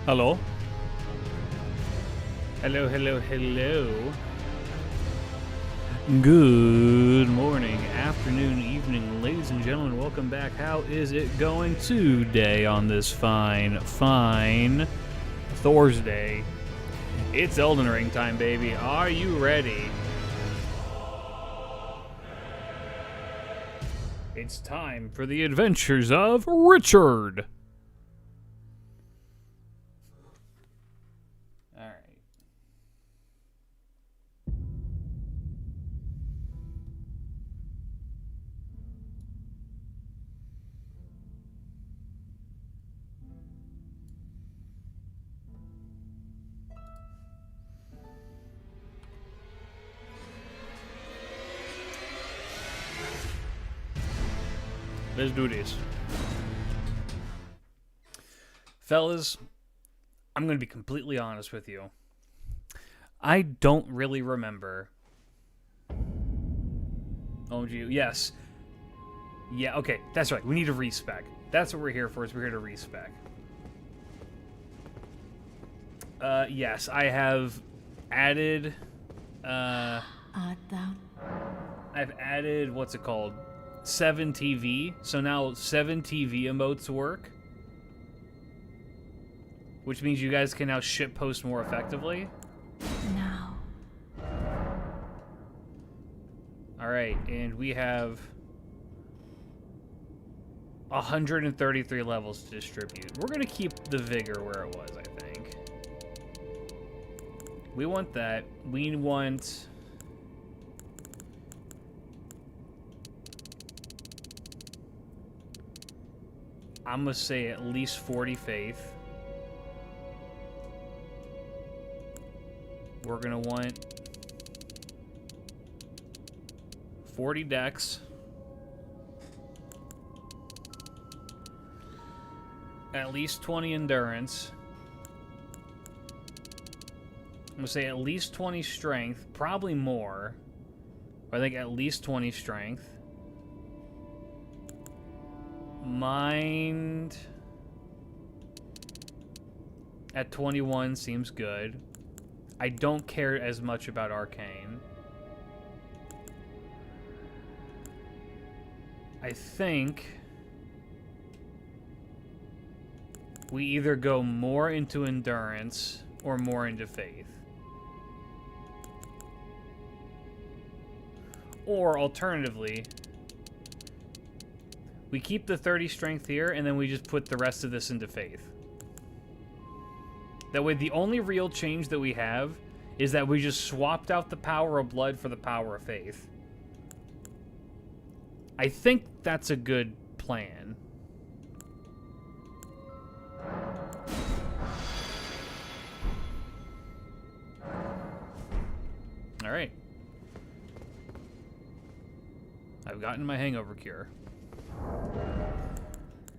Hello? Hello, hello, hello. Good morning, afternoon, evening, ladies and gentlemen. Welcome back. How is it going today on this fine Thursday? It's Elden Ring time, baby. Are you ready? It's time for the adventures of Richard. Let's do this. Fellas, I'm going to be completely honest with you. I don't really remember. Oh, gee, yes. Yeah, okay, that's right. We need to respec. That's what we're here for, is we're here to respec. Yes, I have added, I've added, what's it called? 7 TV. So now 7 TV emotes work. Which means you guys can now shitpost more effectively. Now. Alright, and we have 133 levels to distribute. We're gonna keep the vigor where it was, I think. We want that. We want... I'm gonna say at least 40 faith. We're gonna want 40 dex. At least 20 endurance. I'm gonna say at least 20 strength, probably more. I think at least 20 strength. Mind at 21 seems good. I don't care as much about arcane. I think we either go more into endurance or more into faith. Or alternatively, we keep the 30 strength here, and then we just put the rest of this into faith. That way, the only real change that we have is that we just swapped out the power of blood for the power of faith. I think that's a good plan. Alright. I've gotten my hangover cure.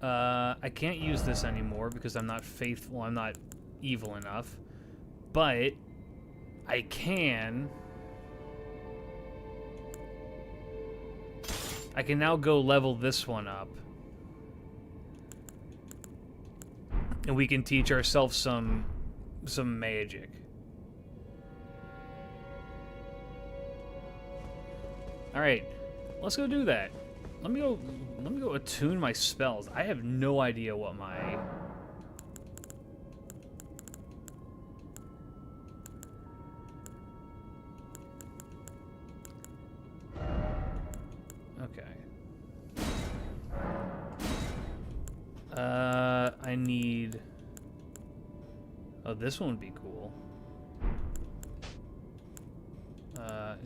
I can't use this anymore because I'm not faithful, I'm not evil enough. But I can now go level this one up. And we can teach ourselves some magic. Alright, let's go do that. Let me go attune my spells. I have no idea what my... Okay. I need... Oh, this one would be cool.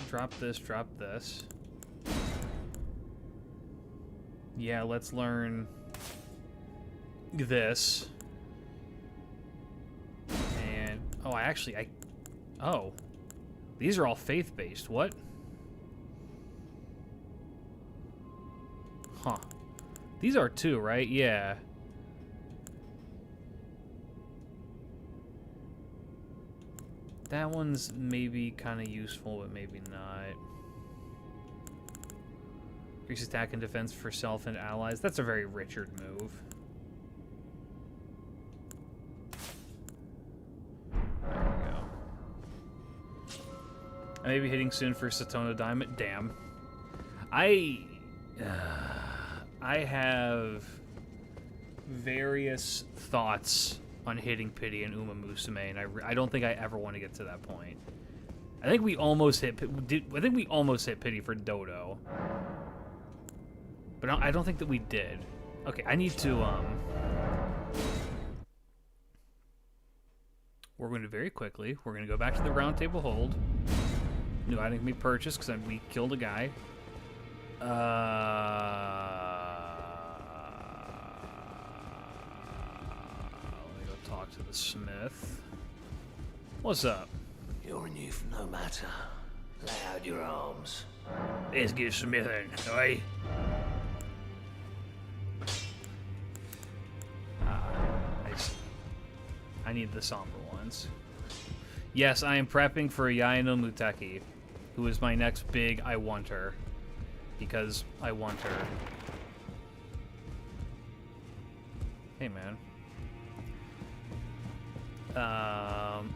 Drop this, drop this. Yeah, let's learn this. And, oh, oh. These are all faith-based. What? Huh. These are too, right? Yeah. That one's maybe kind of useful, but maybe not. Increase attack and defense for self and allies. That's a very Richard move. I may be hitting soon for Satona Diamond. Damn. I have various thoughts on hitting Pity and Uma Musume, and I don't think I ever want to get to that point. I think we almost hit Pity for Dodo, but I don't think that we did. Okay, I need to we're going to very quickly. We're going to go back to the round table hold. New item can be purchased because we killed a guy. Let me go talk to the smith. What's up? You're a youth, no matter. Lay out your arms. Let's get smithing, oi? I need the somber ones. Yes, I am prepping for Yaino Muteki, who is my next big I want her. Because I want her. Hey, man.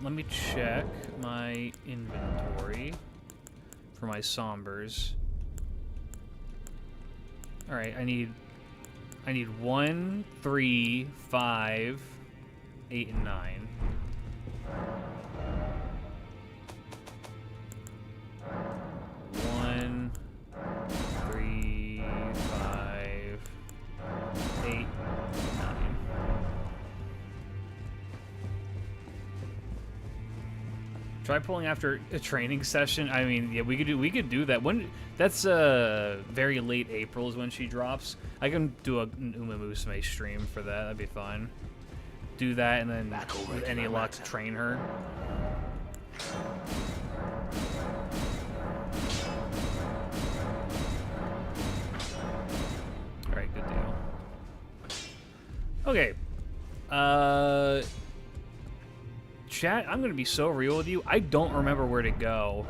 Let me check my inventory for my sombers. Alright, I need 1, 3, 5, 8, and 9. One, 3, 5, 8, 9. Try pulling after a training session. I mean, yeah, we could do that. When that's very late April is when she drops. I can do an Uma Musume stream for that. That'd be fun. Do that and then with any luck train her. All right, good deal. Okay. Chat, I'm gonna be so real with you. I don't remember where to go.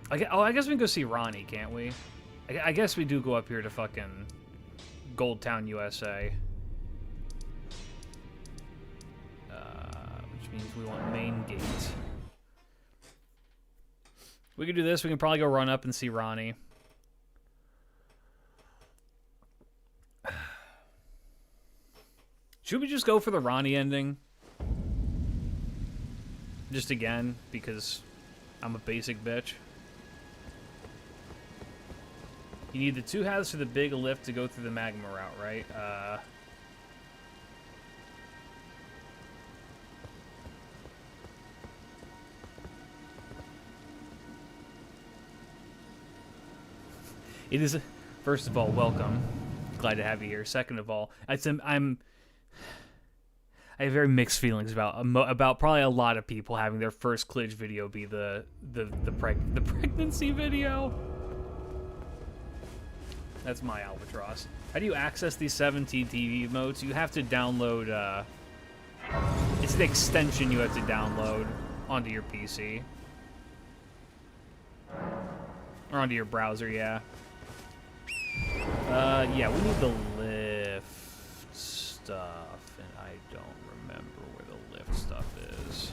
I guess we can go see Ronnie, can't we? I guess we do go up here to fucking Gold Town, USA. Which means we want main gate. We could do this. We can probably go run up and see Ronnie. Should we just go for the Ronnie ending? Just again, because I'm a basic bitch. You need the 2 halves for the big lift to go through the magma route, right? It is, first of all, welcome. Glad to have you here. Second of all, I have very mixed feelings about probably a lot of people having their first Klidge video be the pregnancy video. That's my albatross. How do you access these 17 TV emotes? You have to download. It's an extension you have to download onto your PC or onto your browser. Yeah. Yeah, we need the lift stuff, and I don't remember where the lift stuff is.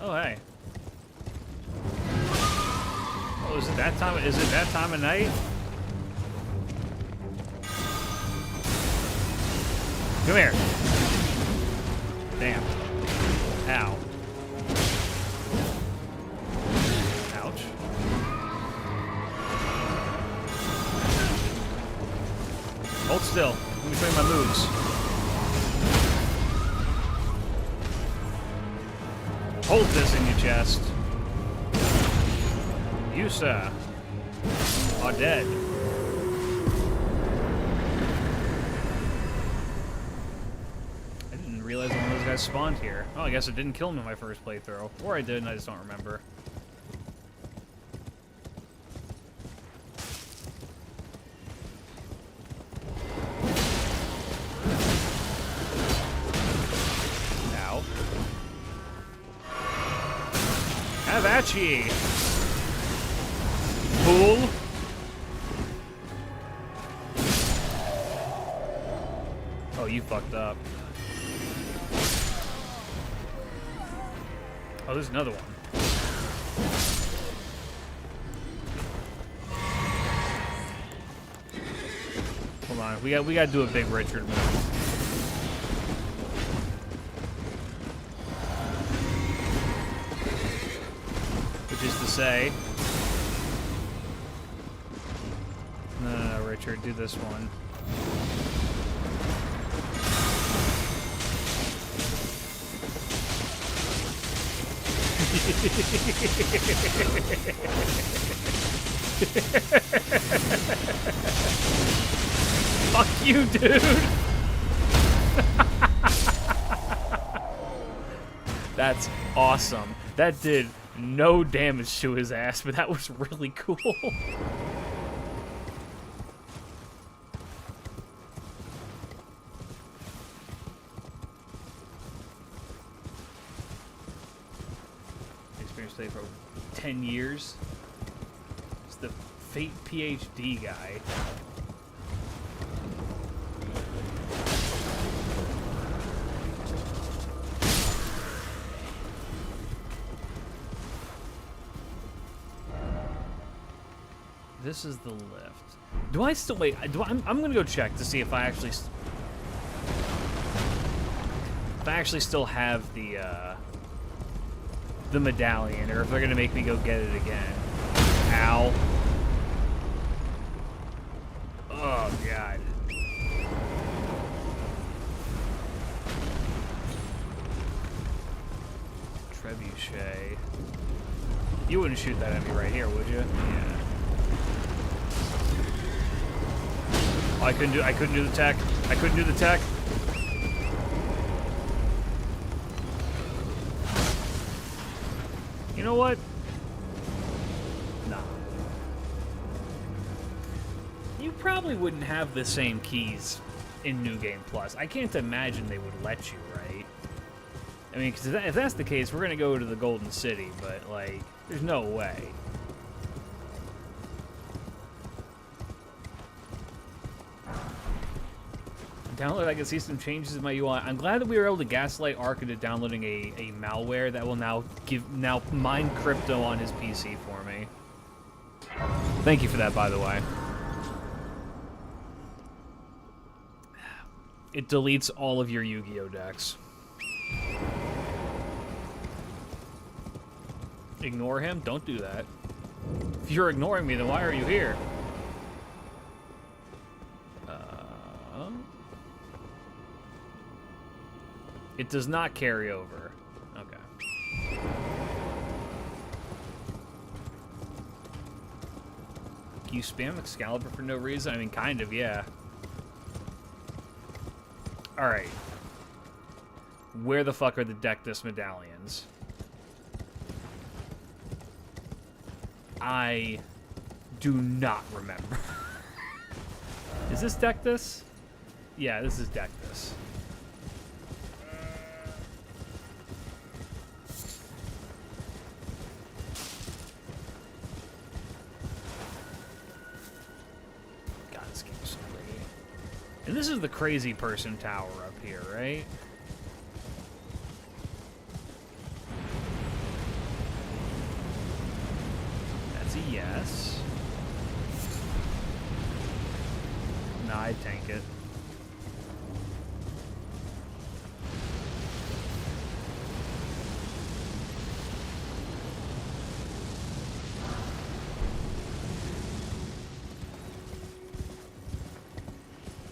Oh, hey. Oh, is it that time? Is it that time of night? Come here. Damn. Ow. Ouch. Hold still. Let me show you my moves. Hold this in your chest. You, sir, are dead. I didn't realize one of those guys spawned here. Oh, I guess it didn't kill me in my first playthrough. Or I did, and I just don't remember. Ow. Have at ye! Fool! you fucked up. Oh, there's another one. Hold on, we got to do a big Richard move. Which is to say, no, Richard, do this one. Fuck you, dude. That's awesome. That did no damage to his ass, but that was really cool. Experience play for 10 years. It's the Fate PhD guy. This is the lift. Do I still wait? I'm gonna go check to see if I actually still have the medallion, or if they're gonna make me go get it again. Ow. Oh god. Trebuchet. You wouldn't shoot that at me right here, would you? Yeah. Oh, I couldn't do the tech. I couldn't do the tech. You know what? Nah. You probably wouldn't have the same keys in New Game Plus. I can't imagine they would let you, right? I mean, because if that's the case, we're gonna go to the Golden City, but like, there's no way. Download, I can see some changes in my UI. I'm glad that we were able to gaslight Ark into downloading a malware that will now mine crypto on his PC for me. Thank you for that, by the way. It deletes all of your Yu-Gi-Oh decks. Ignore him? Don't do that. If you're ignoring me, then why are you here? It does not carry over. Okay. Can you spam Excalibur for no reason? I mean, kind of, yeah. Alright. Where the fuck are the Dectus medallions? I do not remember. Is this Dectus? Yeah, this is Dectus. And this is the crazy person tower up here, right? That's a yes. Nah, I'd tank it.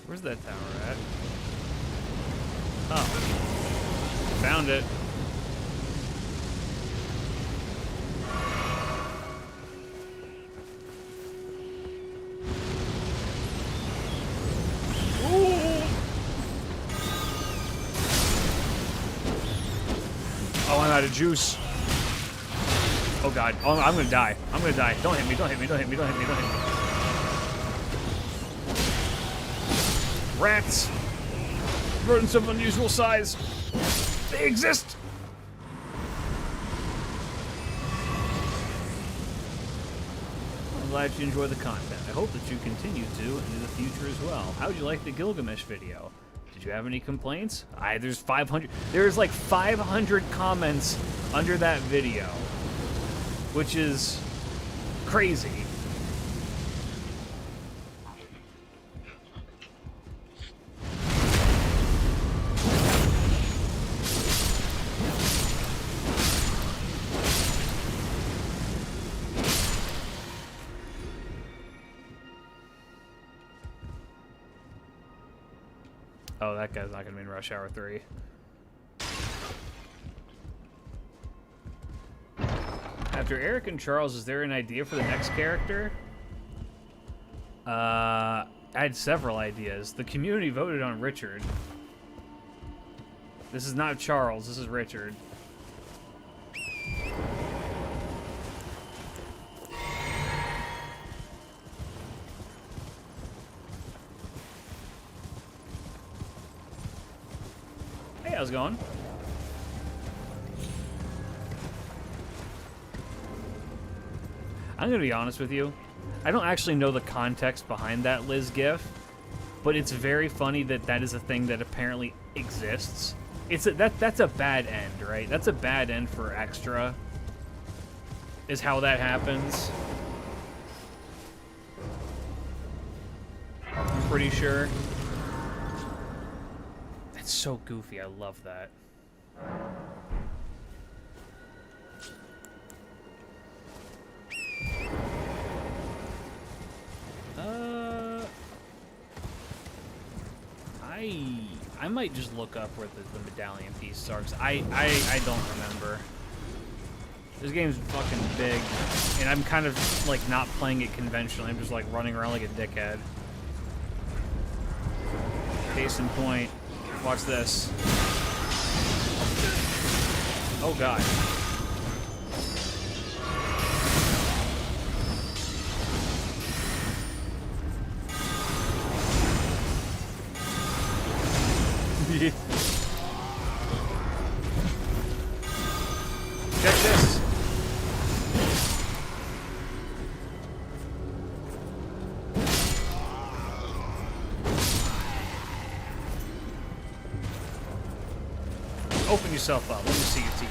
Where's that tower at? Oh. Found it. Ooh. Oh, I'm out of juice. Oh god. Oh, I'm gonna die. I'm gonna die. Don't hit me, don't hit me, don't hit me, don't hit me, don't hit me. Rats! Rodents of unusual size! They exist! I'm glad you enjoy the content. I hope that you continue to into the future as well. How would you like the Gilgamesh video? Did you have any complaints? There's 500. There's like 500 comments under that video, which is crazy. Oh, that guy's not gonna be in Rush Hour 3. After Eric and Charles, is there an idea for the next character? I had several ideas. The community voted on Richard. This is not Charles, this is Richard. Hey, how's it going? I'm gonna be honest with you. I don't actually know the context behind that Liz gif, but it's very funny that that is a thing that apparently exists. That's a bad end, right? That's a bad end for Extra, is how that happens. I'm pretty sure. That's so goofy. I love that. I might just look up where the medallion piece are, 'cause I don't remember. This game's fucking big, and I'm kind of like not playing it conventionally. I'm just like running around like a dickhead. Case in point, watch this. Oh god. Check this. Open yourself up. Let me see your teeth.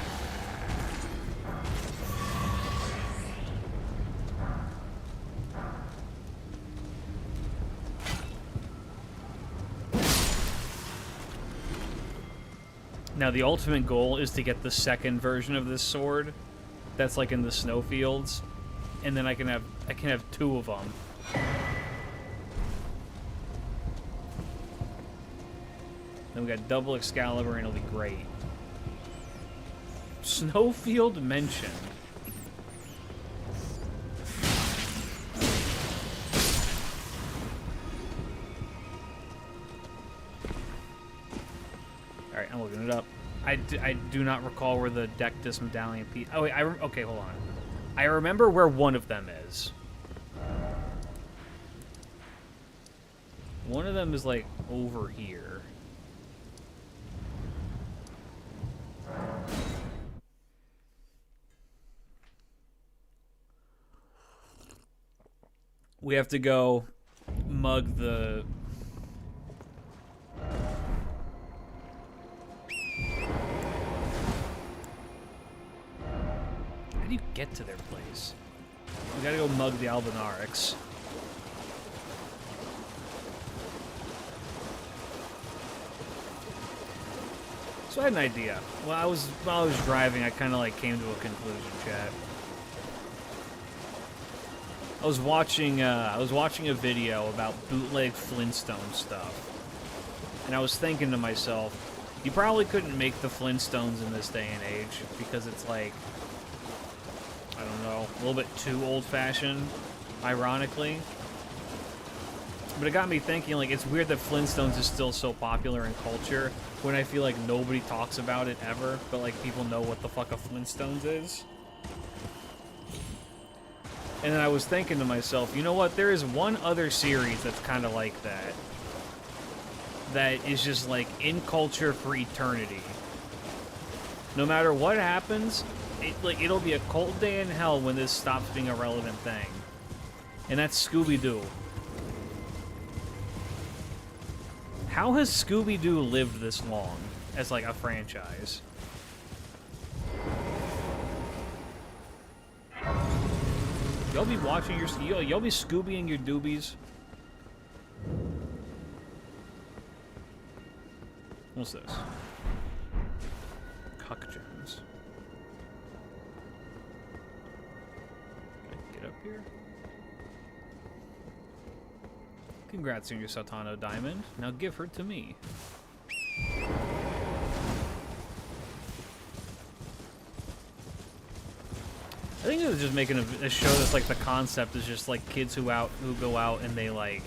Now the ultimate goal is to get the second version of this sword that's like in the snowfields, and then I can have two of them. Then we got double Excalibur and it'll be great. Snowfield mentioned. Alright, I'm looking it up. I do not recall where the Dectus medallion piece... Oh, wait, okay, hold on. I remember where one of them is. One of them is, like, over here. We have to go mug the... How do you get to their place? We gotta go mug the Albinarix. So I had an idea. While I was driving, I kind of like came to a conclusion, chat. I was watching a video about bootleg Flintstone stuff, and I was thinking to myself, you probably couldn't make the Flintstones in this day and age because it's like, I don't know, a little bit too old-fashioned, ironically. But it got me thinking, like, it's weird that Flintstones is still so popular in culture when I feel like nobody talks about it ever, but, like, people know what the fuck a Flintstones is. And then I was thinking to myself, you know what, there is one other series that's kind of like that. That is just, like, in culture for eternity. No matter what happens, it'll be a cold day in hell when this stops being a relevant thing. And that's Scooby-Doo. How has Scooby-Doo lived this long as, like, a franchise? Y'all be watching your... Y'all be Scoobying your doobies? What's this? Cuck gems. Can I get up here? Congrats on your Satano diamond. Now give her to me. I think they're just making a show that's like the concept is just like kids who go out and they like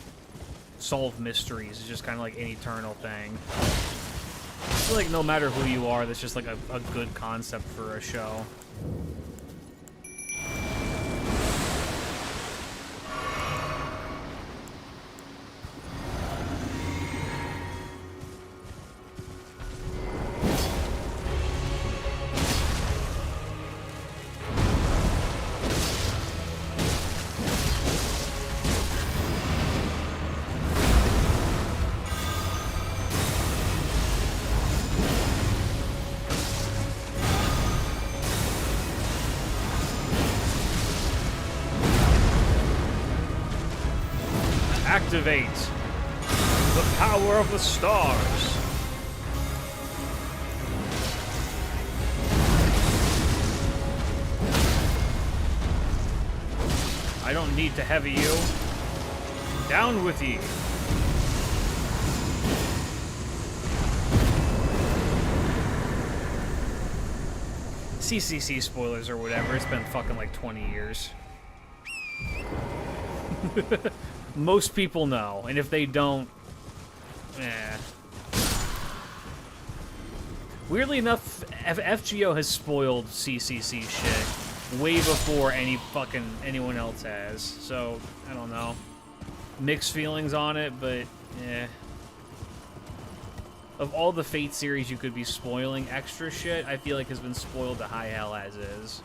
solve mysteries. It's just kind of like an eternal thing. I feel like no matter who you are, that's just like a good concept for a show. Activate the power of the stars. I don't need to heavy you. Down with ye. CCC spoilers or whatever. It's been fucking like 20 years. Most people know, and if they don't, Weirdly enough, FGO has spoiled CCC shit way before anyone else has. So I don't know. Mixed feelings on it, but of all the Fate series you could be spoiling, extra shit I feel like has been spoiled to high hell as is.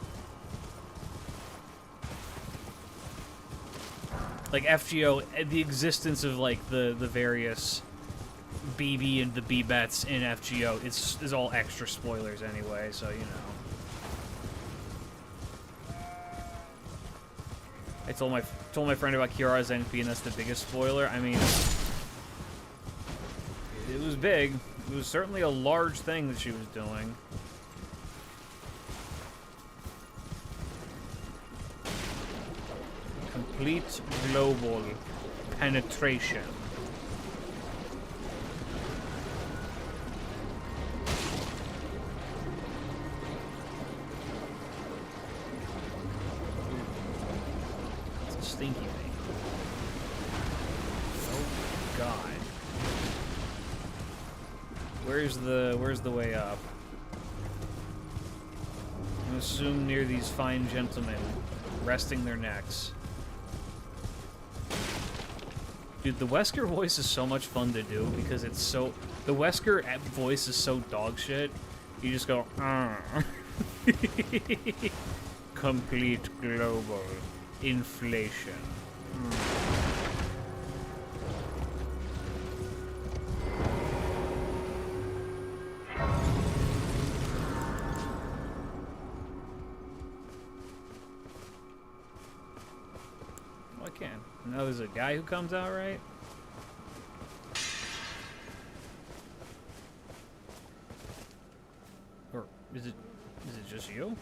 Like FGO, the existence of like the various BB and the B-bets in FGO is all extra spoilers anyway, so you know. I told my friend about Kiara's NP, and that's the biggest spoiler. I mean, it was big. It was certainly a large thing that she was doing. Complete global penetration. It's a stinky thing. Oh God. Where's the way up? I assume near these fine gentlemen resting their necks. Dude, the Wesker voice is so much fun to do because it's so... The Wesker voice is so dog shit. You just go... Complete global inflation. I can. Now there's a guy who comes out, right? Or is it just you?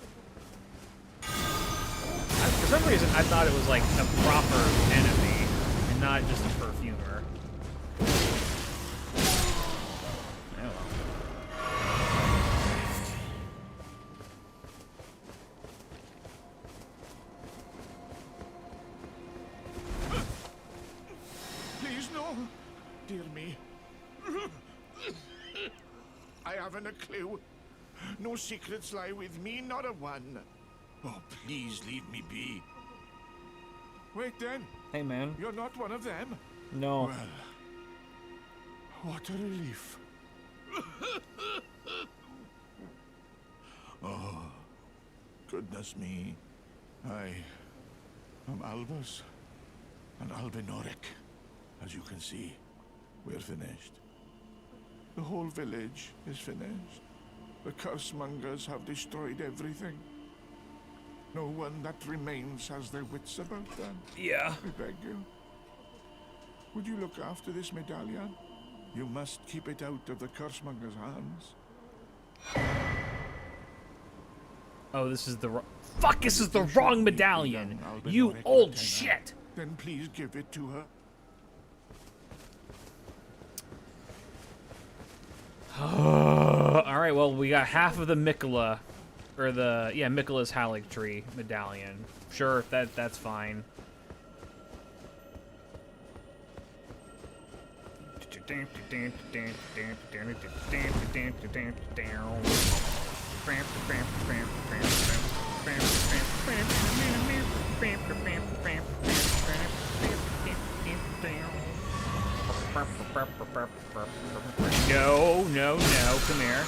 For some reason, I thought it was like a proper enemy and not just a perfumer. Oh well. Please, no. Dear me. I haven't a clue. No secrets lie with me, not a one. Oh, please leave me be. Wait then. Hey, man. You're not one of them? No. Well, what a relief. Oh, goodness me. I am Albus and Albinoric. As you can see, we're finished. The whole village is finished. The cursemongers have destroyed everything. No one that remains has their wits about them. Yeah. I beg you. Would you look after this medallion? You must keep it out of the cursemongers' hands. Oh, this is the wrong... Fuck, this is the wrong medallion! You old shit! Then please give it to her. Alright, well, we got half of the Mikola, or the, yeah, Mikola's Haligtree medallion. Sure, that's fine. No, no, no, come here.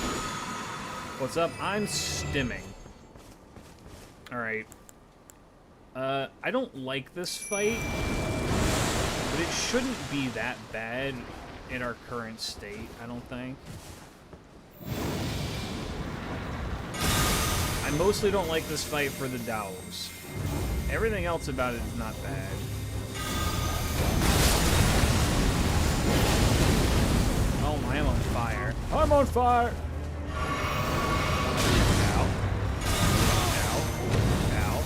What's up? I'm stimming. Alright. I don't like this fight, but it shouldn't be that bad in our current state, I don't think. I mostly don't like this fight for the dows. Everything else about it is not bad. Oh, I am on fire. I'm on fire! Ow. Ow. Ow.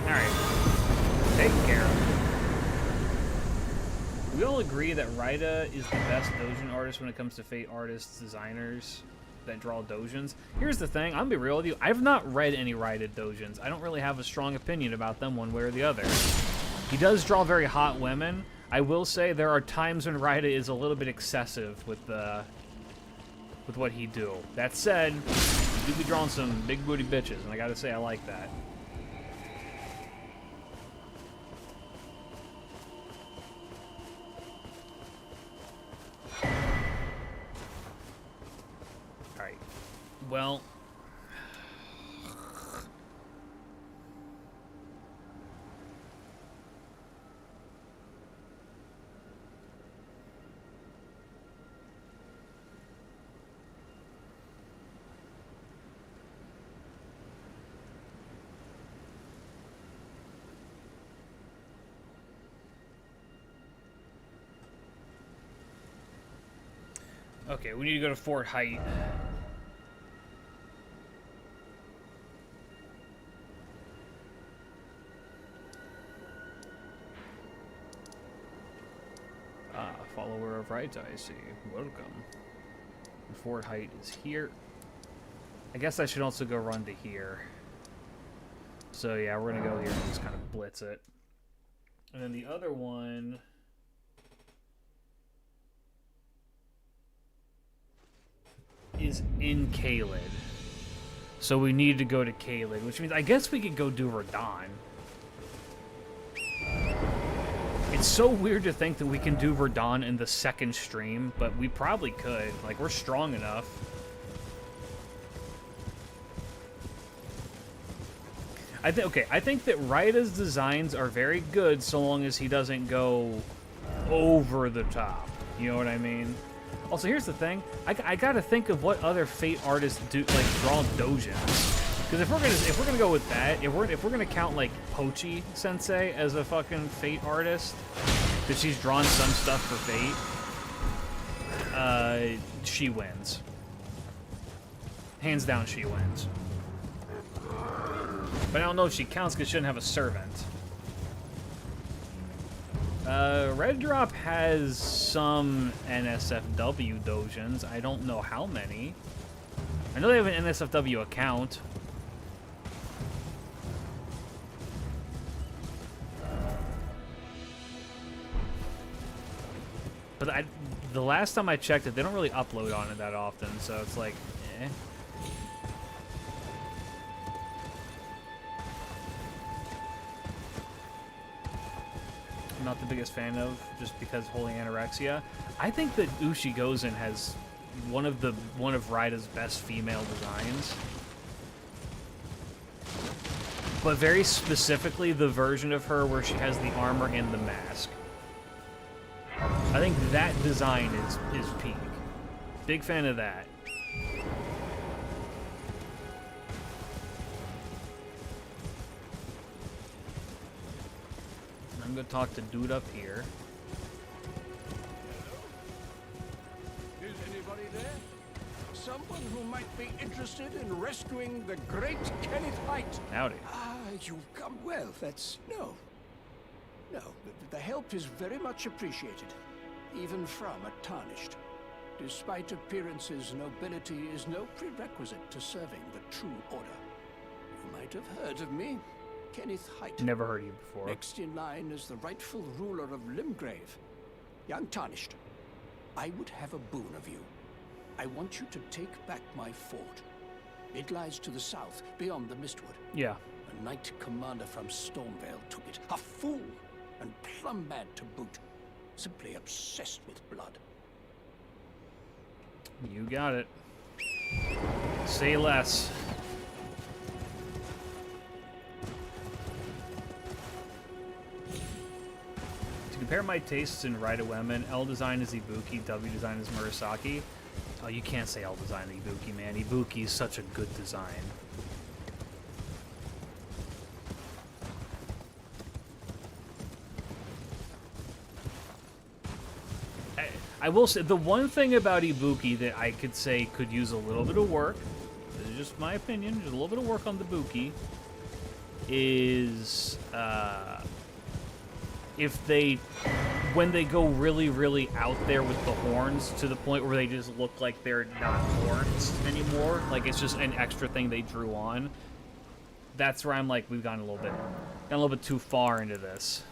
Alright. Take care of it. We all agree that Radahn is the best Dojin artist when it comes to Fate artists, designers that draw Dojins. Here's the thing, I'm gonna be real with you, I've not read any Radahn Dojins. I don't really have a strong opinion about them one way or the other. He does draw very hot women. I will say there are times when Radahn is a little bit excessive with what he do. That said, he do be drawing some big booty bitches, and I gotta say I like that. Alright. Well... Okay, we need to go to Fort Height. Ah, follower of Radahn, I see. Welcome. Fort Height is here. I guess I should also go run to here. So yeah, we're gonna go here and just kind of blitz it. And then the other one... is in Caelid. So we need to go to Caelid, which means I guess we could go do Radahn. It's so weird to think that we can do Radahn in the second stream, but we probably could. Like, we're strong enough. I think that Raida's designs are very good so long as he doesn't go over the top. You know what I mean? Also, here's the thing. I gotta think of what other Fate artists do, like, draw Dojins. Because if we're gonna go with that, if we're gonna count like Pochi Sensei as a fucking Fate artist, that she's drawn some stuff for Fate, she wins. Hands down, she wins. But I don't know if she counts because she doesn't have a servant. Red Drop has some NSFW Dojins. I don't know how many. I know they have an NSFW account. But the last time I checked it, they don't really upload on it that often, so it's like, eh. I'm not the biggest fan of, just because Holy Anorexia. I think that Ushigozen has one of Raida's best female designs. but very specifically the version of her where she has the armor and the mask. I think that design is peak. Big fan of that. I'm gonna talk to dude up here. Is anybody there? Someone who might be interested in rescuing the great Caelid. Howdy. Ah, you've come well. That's... No. No, the help is very much appreciated. Even from a tarnished. Despite appearances, nobility is no prerequisite to serving the true order. You might have heard of me. Kenneth Height. Never heard of you before. Next in line is the rightful ruler of Limgrave. Young Tarnished, I would have a boon of you. I want you to take back my fort. It lies to the south, beyond the Mistwood. Yeah. A knight commander from Stormvale took it. A fool! And plumb mad to boot. Simply obsessed with blood. You got it. Say less. To compare my tastes in Radahn, L design is Ibuki, W design is Murasaki. Oh, you can't say L design is Ibuki, man. Ibuki is such a good design. I will say, the one thing about Ibuki that I could say could use a little bit of work, this is just my opinion, just a little bit of work on the Ibuki, is if they, when they go really, really out there with the horns to the point where they just look like they're not horns anymore, like it's just an extra thing they drew on, that's where I'm like, we've gone a little bit too far into this.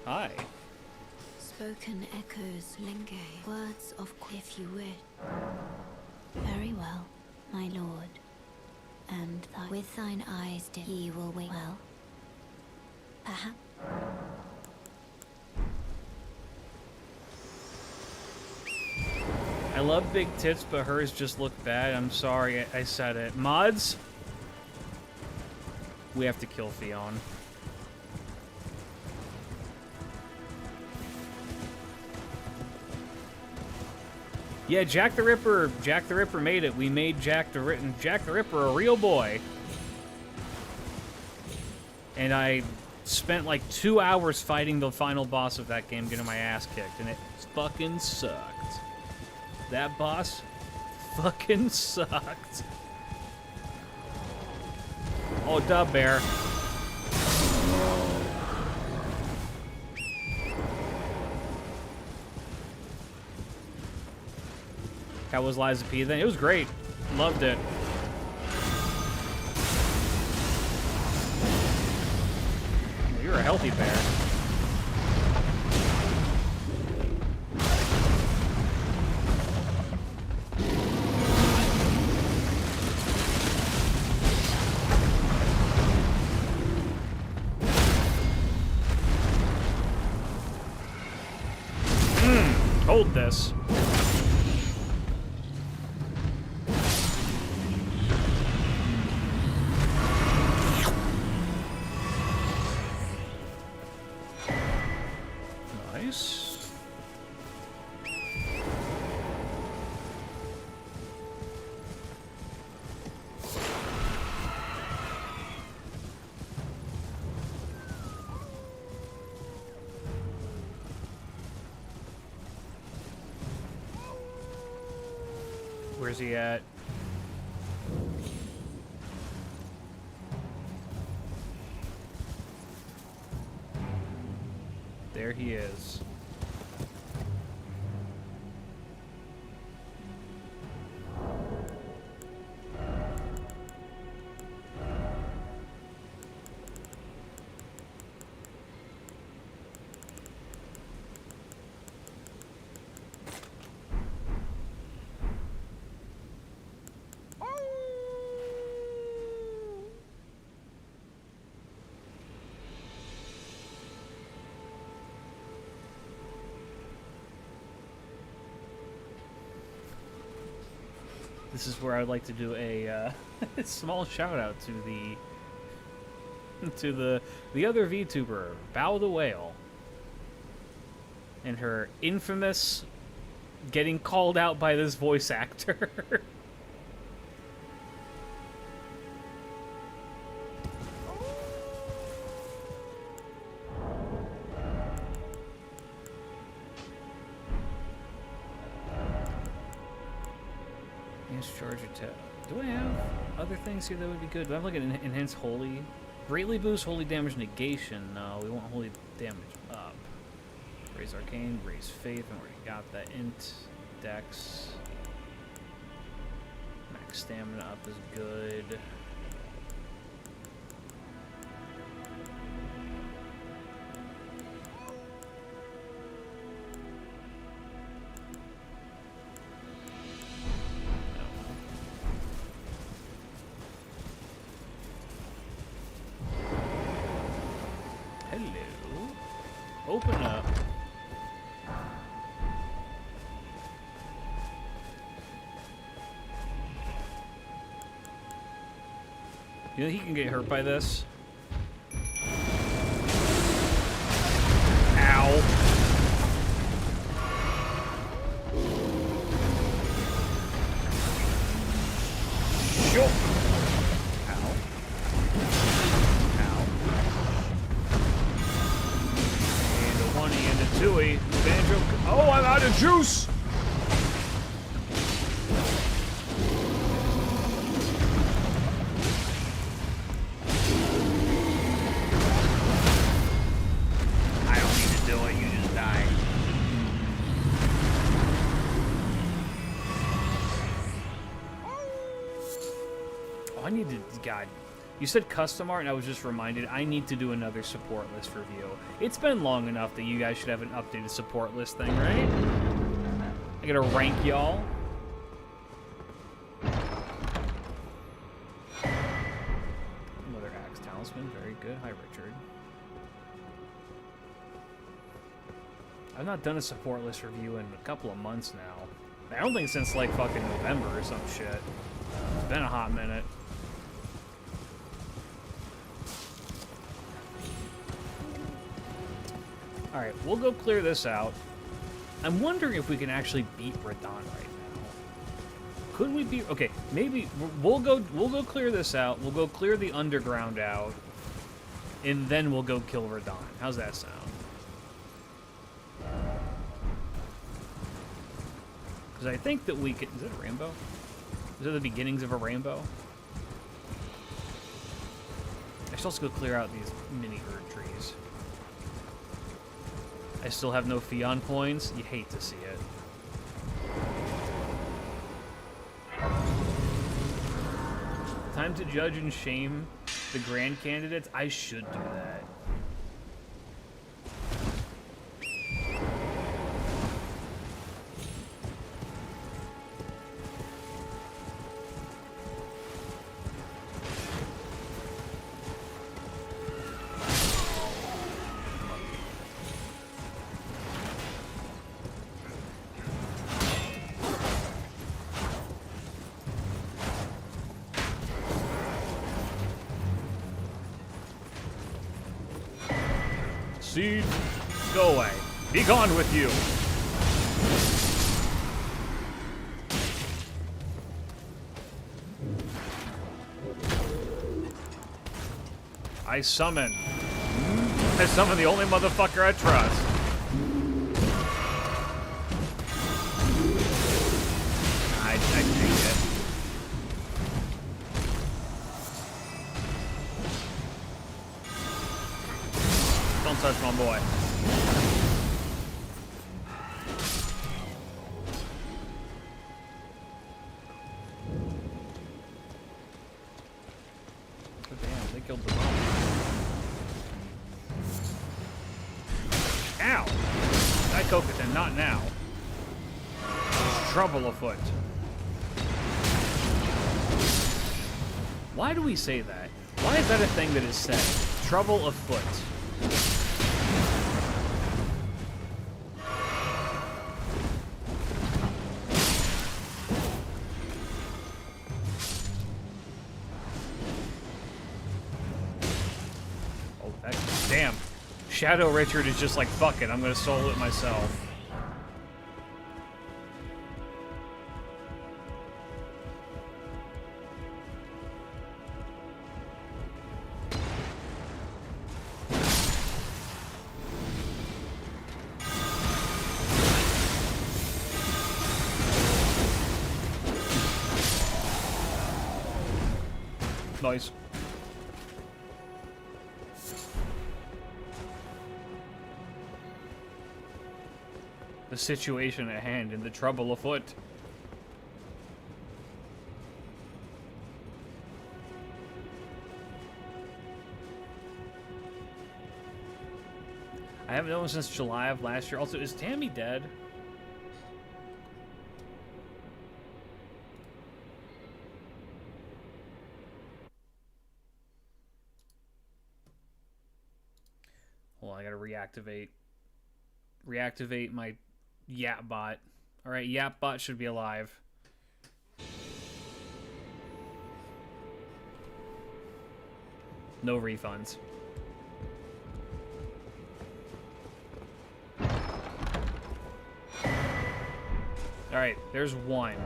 Hi. Spoken echoes linger, words of if you wish. Very well, my lord. And with thine eyes dim, he will wait well. Perhaps. I love big tits, but hers just look bad. I'm sorry, I said it. Mods? We have to kill Theon. Yeah, Jack the Ripper made it. We made Jack the Ripper a real boy. And I spent like 2 hours fighting the final boss of that game, getting my ass kicked, and it fucking sucked. That boss fucking sucked. Oh, dub bear. How was Liza P then? It was great. Loved it. You're a healthy bear. Hold this. Where's he at? There he is. this is where I'd like to do a small shout out to the other VTuber, Bow the Whale, and her infamous getting called out by this voice actor. Charge attack. Do I have other things here that would be good? Do I have like an enhanced holy? Greatly boost holy damage negation. No, we want holy damage up. Raise arcane, raise faith, and we already got that. Int, dex. Max stamina up is good. Open up. You know he can get hurt by this? Ow. Sure. Dewey, Banjo. Oh, I'm out of juice! I don't need to do it, you just die. Oh, I need to. God. You said custom art, and I was just reminded I need to do another support list review. It's been long enough that you guys should have an updated support list thing, right? I gotta rank y'all. Another Axe Talisman, very good. Hi, Richard. I've not done a support list review in a couple of months now. I don't think since like fucking November or some shit. It's been a hot minute. Alright, we'll go clear this out. I'm wondering if we can actually beat Radahn right now. Could we beat... Okay, maybe we'll go clear this out. We'll go clear the underground out. And then we'll go kill Radahn. How's that sound? Because I think that we can... Is that a rainbow? Is that the beginnings of a rainbow? I should also go clear out these mini herd trees. I still have no Fion coins. You hate to see it. Time to judge and shame the grand candidates? I should do that. Seed, go away. Be gone with you. I summon the only motherfucker I trust. I take it. Don't touch my boy. Oh, damn, they killed the bomb. Ow! That Kokoten, not now. There's trouble afoot. Why do we say that? Why is that a thing that is said? Trouble afoot. Shadow Richard is just like, fuck it, I'm gonna solo it myself. Nice. The situation at hand and the trouble afoot. I haven't known since July of last year. Also, is Tammy dead? Hold on, I gotta reactivate my Yap bot. Alright, Yap bot should be alive. No refunds. Alright, there's one.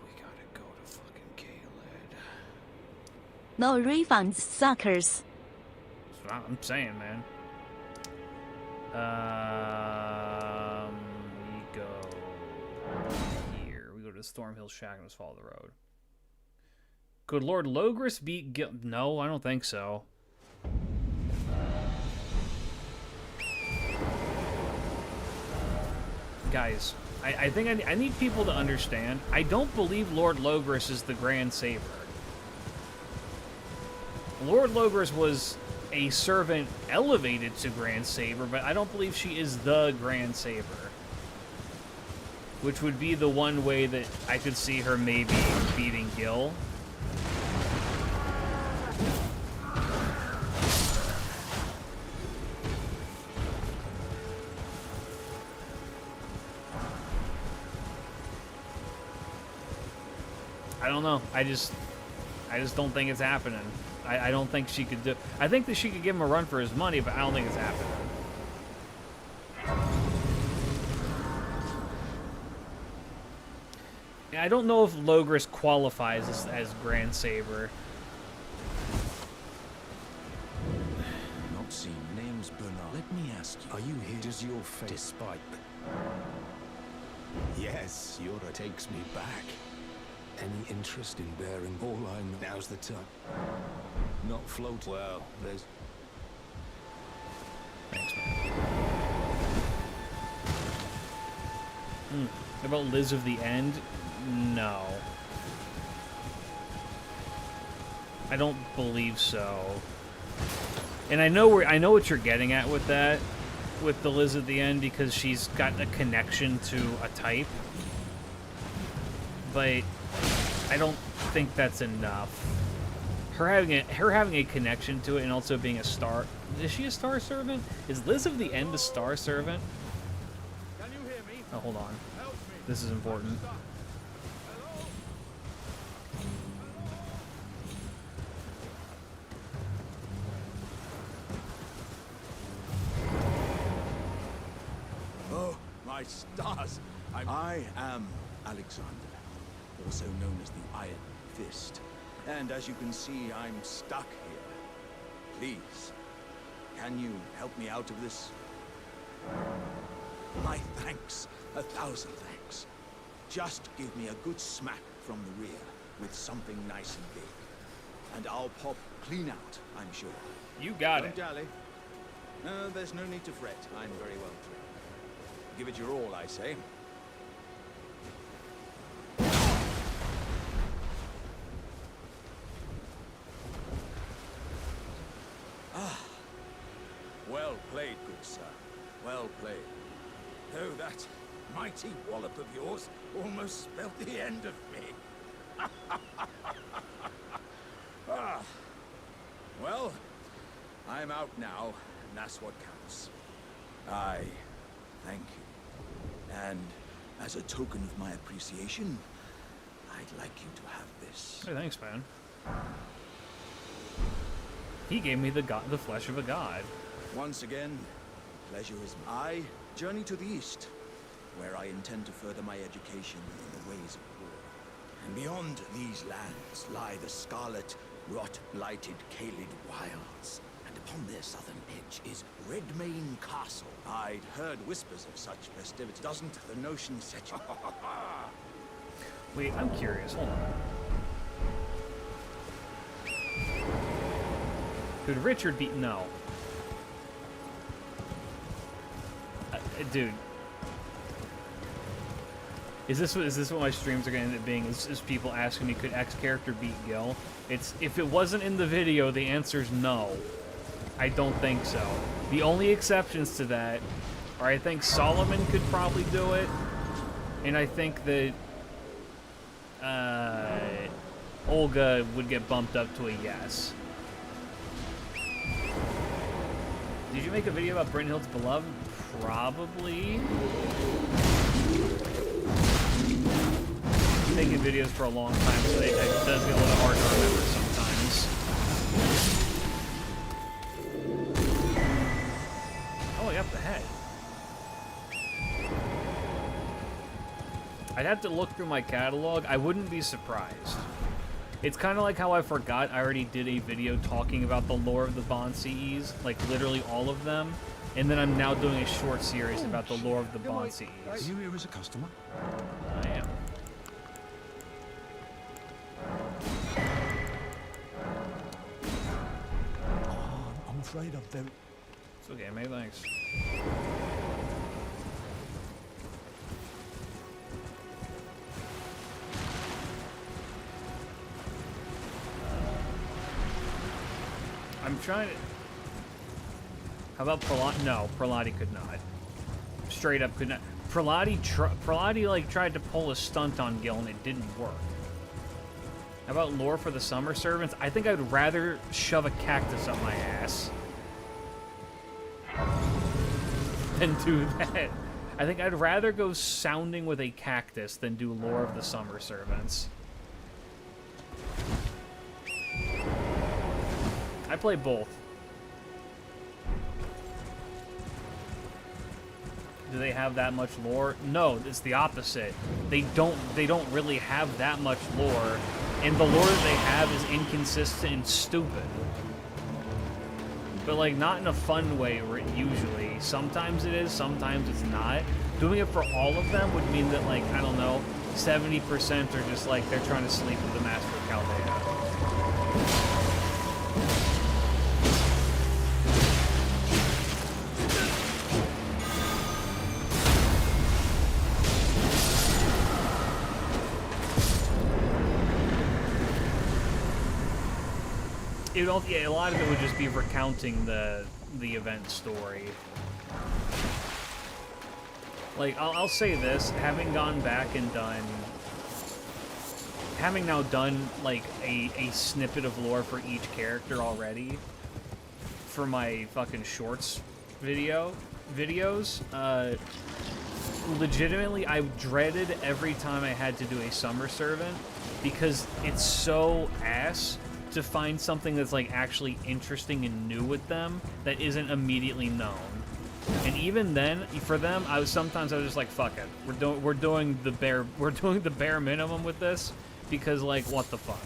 We gotta go to fucking Caelid. No refunds, suckers. That's what I'm saying, man. We go here. We go to the Stormhill Shack and just follow the road. Could Lord Logris beat Gil? No, I don't think so. Guys, I think I need people to understand. I don't believe Lord Logris is the Grand Saber. Lord Logris was a servant elevated to Grand Saber, but I don't believe she is the Grand Saber. Which would be the one way that I could see her maybe beating Gil. I don't know. I just don't think it's happening. I don't think she could do... I think that she could give him a run for his money, but I don't think it's happening. I don't know if Logris qualifies as Grand Saber. Not seen. Name's Bernard. Let me ask you. Are you here? Does your fate... Despite... Yes, Yura takes me back. Any interest in bearing all I know? Now's the time. Not float. Well, there's... Thanks, man. About Liz of the End? No. I don't believe so. And I know what you're getting at with that, with the Liz at the End, because she's got a connection to a type. But I don't think that's enough. Her having a connection to it and also being a star... Is she a star servant? Is Liz of the End a star servant? Can you hear me? Oh, hold on. Help me. This is important. Oh, my stars! I am Alexander, also known as the Iron Fist. And as you can see, I'm stuck here. Please, can you help me out of this? My thanks, 1,000 thanks. Just give me a good smack from the rear with something nice and big. And I'll pop clean out, I'm sure. You got Don't it. dally. No, there's no need to fret. I'm very well trained. Give it your all, I say. Well played, good sir. Well played. Though that mighty wallop of yours almost spelled the end of me. Well, I'm out now, and that's what counts. I thank you. And as a token of my appreciation, I'd like you to have this. Hey, thanks, man. He gave me the flesh of a god. Once again, pleasure is I journey to the east, where I intend to further my education in the ways of war. And beyond these lands lie the scarlet, rot-blighted Caelid wilds. And upon their southern edge is Redmane Castle. I'd heard whispers of such festivities. Doesn't the notion set you? Wait, I'm curious. Hold on. Could Richard be... No. Dude. Is this what my streams are going to end up being? Is people asking me, could X character beat Gil? If it wasn't in the video, the answer is no. I don't think so. The only exceptions to that are I think Solomon could probably do it, and I think that Olga would get bumped up to a yes. Did you make a video about Brynhild's Beloved? Probably. I'm making videos for a long time, so it does get a little hard to remember sometimes. Oh, I got the head. I'd have to look through my catalog. I wouldn't be surprised. It's kind of like how I forgot I already did a video talking about the lore of the Bond CEs, like literally all of them, and then I'm now doing a short series about the lore of the Bond CEs. Are you here as a customer? I am. I'm afraid I've very... It's okay, mate, thanks. I'm trying to... How about Prelati? No, Prelati could not. Straight up could not. Prelati like tried to pull a stunt on Gil and it didn't work. How about lore for the Summer Servants? I think I'd rather shove a cactus up my ass than do that. I think I'd rather go sounding with a cactus than do lore of the Summer Servants. I play both. Do they have that much lore? No, it's the opposite. They don't really have that much lore, and the lore that they have is inconsistent and stupid. But like not in a fun way usually. Sometimes it is, sometimes it's not. Doing it for all of them would mean that like, I don't know, 70% are just like they're trying to sleep with the Master of Chaldea. Yeah, a lot of it would just be recounting the event story. Like, I'll say this, having gone back and having now done, like, a snippet of lore for each character already, for my fucking shorts videos, legitimately, I dreaded every time I had to do a Summer Servant, because it's so ass to find something that's like actually interesting and new with them that isn't immediately known. And even then, for them, I was just like, fuck it. We're doing the bare minimum with this because like what the fuck.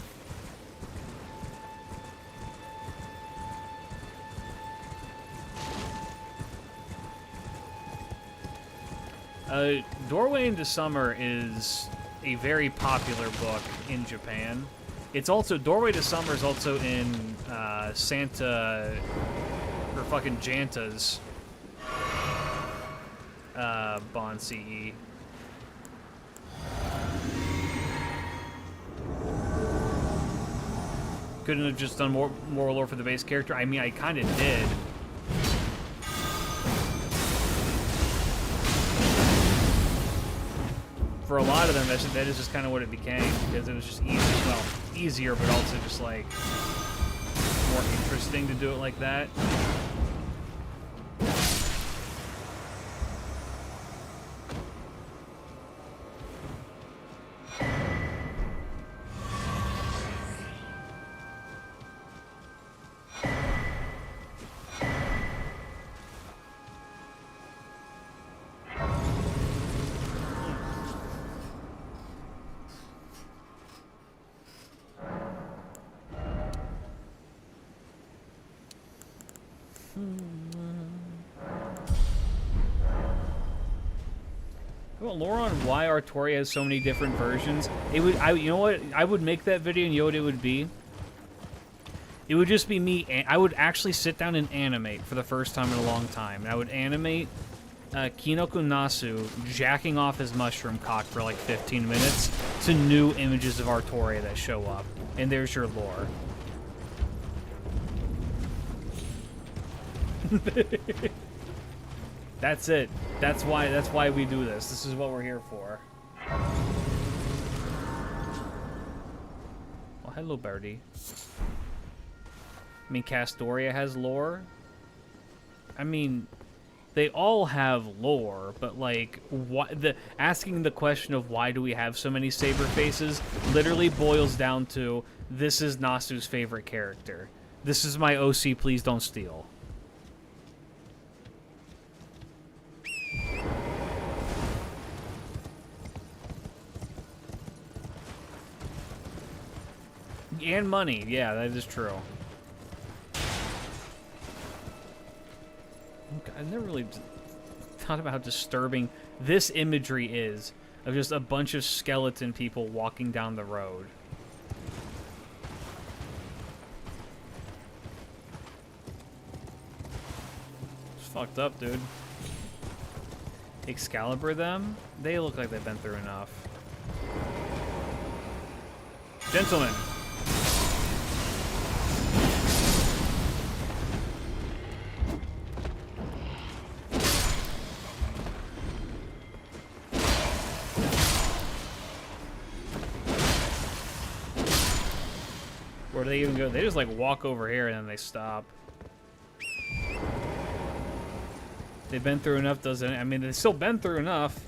Doorway into Summer is a very popular book in Japan. It's also, Doorway to Summer is also in Santa, or fucking Janta's Bond CE. Couldn't have just done more lore for the base character? I mean, I kind of did. For a lot of them, that is just kind of what it became, because it was just easier, but also just like more interesting to do it like that. Well, lore on why Artoria has so many different versions. It would, you know what? I would make that video, and you know what it would be? It would just be me. I would actually sit down and animate for the first time in a long time. And I would animate Kinoko Nasu jacking off his mushroom cock for like 15 minutes to new images of Artoria that show up. And there's your lore. That's it. That's why we do this. This is what we're here for. Well, hello, Birdie. I mean, Castoria has lore. I mean, they all have lore, but like, asking the question of why do we have so many saber faces literally boils down to this is Nasu's favorite character. This is my OC. Please don't steal. And money, yeah, that is true. I've never really thought about how disturbing this imagery is of just a bunch of skeleton people walking down the road. It's fucked up, dude. Excalibur them? They look like they've been through enough. Gentlemen. Where do they even go? They just like walk over here and then they stop. They've been through enough, doesn't it? I mean, they've still been through enough.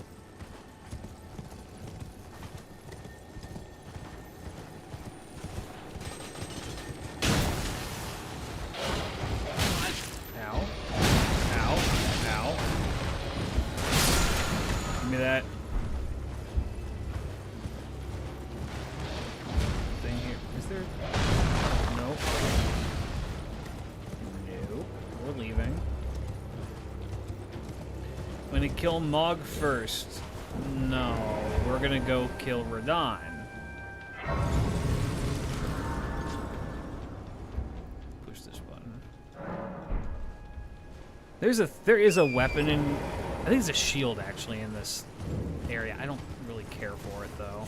Ow. Ow. Ow. Give me that. Thing here. Is there... Nope. Nope. We're leaving. I'm gonna kill Mog first. No, we're gonna go kill Radahn. Push this button. There is a weapon in... I think it's a shield actually in this area. I don't really care for it though.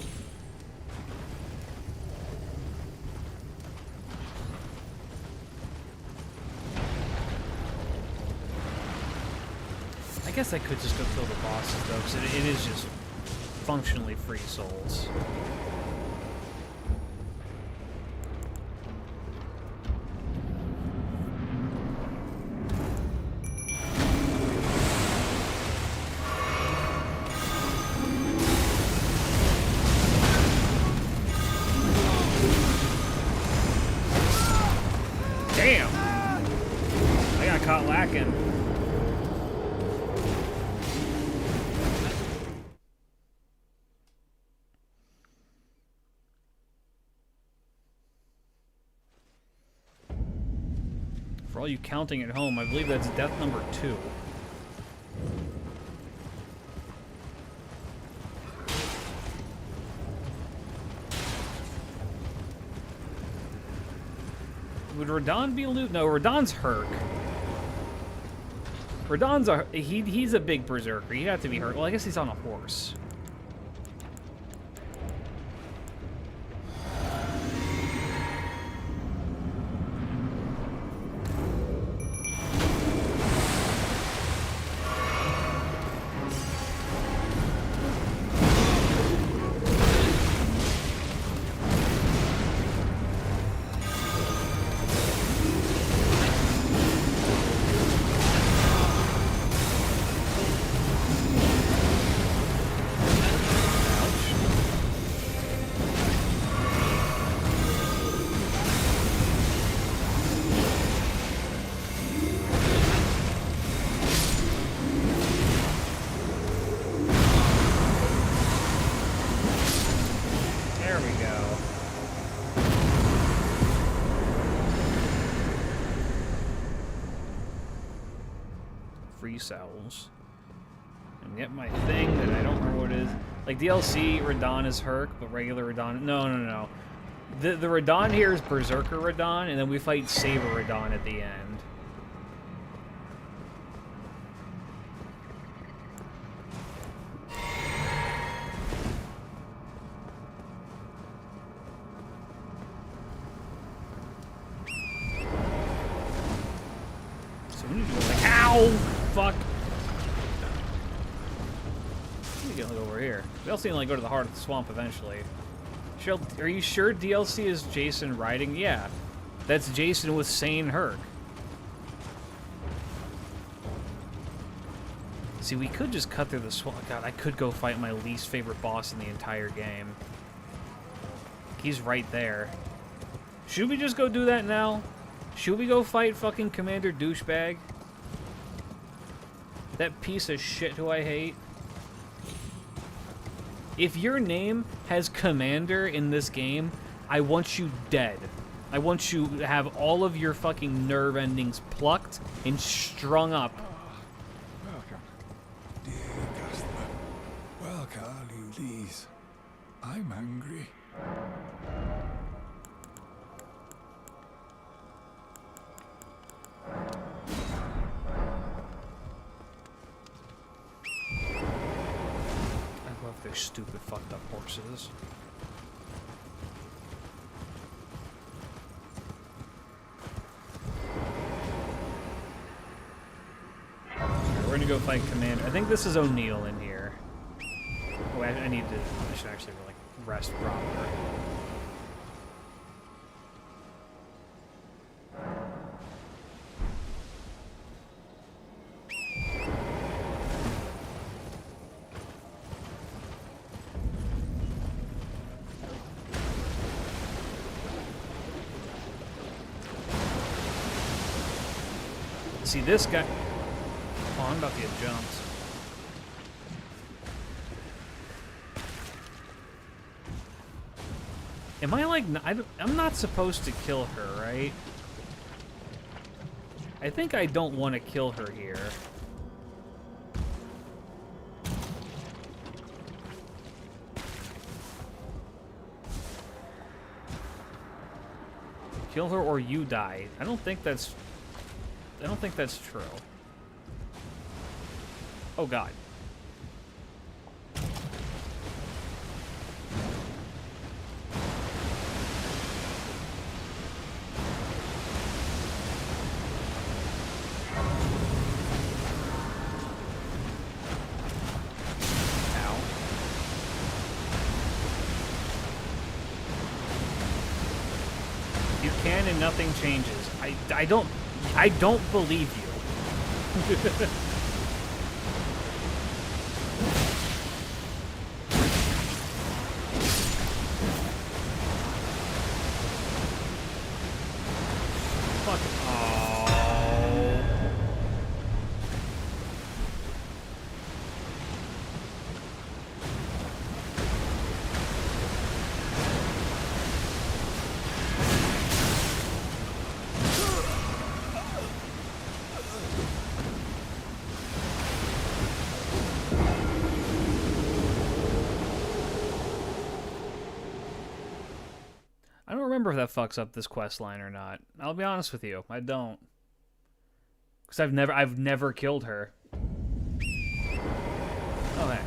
I guess I could just go kill the bosses, though, because it is just functionally free souls. Damn! I got caught lacking. For all you counting at home, I believe that's death number 2. Would Radahn be loot? No, Radahn's Herc. Radahn's he's a big berserker. He'd have to be Herc. Well, I guess he's on a horse. Free cells. And yet my thing that I don't remember what it is. Like DLC, Radahn is Herc, but regular Radahn... No. The Radahn here is Berserker Radahn, and then we fight Saber Radahn at the end. So we need to go like... Ow! Fuck! We can go over here. We also need to like, go to the heart of the swamp eventually. Are you sure DLC is Jason riding? Yeah. That's Jason with Sane Herc. See, we could just cut through the swamp. God, I could go fight my least favorite boss in the entire game. He's right there. Should we just go do that now? Should we go fight fucking Commander Douchebag? That piece of shit who I hate. If your name has Commander in this game, I want you dead. I want you to have all of your fucking nerve endings plucked and strung up. Welcome, dear customer. Well, Caelid, please. I'm hungry. Their stupid fucked up horses. Alright, we're gonna go fight Commander. I think this is O'Neill in here. Oh, I should actually like rest proper. See this guy. Oh, I'm about to get jumped. Am I like? I'm not supposed to kill her, right? I think I don't want to kill her here. Kill her or you die. I don't think that's true. Oh god. Ow. You can and nothing changes. I don't believe you. Fuck. Oh. I don't remember if that fucks up this quest line or not. I'll be honest with you, I don't. Because I've never killed her. Oh hey.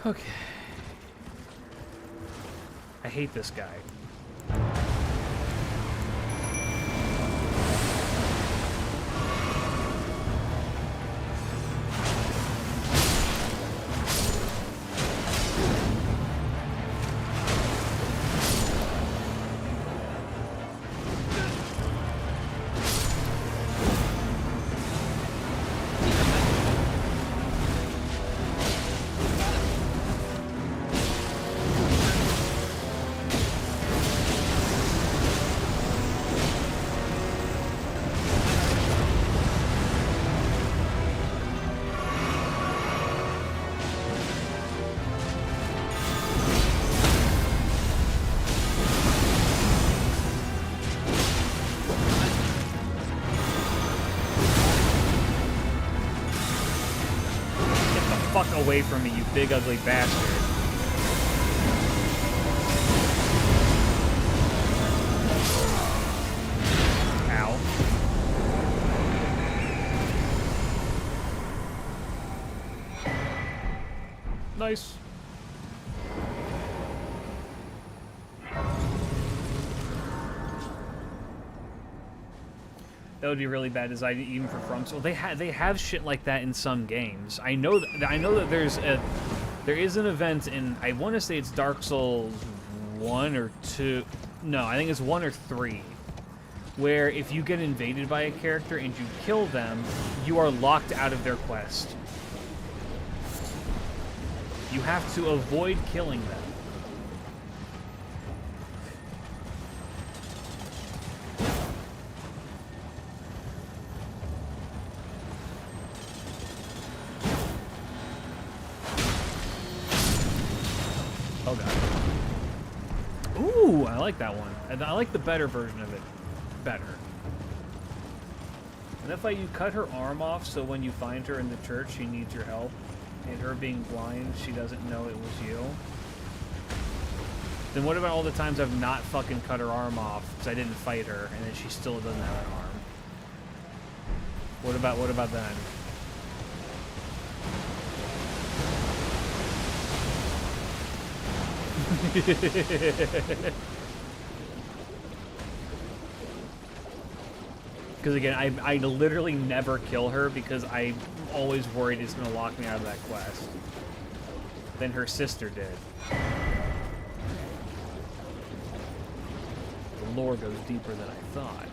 Okay. I hate this guy. fuck away from me, you big ugly bastard. Ow. Nice. That would be really bad design even for From. So they have shit like that in some games. I know that there is an event in, I want to say it's Dark Souls 1 or 2. No, I think it's 1 or 3. Where if you get invaded by a character and you kill them, you are locked out of their quest. You have to avoid killing them. Oh god. Ooh, I like that one. And I like the better version of it. Better. And if you cut her arm off so when you find her in the church she needs your help, and her being blind, she doesn't know it was you. Then what about all the times I've not fucking cut her arm off because I didn't fight her, and then she still doesn't have an arm? What about then? Because again, I literally never kill her because I'm always worried it's going to lock me out of that quest. Then her sister did. The lore goes deeper than I thought.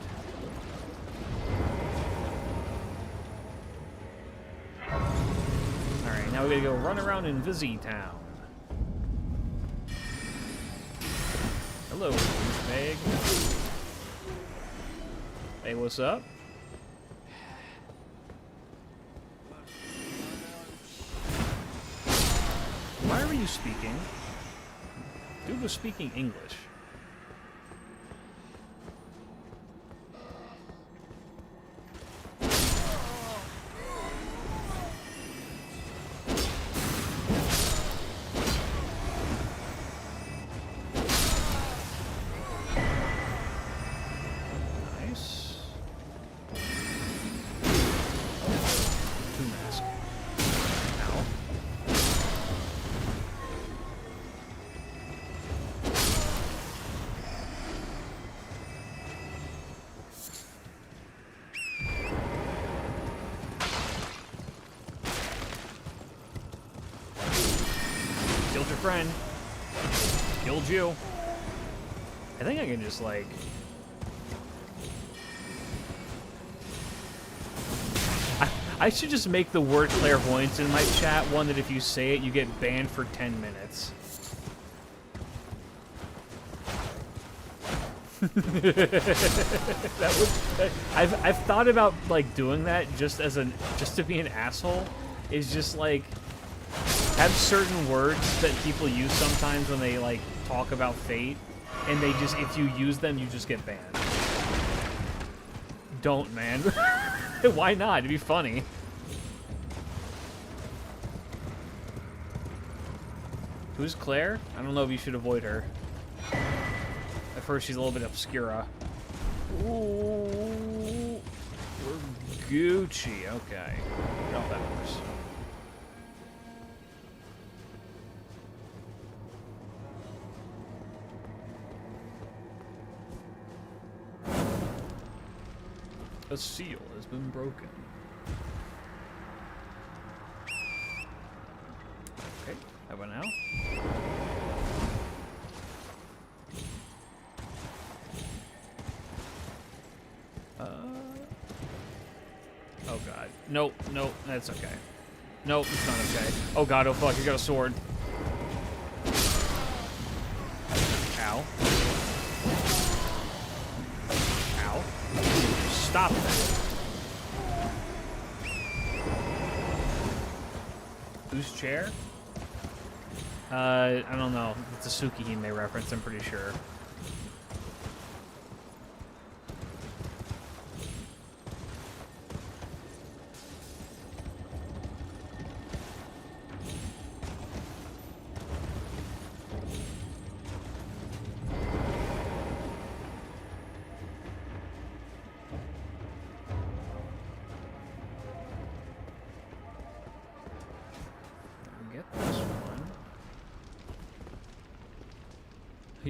Alright, now we gotta go run around in Vizzy Town. Hello, Meg. Hey, what's up? Why are you speaking? Dude was speaking English. Friend. Killed you. I think I can just, like... I should just make the word clairvoyance in my chat one that if you say it, you get banned for 10 minutes. That would... I've thought about, like, doing that just to be an asshole. Is just, like... have certain words that people use sometimes when they, like, talk about Fate, and they just, if you use them, you just get banned. Don't, man. Why not? It'd be funny. Who's Claire? I don't know if you should avoid her. At first, she's a little bit obscura. Ooh, we're Gucci. Okay. Get off that horse. A seal has been broken. Okay, how about now? Oh god. Nope, nope, that's okay. Nope, it's not okay. Oh god, oh fuck, you got a sword. Ow. Ow. Stop that. Whose chair? I don't know. It's a Tsukihime reference, I'm pretty sure.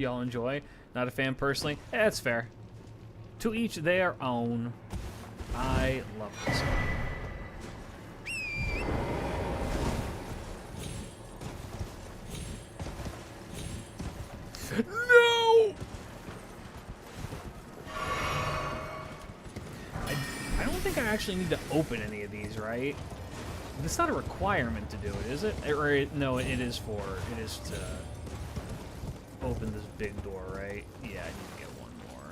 y'all enjoy. Not a fan personally. That's fair. To each their own. I love this. No! I don't think I actually need to open any of these, right? It's not a requirement to do it, is it? No, it is to open this big door, right? Yeah, I need to get one more.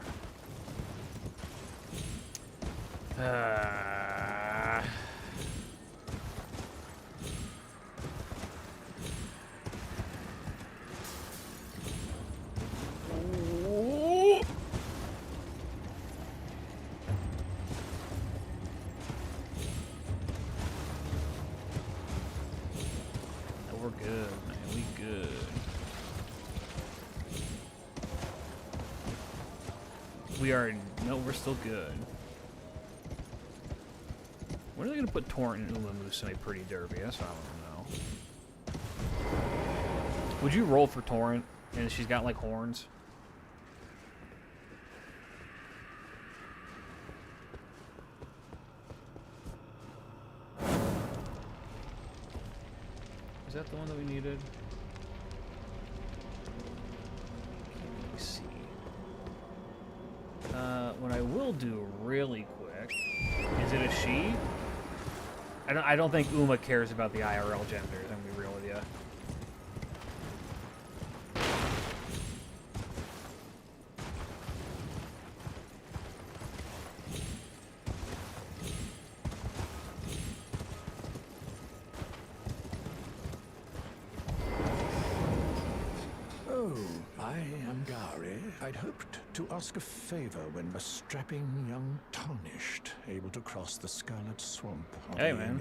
We're good, man. We good. We are... No, we're still good. When are they going to put Torrent and Uma Musume pretty derby? That's what I want to know. Would you roll for Torrent? And she's got, like, horns? Is that the one that we needed? Can't really see. What I will do really quick... Is it a she? I don't think Uma cares about the IRL genders, I'm gonna be real with you. I'd hoped to ask a favor when a strapping young tarnished able to cross the Scarlet Swamp of Hey, man.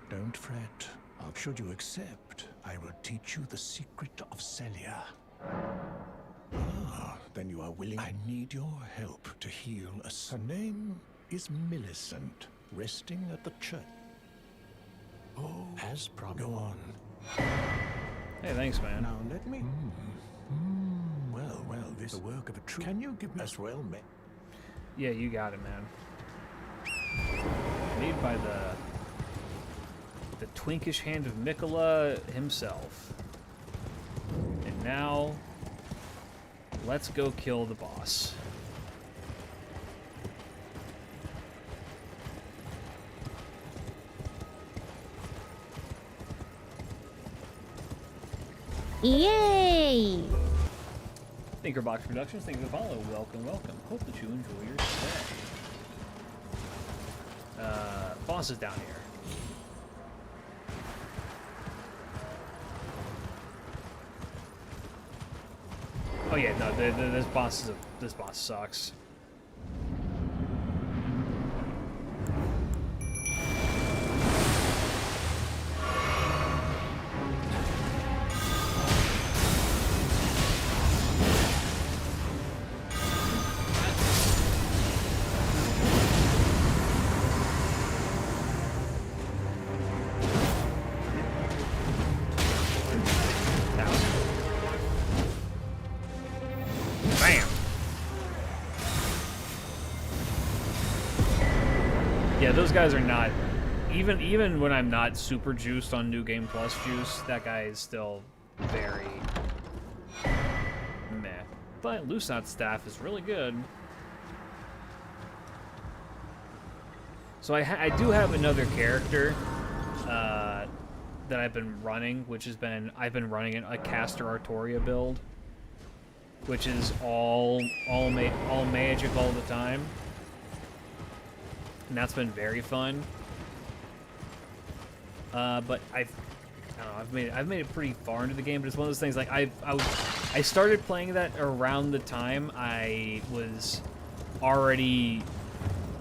Don't fret. Should you accept, I will teach you the secret of Celia. Ah, then you are willing. I need your help to heal Her name is Millicent, resting at the church. Oh, as promised. Go on. Hey, thanks, man. Now let me... Well, this is the work of a true... Can you give me as well, man? Yeah, you got it, man. Made by the twinkish hand of Mikola himself. And now, let's go kill the boss. Yay! Thinkerbox Productions, thank you for the follow. Welcome, welcome. Hope that you enjoy your stay. Boss is down here. Oh yeah, no, this boss sucks. Yeah, those guys are not... Even when I'm not super juiced on New Game Plus juice, that guy is still very... meh. But Lusat's staff is really good. So I do have another character that I've been running, which has been... I've been running a Caster Artoria build, which is all magic all the time. And that's been very fun. But I don't know, I've made it pretty far into the game, but it's one of those things like I started playing that around the time I was already...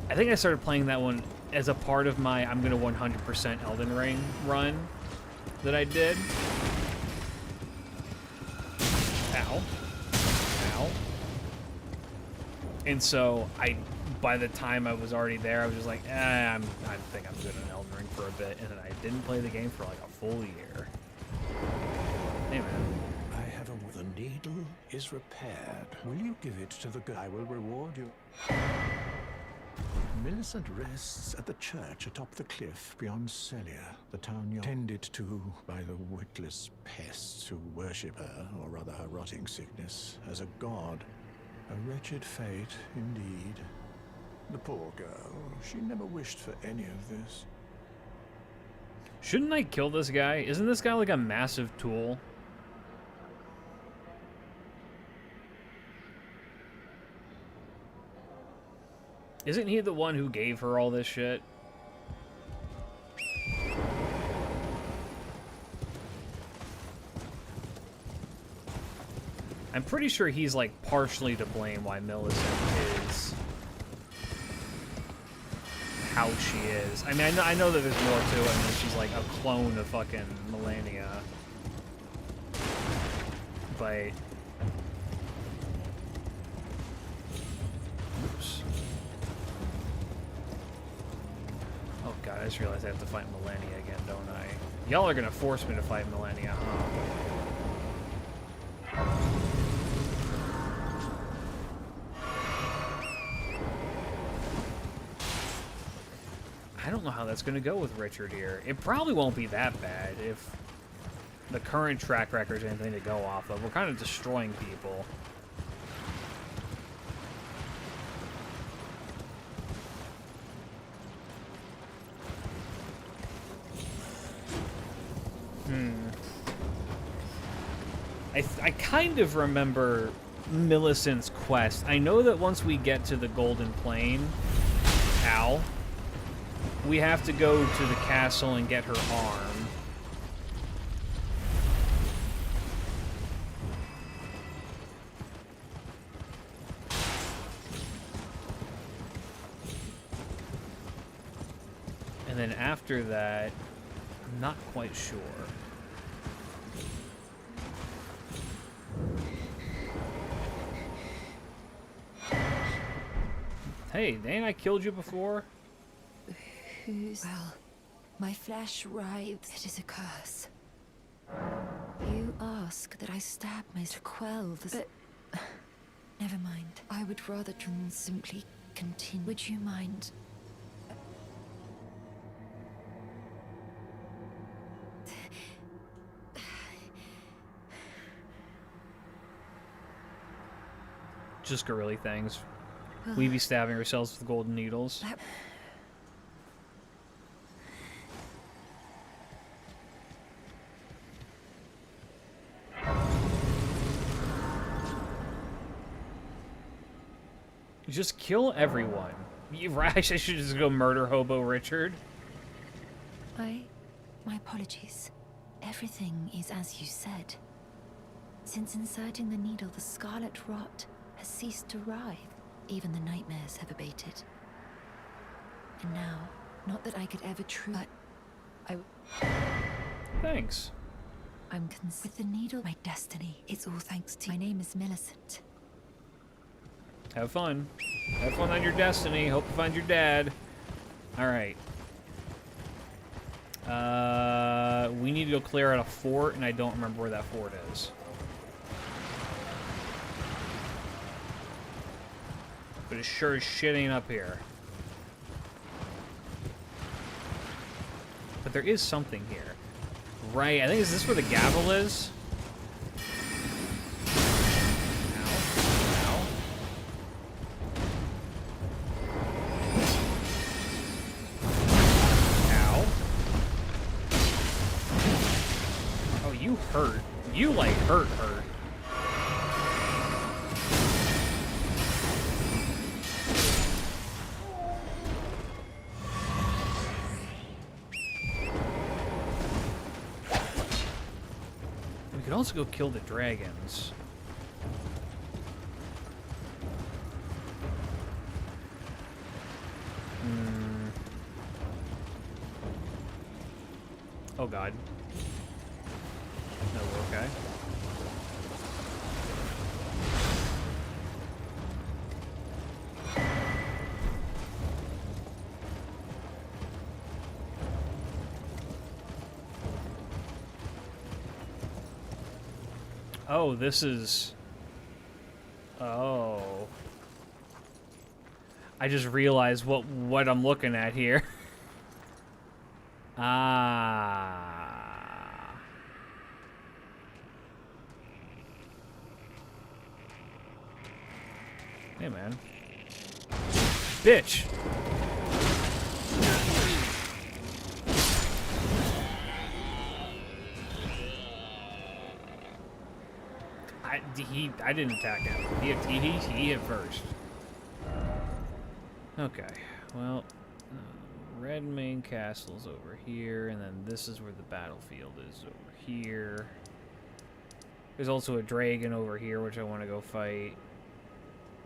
I think I started playing that one as a part of my I'm gonna 100% Elden Ring run that I did. Ow. Ow. And so by the time I was already there, I was just like, I think I'm good on Elden Ring for a bit, and then I didn't play the game for like a full year. Hey, man. I have a need needle is repaired, will you give it to the girl? I will reward you. Millicent rests at the church atop the cliff beyond Celia, the town tended to by the witless pests who worship her, or rather her rotting sickness, as a god. A wretched fate, indeed. The poor girl, she never wished for any of this. Shouldn't I kill this guy? Isn't this guy like a massive tool? Isn't he the one who gave her all this shit? I'm pretty sure he's like partially to blame why Millicent is how she is. I mean, I know that there's more to it, and that she's like a clone of fucking Melania. But... Oops. Oh god, I just realized I have to fight Melania again, don't I? Y'all are gonna force me to fight Melania, huh? I don't know how that's going to go with Richard here. It probably won't be that bad if the current track record is anything to go off of. We're kind of destroying people. I kind of remember Millicent's quest. I know that once we get to the Golden Plain, ow, we have to go to the castle and get her arm. And then after that, I'm not quite sure. Hey, ain't I killed you before? Well, my flesh writhes. It is a curse. You ask that I stab to quell the... But... Never mind. I would rather simply continue. Would you mind... Just girly things. We be stabbing ourselves with golden needles. Just kill everyone. I should just go murder Hobo Richard. My apologies. Everything is as you said. Since inserting the needle, the scarlet rot has ceased to writhe. Even the nightmares have abated. And now, not that I could ever but Thanks. I'm with the needle, my destiny. It's all thanks to... My name is Millicent. Have fun. Have fun on your destiny. Hope you find your dad. Alright. We need to go clear out a fort, and I don't remember where that fort is. But it sure as shit ain't up here. But there is something here. Right, I think, is this where the gavel is? Ow. Ow. Oh, you hurt. You, like, hurt. We could also go kill the dragons. Oh god. No, we're okay. Oh, this is... Oh. I just realized what I'm looking at here. Ah. Hey, man. Bitch! I didn't attack him. He hit first. Okay, well, Red Main Castle's over here, and then this is where the battlefield is over here. There's also a dragon over here, which I want to go fight.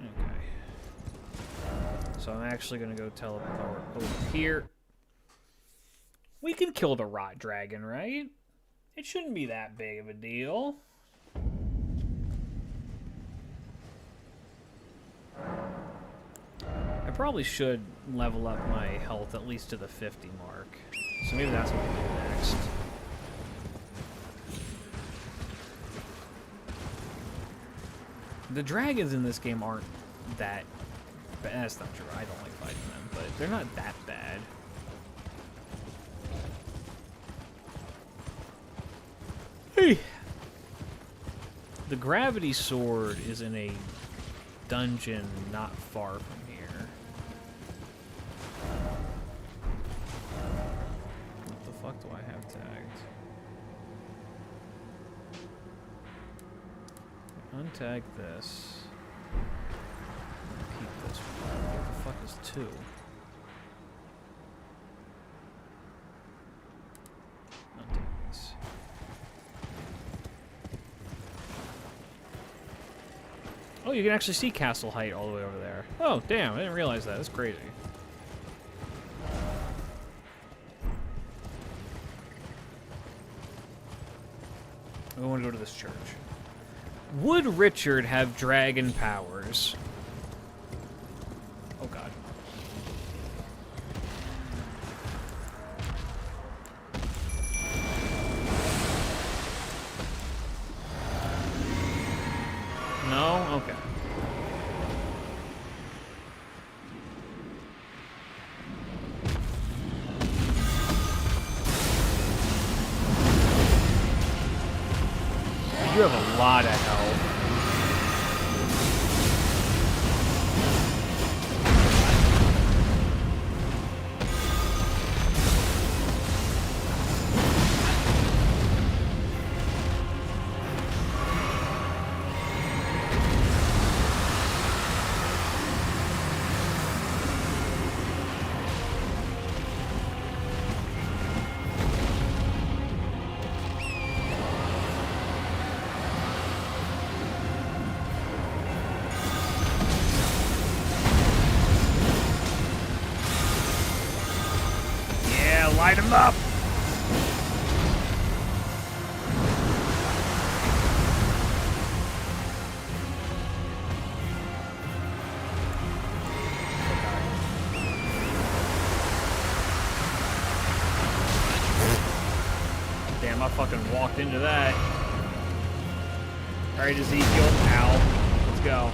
Okay. So I'm actually going to go teleport over here. We can kill the rot dragon, right? It shouldn't be that big of a deal. I probably should level up my health at least to the 50 mark. So maybe that's what I'll do next. The dragons in this game aren't that bad. That's not true. I don't like fighting them, but they're not that bad. Hey! The gravity sword is in a dungeon not far from here. What the fuck do I have tagged? Untag this. Keep this one. What the fuck is 2? Untag this. Oh, you can actually see Castle Height all the way over there. Oh, damn, I didn't realize that. That's crazy. I want to go to this church. Would Richard have dragon powers? Oh, God. No? Okay. You have a lot of health. Light him up! Damn, I fucking walked into that. Alright, Ezekiel. Ow. Let's go.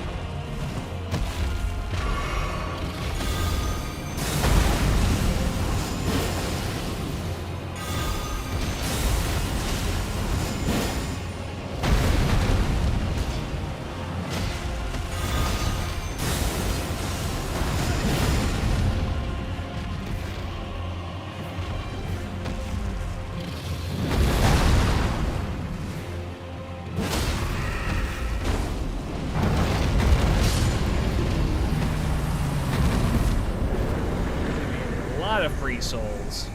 Free souls.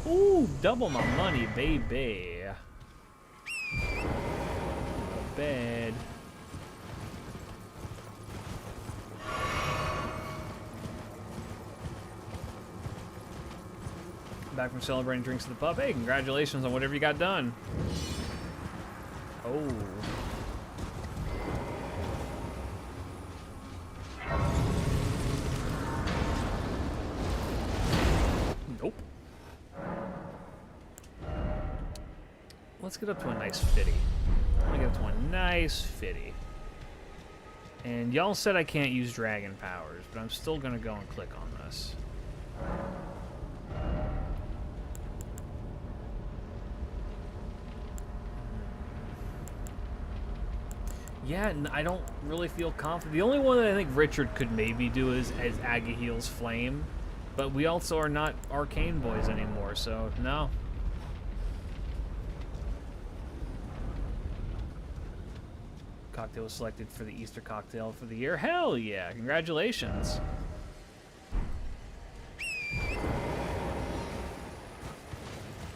Ooh, double my money, baby. Not bad. Back from celebrating drinks at the pub. Hey, congratulations on whatever you got done. Oh. Nope. Let's get up to a nice 50. I want to get Pt.2. Nice fitty. And y'all said I can't use dragon powers, but I'm still gonna go and click on this. Yeah, I don't really feel confident. The only one that I think Richard could maybe do is as Agaheel's Flame, but we also are not arcane boys anymore, so no. Cocktail was selected for the Easter cocktail for the year. Hell yeah! Congratulations. I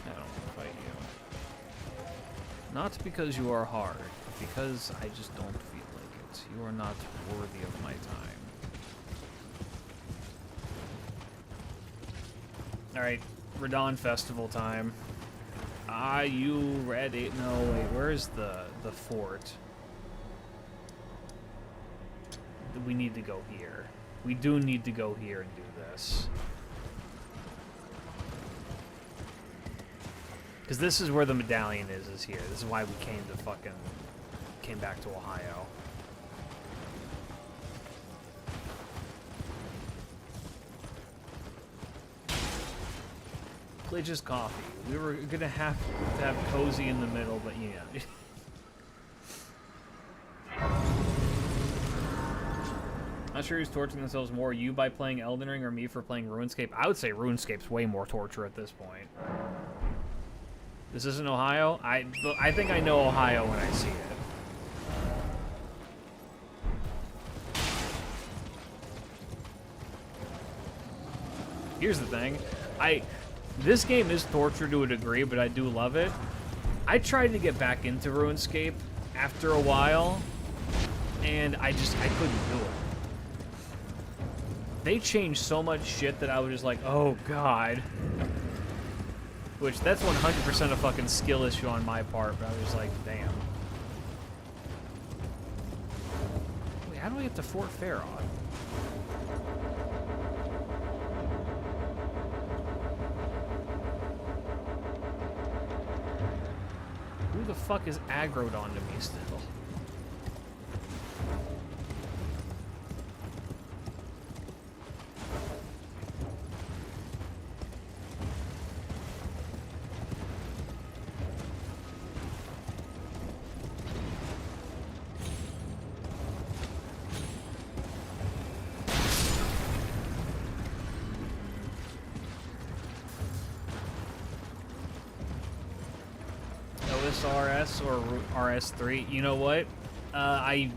don't want to fight you. Not because you are hard, but because I just don't feel like it. You are not worthy of my time. Alright, Radahn Festival time. Are you ready? No, wait, where's the fort? We need to go here. We do need to go here and do this. Because this is where the medallion is here. This is why we came back to Ohio. Glitch's coffee. We were gonna have to have cozy in the middle, but you know. Not sure who's torturing themselves more, you by playing Elden Ring or me for playing RuneScape. I would say RuneScape's way more torture at this point. This isn't Ohio? I think I know Ohio when I see it. Here's the thing. This game is torture to a degree, but I do love it. I tried to get back into RuneScape after a while, and I couldn't do it. They changed so much shit that I was just like, oh god. Which, that's 100% a fucking skill issue on my part, but I was just like, damn. Wait, how do we get to Fort Farron? Who the fuck is aggroed onto me still? OSRS or RS3? You know what? I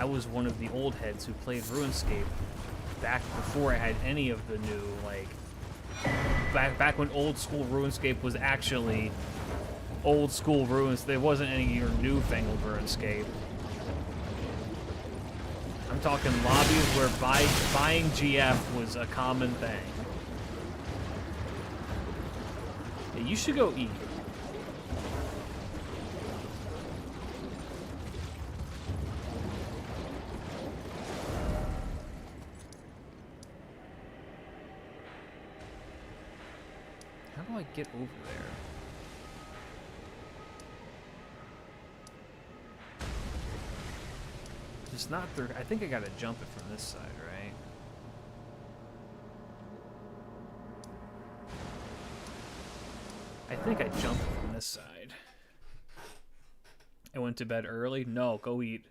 was one of the old heads who played RuneScape back before I had any of the new, like, back when old school RuneScape was actually old school runes. There wasn't any of your newfangled RuneScape. I'm talking lobbies where buying GF was a common thing. Yeah, you should go eat. How do I get over there? It's not through. I think I gotta jump it from this side, right? I think I jumped it from this side. I went to bed early? No, go eat.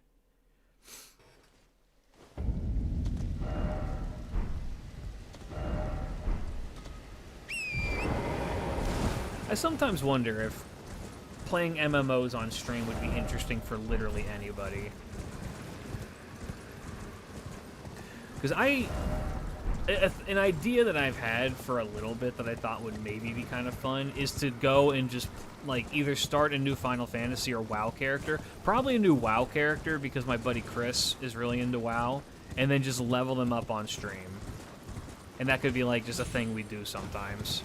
I sometimes wonder if playing MMOs on stream would be interesting for literally anybody. Because an idea that I've had for a little bit that I thought would maybe be kind of fun is to go and just, like, either start a new Final Fantasy or WoW character. Probably a new WoW character because my buddy Chris is really into WoW. And then just level them up on stream. And that could be, like, just a thing we do sometimes.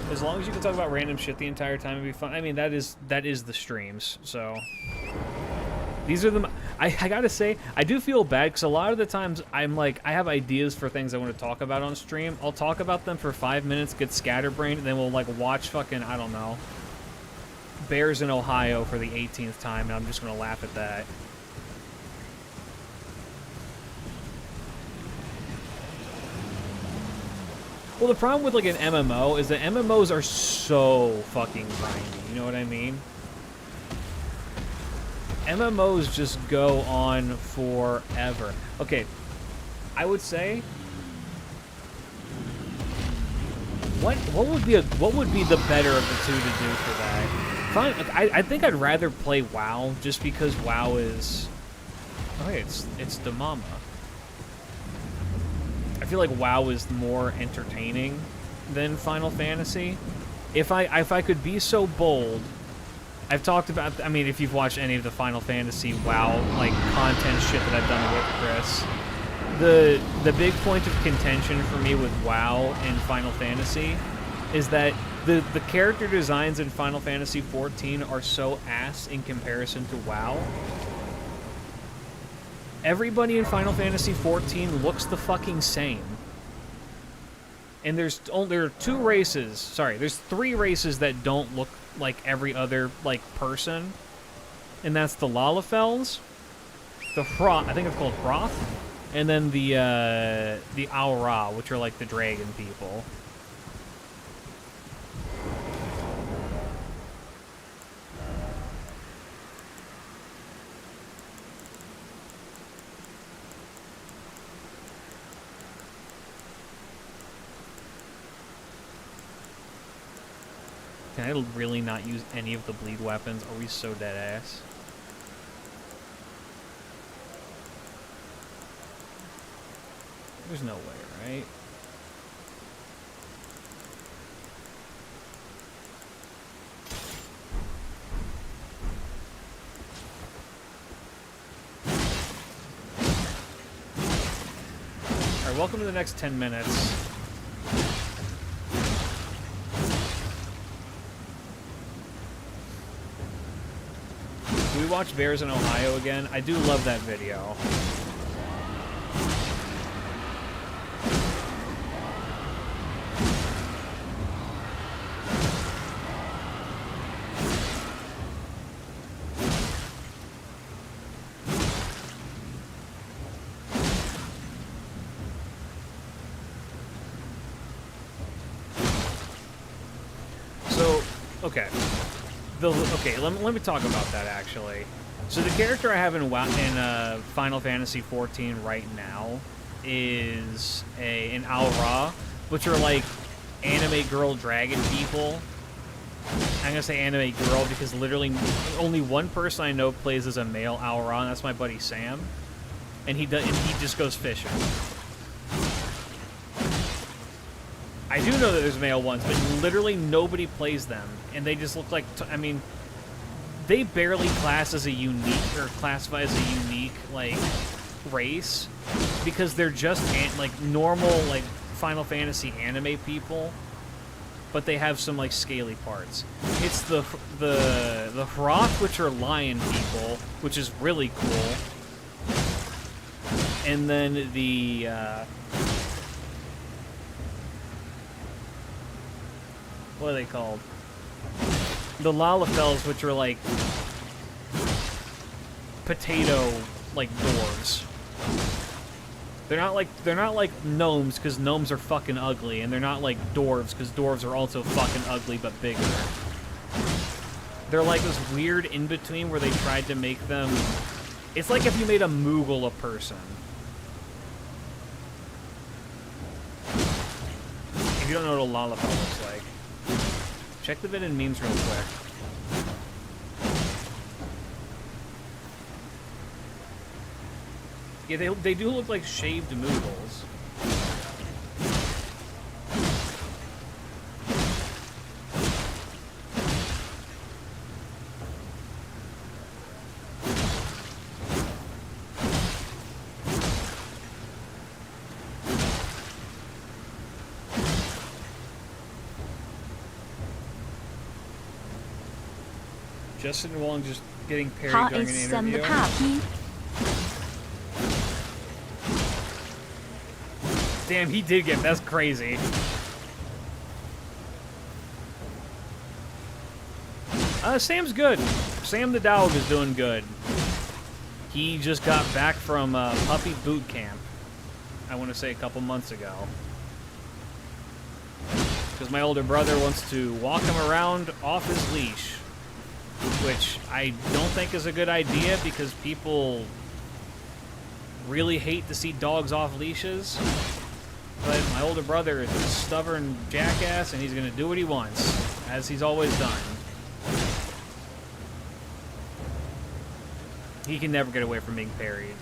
As long as you can talk about random shit the entire time, it'd be fun. I mean, that is the streams, so. These are the... I gotta say, I do feel bad, because a lot of the times I'm like, I have ideas for things I want to talk about on stream. I'll talk about them for 5 minutes, get scatterbrained, and then we'll, like, watch fucking, I don't know, Bears in Ohio for the 18th time, and I'm just gonna laugh at that. Well, the problem with, like, an MMO is that MMOs are so fucking grindy, you know what I mean? MMOs just go on forever. Okay, I would say, what would be the better of the two to do for that? Fine, I think I'd rather play WoW just because WoW is. Oh, hey, it's the mama. I feel like WoW is more entertaining than Final Fantasy. If I could be so bold. I've talked about, I mean, if you've watched any of the Final Fantasy WoW, like, content shit that I've done with Chris, the big point of contention for me with WoW and Final Fantasy is that the character designs in Final Fantasy 14 are so ass in comparison to WoW. Everybody in Final Fantasy 14 looks the fucking same. And there are there's 3 races that don't look like every other, like, person. And that's the Lalafels, the Hroth, I think it's called Hroth, and then the Aura, which are, like, the dragon people. Can I really not use any of the bleed weapons? Are we so dead ass? There's no way, right? Alright, welcome to the next 10 minutes. Do we watch Bears in Ohio again? I do love that video. So, okay. Let me talk about that, actually. So the character I have in Final Fantasy XIV right now is an Aura, which are like anime girl dragon people. I'm gonna say anime girl because literally only one person I know plays as a male Aura, and that's my buddy Sam. And he just goes fishing. I do know that there's male ones, but literally nobody plays them, and they just look like, I mean, they barely classify as a unique, like, race, because they're just, like, normal, like, Final Fantasy anime people, but they have some, like, scaly parts. It's the Hroth, which are lion people, which is really cool, and then the, what are they called? The Lalafels, which are like potato, like, dwarves. They're not like gnomes, because gnomes are fucking ugly, and they're not like dwarves, because dwarves are also fucking ugly but bigger. They're like this weird in between where they tried to make them. It's like if you made a Moogle a person. If you don't know what a Lalafell looks like. Check the vid and memes real quick. Yeah, they do look like shaved Moogles. Justin Wong just getting parried 好 during an ，S 神的 interview. 帕皮， Damn, he did get. That's crazy. Sam's good. Sam the dog is doing good. He just got back from puppy boot camp. I want to say a couple months ago. Because my older brother wants to walk him around off his leash. Which I don't think is a good idea because people really hate to see dogs off leashes. But my older brother is a stubborn jackass and he's going to do what he wants, as he's always done. He can never get away from being parried.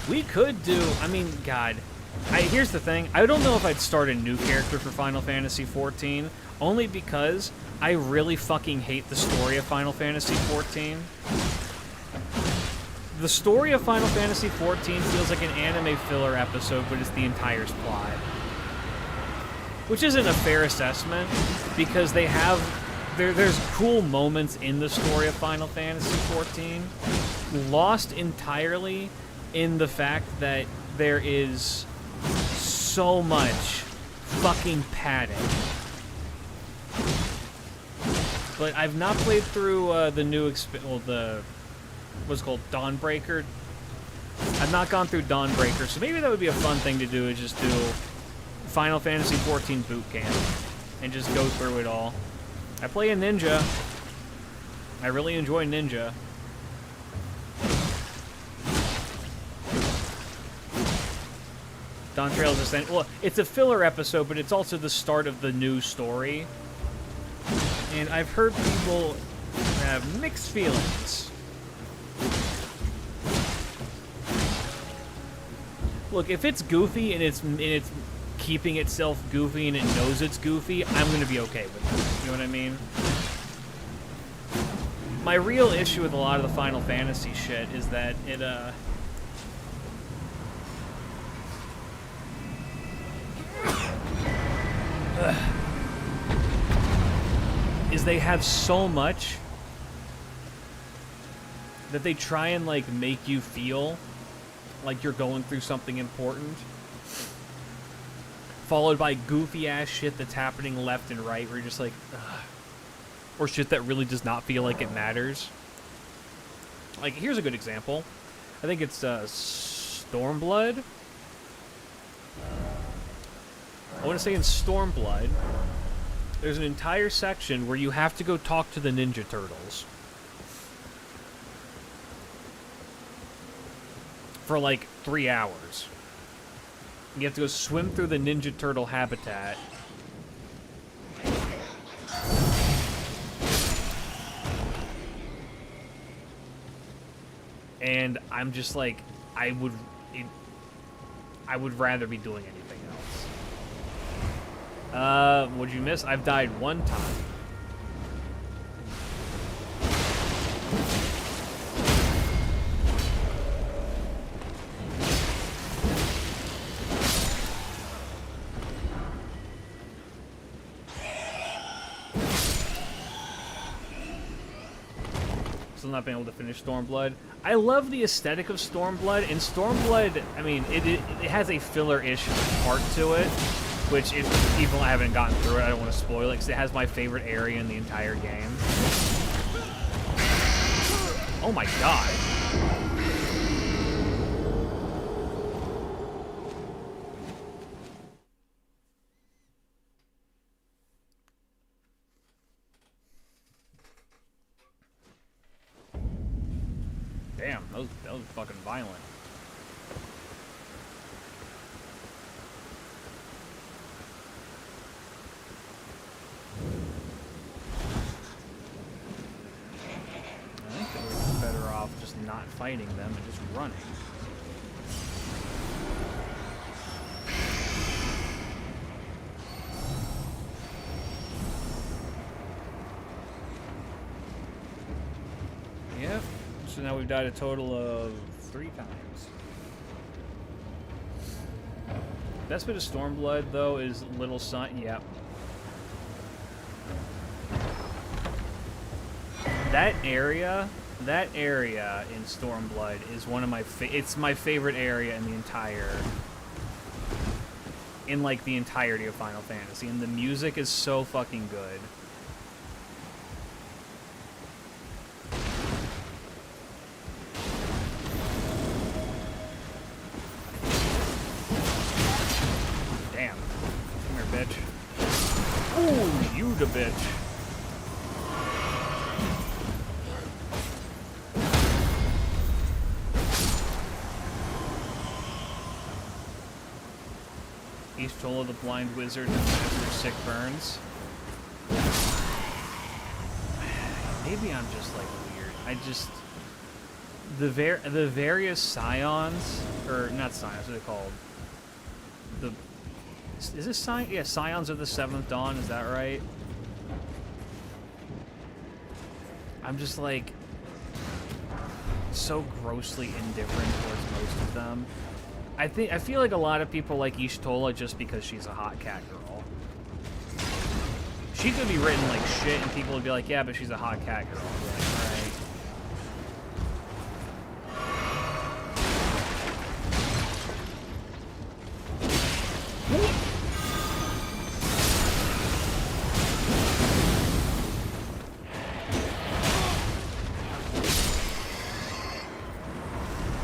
We could do, I mean, God. Here's the thing. I don't know if I'd start a new character for Final Fantasy XIV, only because I really fucking hate the story of Final Fantasy XIV. The story of Final Fantasy XIV feels like an anime filler episode, but it's the entire plot. Which isn't a fair assessment, because they have... There's cool moments in the story of Final Fantasy XIV, lost entirely in the fact that there is so much fucking padding. But I've not played through the new what's it called, Dawnbreaker. I've not gone through Dawnbreaker, so maybe that would be a fun thing to do, is just do Final Fantasy XIV Boot Camp and just go through it all. I play a ninja. I really enjoy ninja. Dawn Trails Ascent. Well, it's a filler episode, but it's also the start of the new story. And I've heard people have mixed feelings. Look, if it's goofy and it's keeping itself goofy and it knows it's goofy, I'm gonna be okay with it. You know what I mean? My real issue with a lot of the Final Fantasy shit is that it, is they have so much that they try and, like, make you feel like you're going through something important, followed by goofy-ass shit that's happening left and right, where you're just like, ugh. Or shit that really does not feel like it matters. Like, here's a good example. I think it's, Stormblood? I want to say in Stormblood, there's an entire section where you have to go talk to the Ninja Turtles. For like 3 hours. You have to go swim through the Ninja Turtle habitat. And I'm just like, I would rather be doing anything else. What'd you miss? I've died one time. Still not being able to finish Stormblood. I love the aesthetic of Stormblood, and Stormblood, I mean, it has a filler-ish part to it, which if people haven't gotten through it, I don't want to spoil it, because it has my favorite area in the entire game. Oh my god. Damn, that was fucking violent. I think that we're better off just not fighting them and just running. Yep. So now we've died a total of 3 times. Best bit of Stormblood, though, is Little Sun. Yep. That area in Stormblood is one of my it's my favorite area in the entire like the entirety of Final Fantasy, and the music is so fucking good. Damn. Come here, bitch. Ooh, you the bitch. Y'shtola the blind wizard and master sick burns. Maybe I'm just like weird. I just the various scions, or not scions, what are they called? Is this scion? Yeah, scions of the Seventh Dawn. Is that right? I'm just like so grossly indifferent towards most of them. I feel like a lot of people like Y'shtola just because she's a hot cat girl. She could be written like shit, and people would be like, "Yeah, but she's a hot cat girl." I'd be like, all right.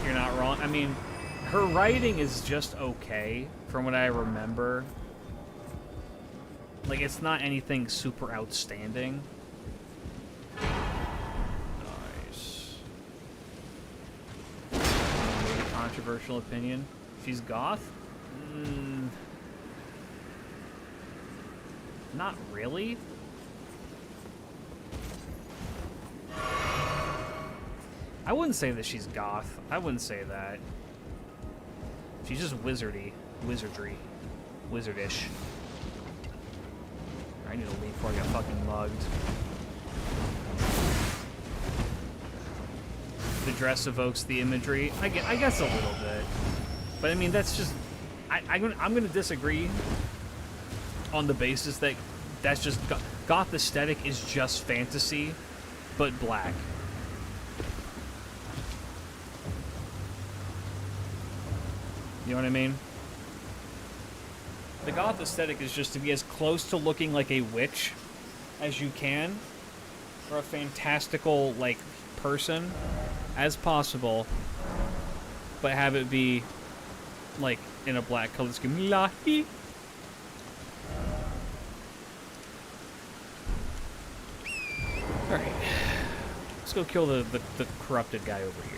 You're not wrong. I mean, her writing is just okay, from what I remember. Like, it's not anything super outstanding. Nice. Controversial opinion. She's goth? Not really. I wouldn't say that she's goth. I wouldn't say that. She's just wizardish. I need to leave before I get fucking mugged. The dress evokes the imagery. I guess a little bit. But I mean, that's just... I'm gonna disagree on the basis that that's just... Goth aesthetic is just fantasy, but black. You know what I mean? The goth aesthetic is just to be as close to looking like a witch as you can, or a fantastical, like, person as possible, but have it be, like, in a black color scheme. Lahi. Alright. Let's go kill the corrupted guy over here.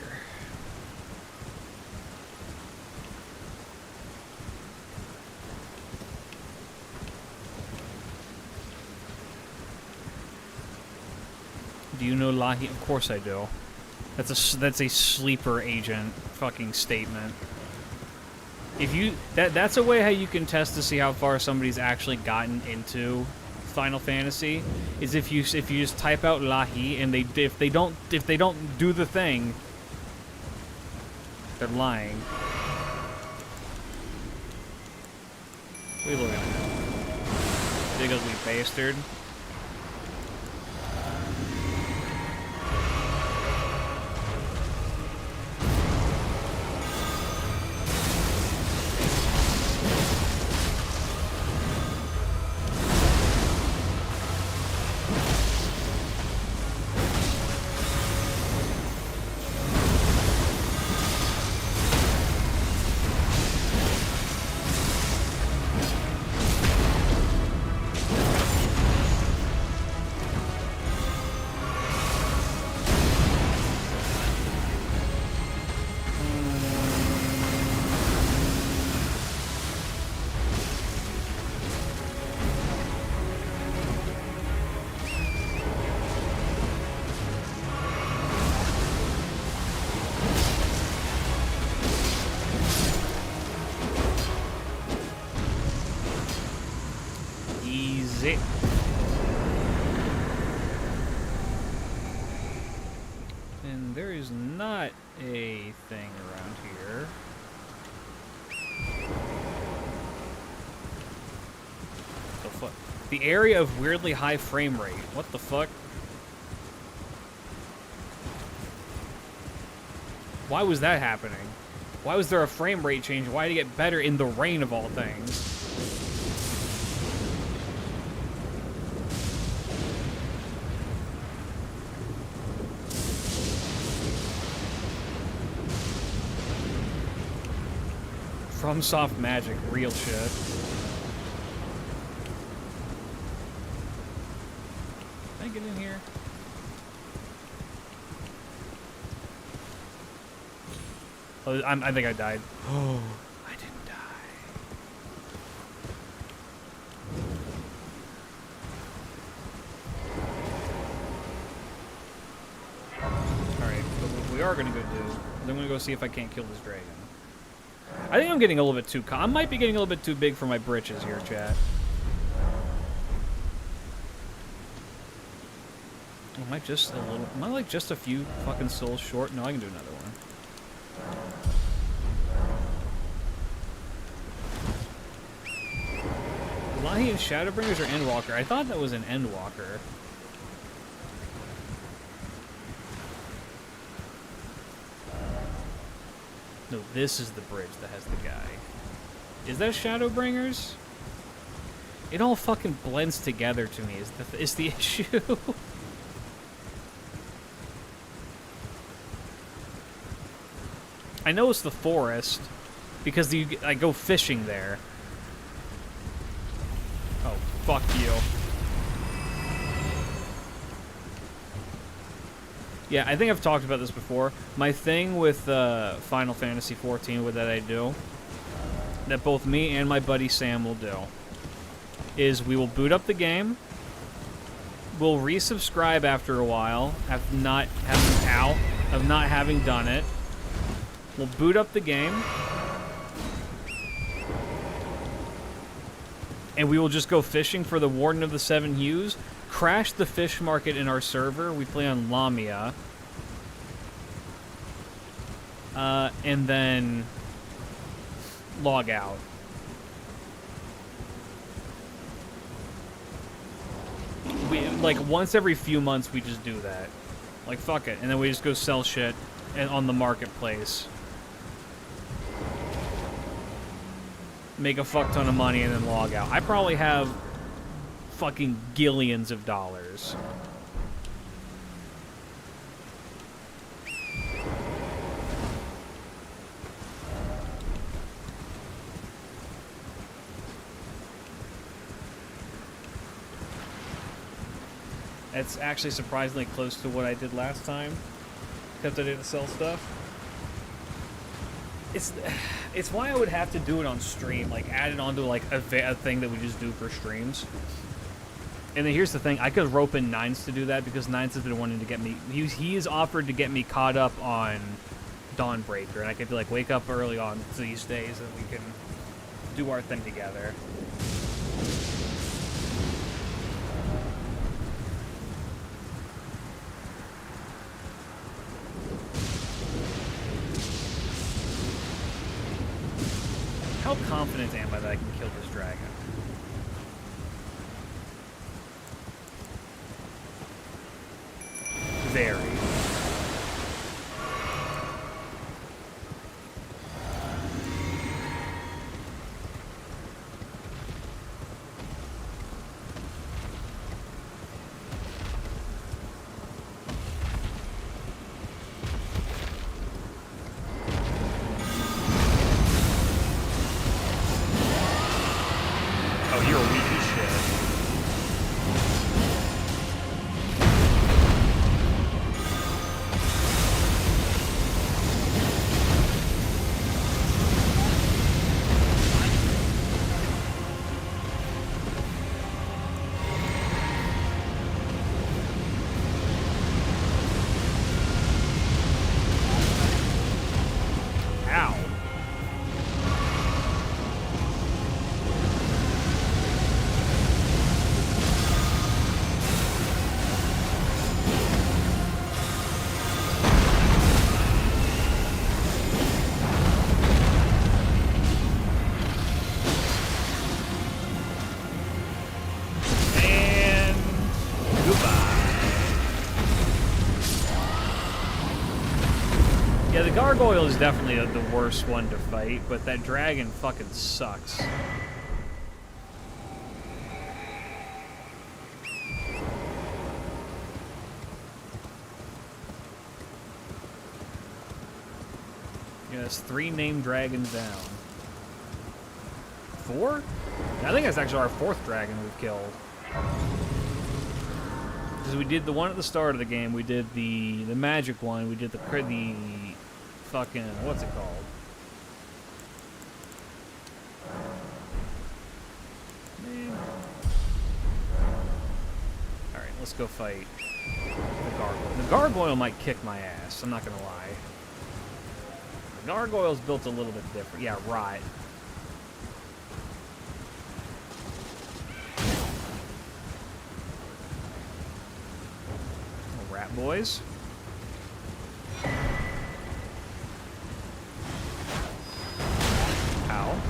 Do you know Lahi? Of course I do. That's a sleeper agent fucking statement. If you that's a way how you can test to see how far somebody's actually gotten into Final Fantasy, is if you just type out Lahi and if they don't do the thing, they're lying. What are you looking at? Big ugly bastard. And there is not a thing around here. The fuck? The area of weirdly high frame rate. What the fuck? Why was that happening? Why was there a frame rate change? Why did it get better in the rain of all things? From Soft Magic, real shit. Can I get in here? Oh, I think I died. Oh, I didn't die. Alright, but what we are gonna go do is I'm gonna go see if I can't kill this dragon. I think I'm getting a little bit too... I might be getting a little bit too big for my britches here, chat. Am I just a little... Am I like just a few fucking souls short? No, I can do another one. Lahi and Shadowbringers or Endwalker? I thought that was an Endwalker. No, this is the bridge that has the guy. Is that Shadowbringers? It all fucking blends together to me, is the issue. I know it's the forest, because I go fishing there. Oh, fuck you. Yeah, I think I've talked about this before. My thing with Final Fantasy XIV that I do, that both me and my buddy Sam will do, is we will boot up the game, we'll resubscribe after a while, of not having done it. We'll boot up the game, and we will just go fishing for the Warden of the Seven Hues, crash the fish market in our server. We play on Lamia. And then log out. We, like, once every few months, we just do that. Like, fuck it. And then we just go sell shit on the marketplace. Make a fuck ton of money and then log out. I probably have fucking gillions of dollars. It's actually surprisingly close to what I did last time, except I didn't sell stuff. It's why I would have to do it on stream, like add it onto like a thing that we just do for streams. And then here's the thing, I could rope in Nines to do that because Nines has been wanting to get me, he has offered to get me caught up on Dawnbreaker, and I could like wake up early on these days and we can do our thing together. How confident am I that I can kill this dragon? Very. Oh, you're weak as shit. gargoyle is definitely the worst one to fight, but that dragon fucking sucks. Yes, 3 named dragons down. 4? I think that's actually our 4th dragon we've killed. Because we did the one at the start of the game, we did the magic one, we did the fucking, what's it called? Alright, let's go fight the gargoyle. The gargoyle might kick my ass, I'm not gonna lie. The gargoyle's built a little bit different. Yeah, right. Rat boys. Ow.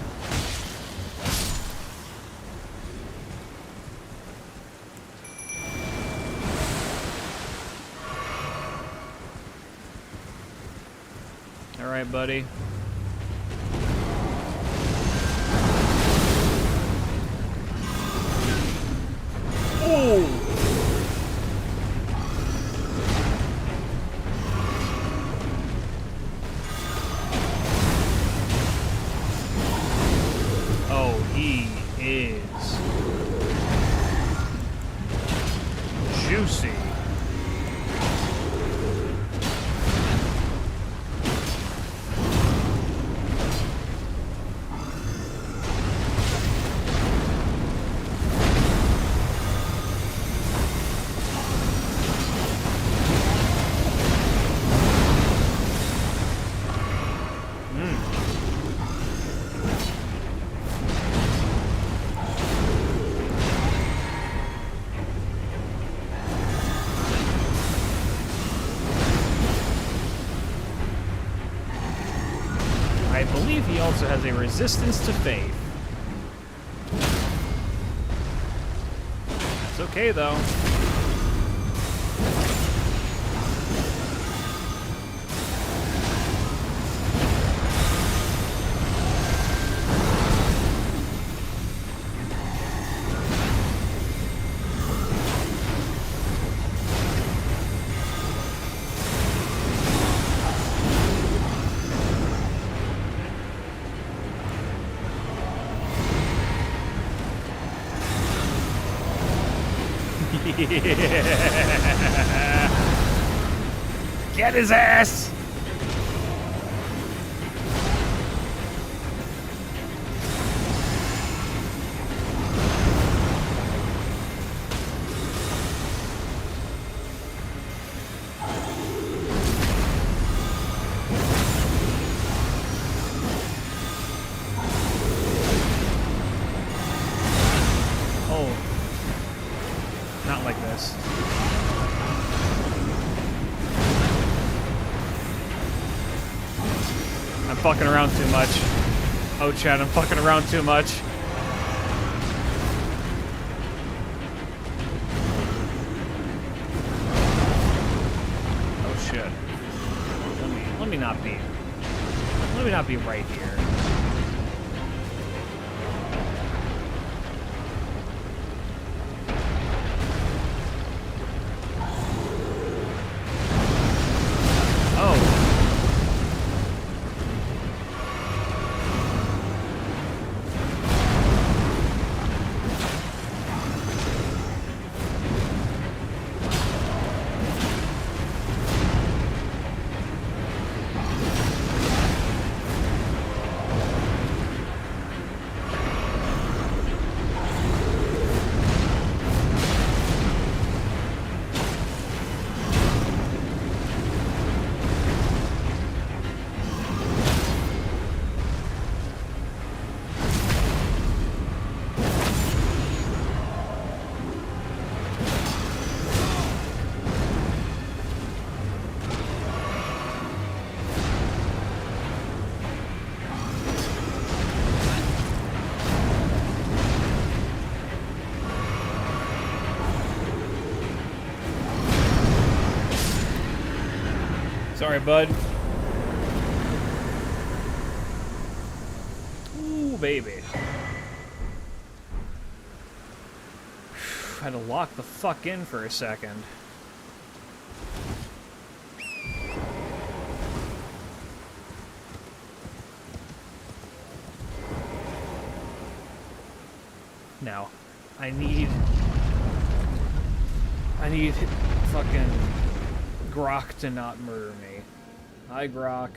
All right, buddy. Oh! Juicy. I believe he also has a resistance to faith. It's okay, though. Get his ass! Not like this. I'm fucking around too much. Oh, Chad, I'm fucking around too much. Oh shit. Let me not be right here. Sorry, bud. baby. I had to lock the fuck in for a second. Now, I need fucking Grok to not murder me. Hi, Grok.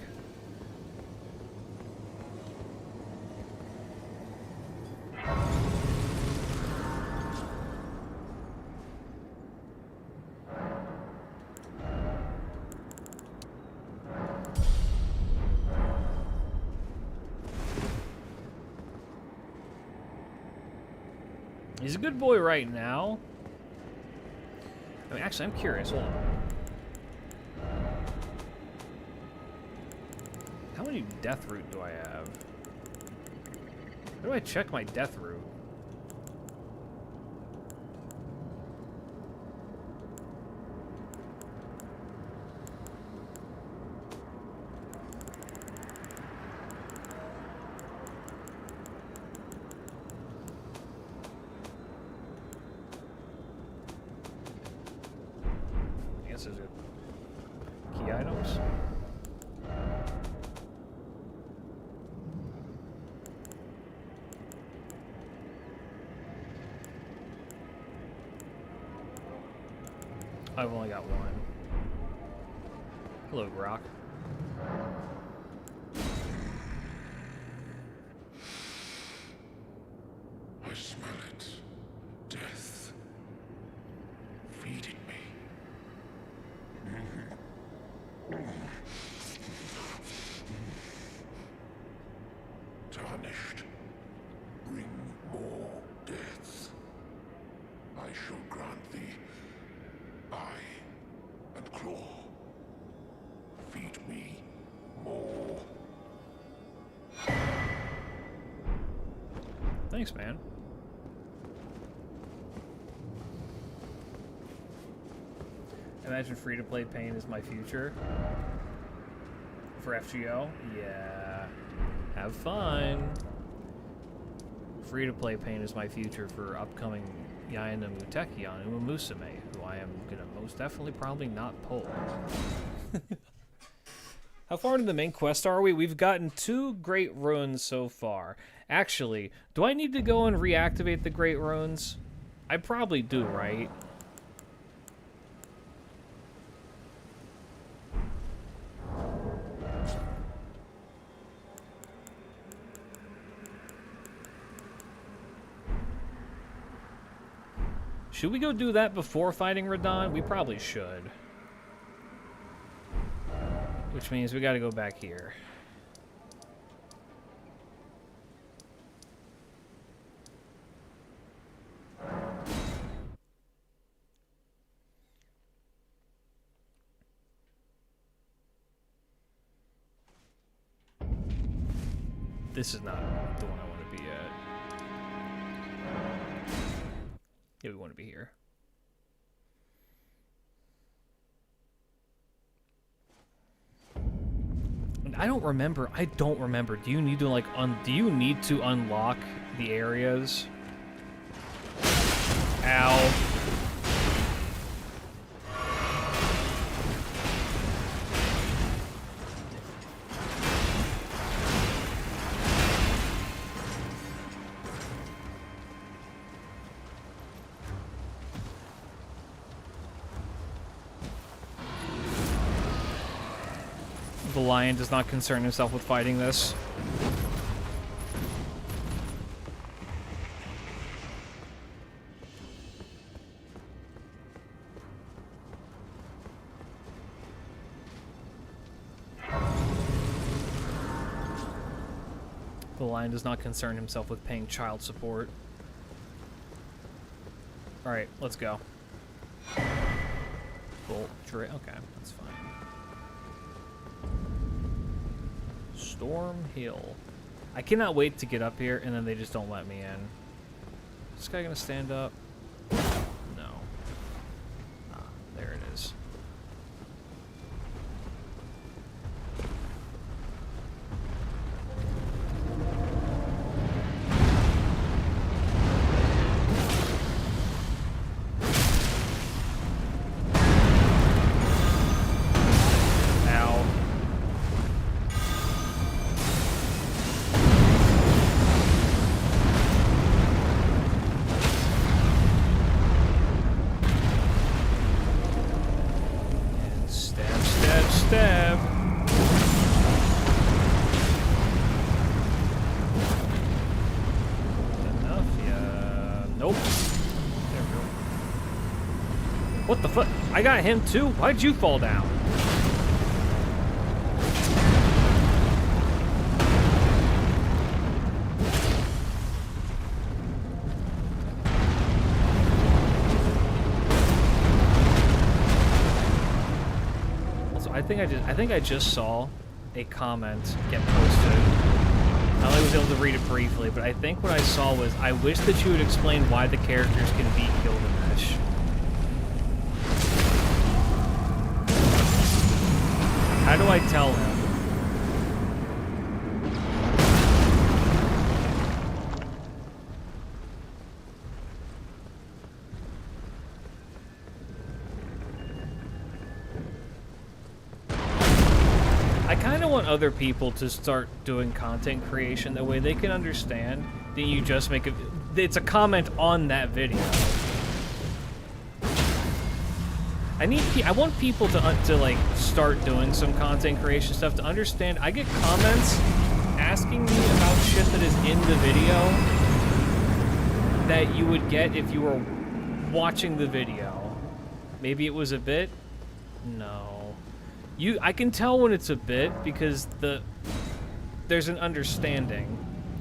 He's a good boy right now. I mean, actually, I'm curious. Hold on. How many death root do I have? How do I check my death root? There's key items. I've only got one. Hello, Grok. I smell it. Death. Feeding me. Tarnished. Bring more death. I shall grant thee eye and claw. Feed me more. Thanks, man. Imagine free-to-play pain is my future. For FGO? Yeah. Have fun. Free-to-play pain is my future for upcoming Yaina Muteki on Uma Musume, who I am gonna most definitely probably not pull. How far into the main quest are we? We've gotten 2 Great Runes so far. Actually, do I need to go and reactivate the Great Runes? I probably do, right? Should we go do that before fighting Radahn? We probably should. Which means we gotta go back here. This is not the one I want to be at. Yeah, we want to be here. And I don't remember. Do you need to like do you need to unlock the areas? Ow. The lion does not concern himself with fighting this. The lion does not concern himself with paying child support. Alright, let's go. Bolt, okay, that's fine. Storm Hill. I cannot wait to get up here, and then they just don't let me in. Is this guy gonna stand up? No. Ah, there it is. Nope. There we go. What the fuck? I got him too? Why'd you fall down? I think I just saw a comment get posted. I only was able to read it briefly, but I think what I saw was, I wish that you would explain why the characters can beat Gilgamesh. How do I tell him? Other people to start doing content creation that way they can understand that you just make it's a comment on that video. I want people to like start doing some content creation stuff to understand. I get comments asking me about shit that is in the video that you would get if you were watching the video. Maybe it was a bit? No. I can tell when it's a bit because there's an understanding,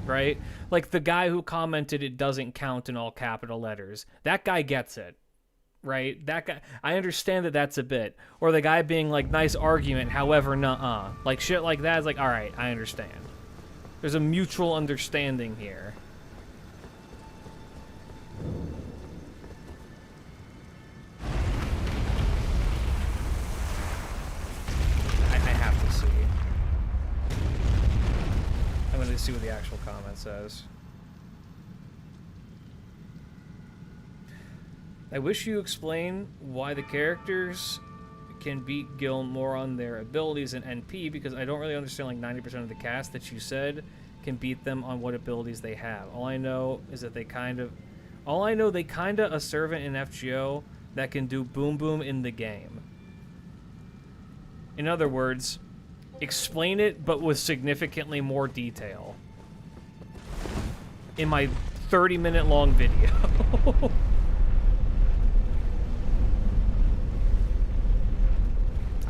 right? Like the guy who commented it doesn't count in all capital letters. That guy gets it, right? That guy, I understand that that's a bit. Or the guy being like, nice argument, however, nuh-uh. Like shit like that is like, all right, I understand. There's a mutual understanding here. I'm going to see what the actual comment says. I wish you explain why the characters can beat Gil more on their abilities and NP, because I don't really understand like 90% of the cast that you said can beat them on what abilities they have. All I know is that they kind of a servant in FGO that can do boom boom in the game. In other words, explain it, but with significantly more detail. In my 30-minute long video.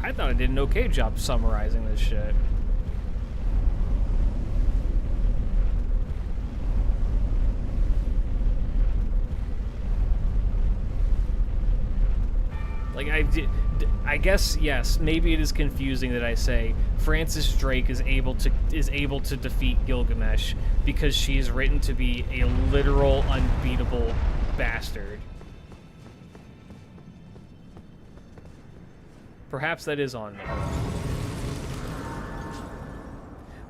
I thought I did an okay job summarizing this shit. Like, I guess, yes, maybe it is confusing that I say Francis Drake is able to defeat Gilgamesh because she is written to be a literal, unbeatable bastard. Perhaps that is on me.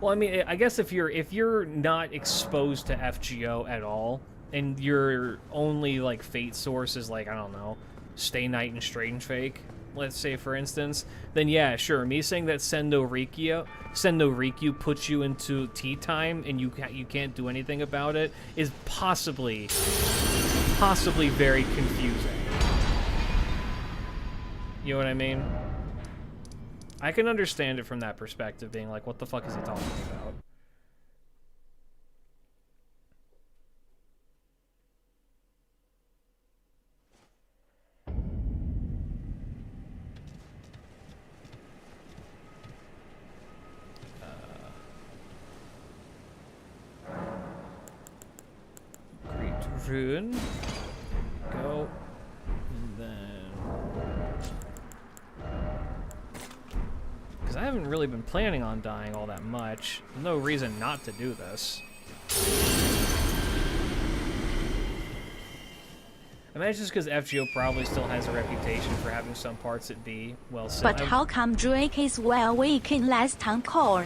Well, I mean, I guess if you're not exposed to FGO at all, and your only, like, fate source is, like, I don't know, Stay Night and Strange Fake, let's say, for instance, then yeah, sure, me saying that Sendo Rikyu puts you into tea time and you can't do anything about it is possibly very confusing. You know what I mean? I can understand it from that perspective, being like, what the fuck is he talking about? Rune. Go. And then... Because I haven't really been planning on dying all that much. No reason not to do this. I imagine it's just because FGO probably still has a reputation for having some parts that be, well, so but how come Drake is well weak in last town core?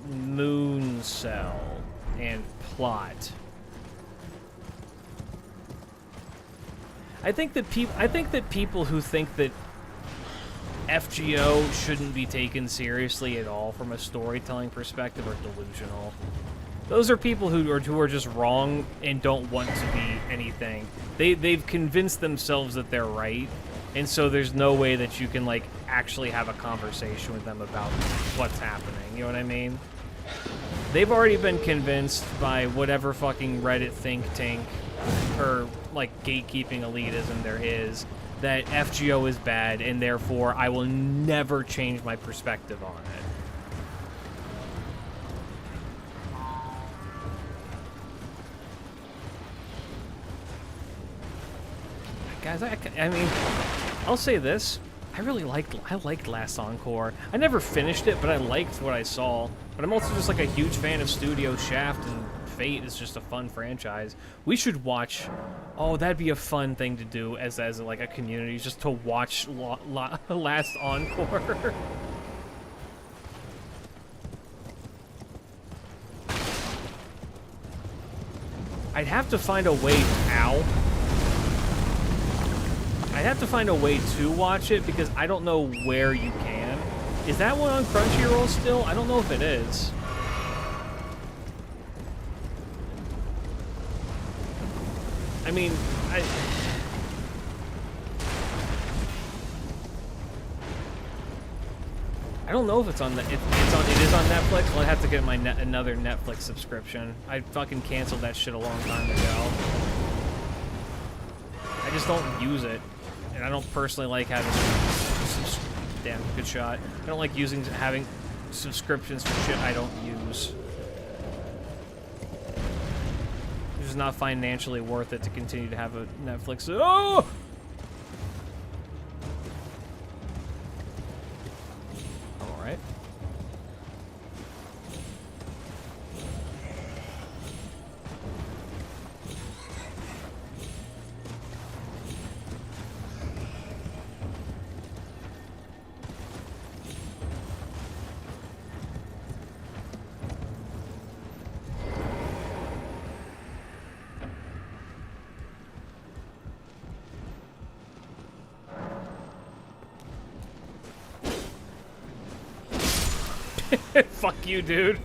Moon Cell and plot. I think that people who think that FGO shouldn't be taken seriously at all from a storytelling perspective are delusional. Those are people who are just wrong and don't want to be anything. They've convinced themselves that they're right, and so there's no way that you can, like, actually have a conversation with them about what's happening. You know what I mean? they've already been convinced by whatever fucking Reddit think tank or like gatekeeping elitism there is that FGO is bad, and therefore I will never change my perspective on it. Guys, I mean, I'll say this. I liked Last Encore. I never finished it, but I liked what I saw. But I'm also just like a huge fan of Studio Shaft, and Fate is just a fun franchise. We should watch. Oh, that'd be a fun thing to do as like a community, just to watch Last Encore. I'd have to find a way. Ow. I'd have to find a way to watch it because I don't know where you can. Is that one on Crunchyroll still? I don't know if it is. I mean, I don't know if it's on the. It is on Netflix. Well, I have to get my another Netflix subscription. I fucking canceled that shit a long time ago. I just don't use it. And I don't personally like having... Damn, good shot. I don't like having subscriptions for shit I don't use. It's just not financially worth it to continue to have a Netflix... Oh! Alright. Fuck you, dude.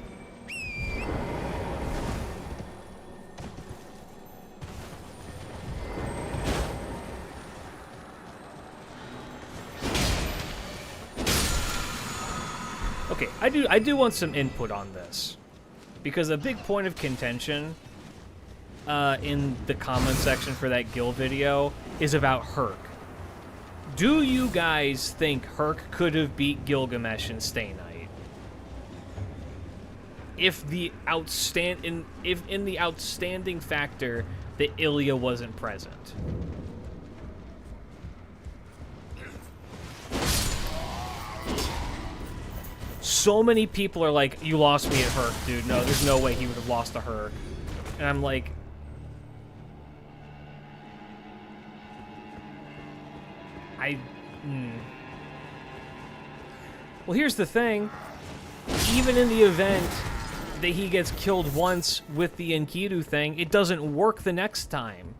Okay, I do want some input on this, because a big point of contention in the comment section for that guild video is about Herc. Do you guys think Herc could have beat Gilgamesh in Stay Night? If in the outstanding factor that Ilya wasn't present. So many people are like, you lost me at Herc, dude. No, there's no way he would have lost to Herc. And I'm like... Well, here's the thing. Even in the event that he gets killed once with the Enkidu thing, it doesn't work the next time.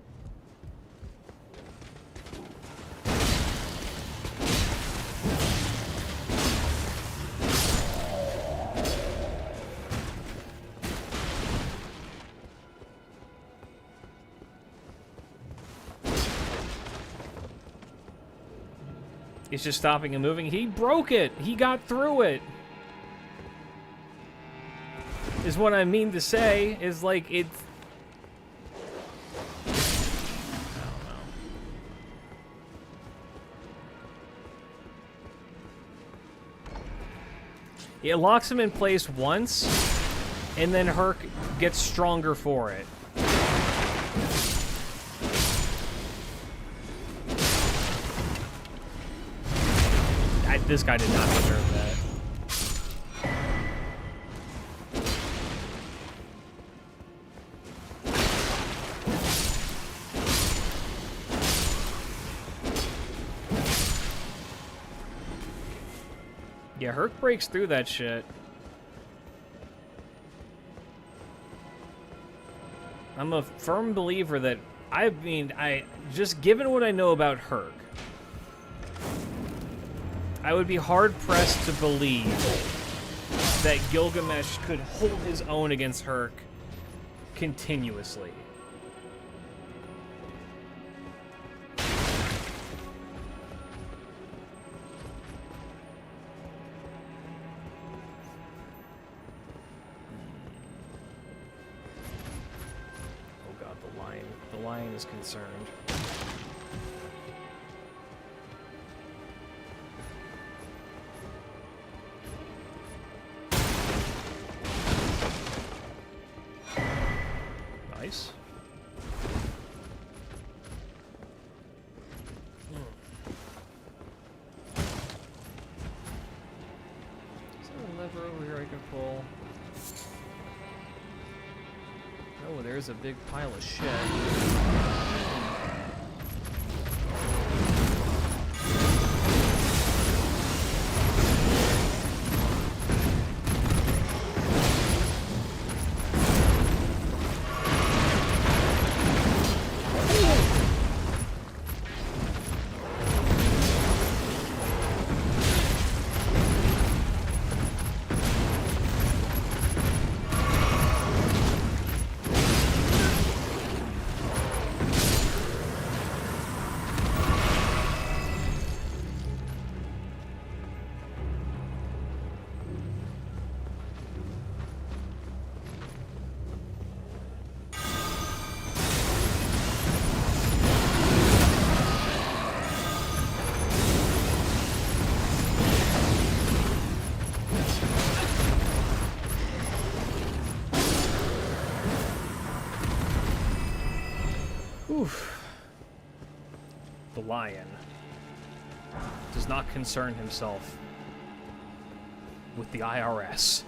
It's just stopping and moving. He broke it. He got through it. Is what I mean to say. Is like it's... I don't know. It locks him in place once, and then Herc gets stronger for it. This guy did not deserve that. Yeah, Herc breaks through that shit. I'm a firm believer that, just given what I know about Herc, I would be hard-pressed to believe that Gilgamesh could hold his own against Herc continuously. is concerned. Nice. Is there a lever over here I can pull? Oh, there's a big pile of shit. Oof. The lion does not concern himself with the IRS.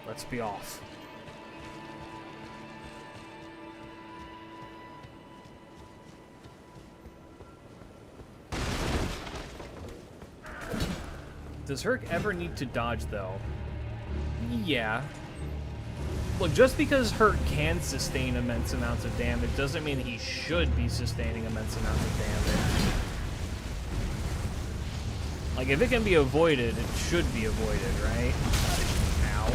Let's be off. Does Herc ever need to dodge, though? Yeah. Look, just because Herc can sustain immense amounts of damage doesn't mean he should be sustaining immense amounts of damage. Like, if it can be avoided, it should be avoided, right? Ow.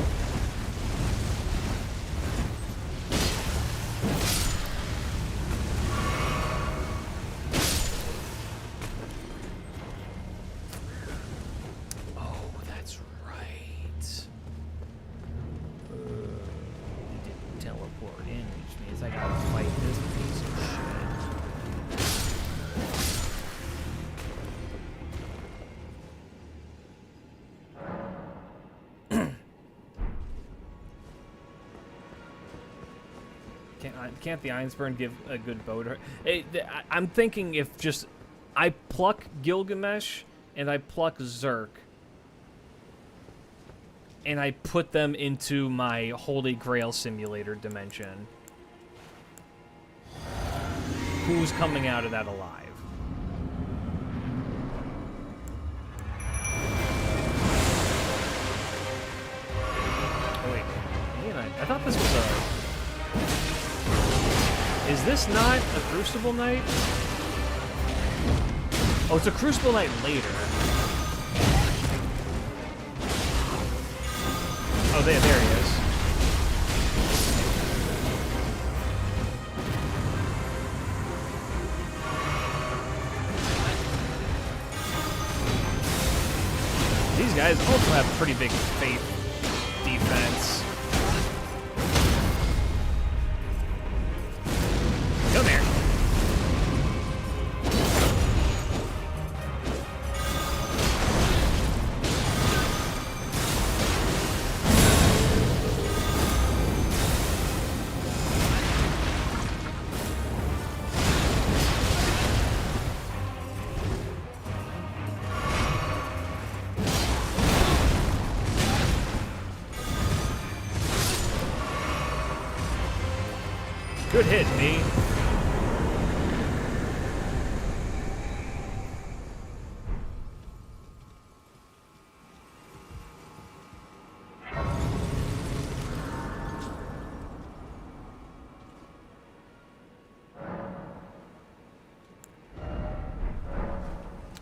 Can't the Ironsburn give a good bow to her? I'm thinking if just I pluck Gilgamesh and I pluck Zerk and I put them into my Holy Grail simulator dimension, who's coming out of that alive? Oh wait, man, I thought this was a... Is this not a Crucible Knight? Oh, it's a Crucible Knight later. Oh, there he is. These guys also have pretty big faith defense. Come here. Good hit, me.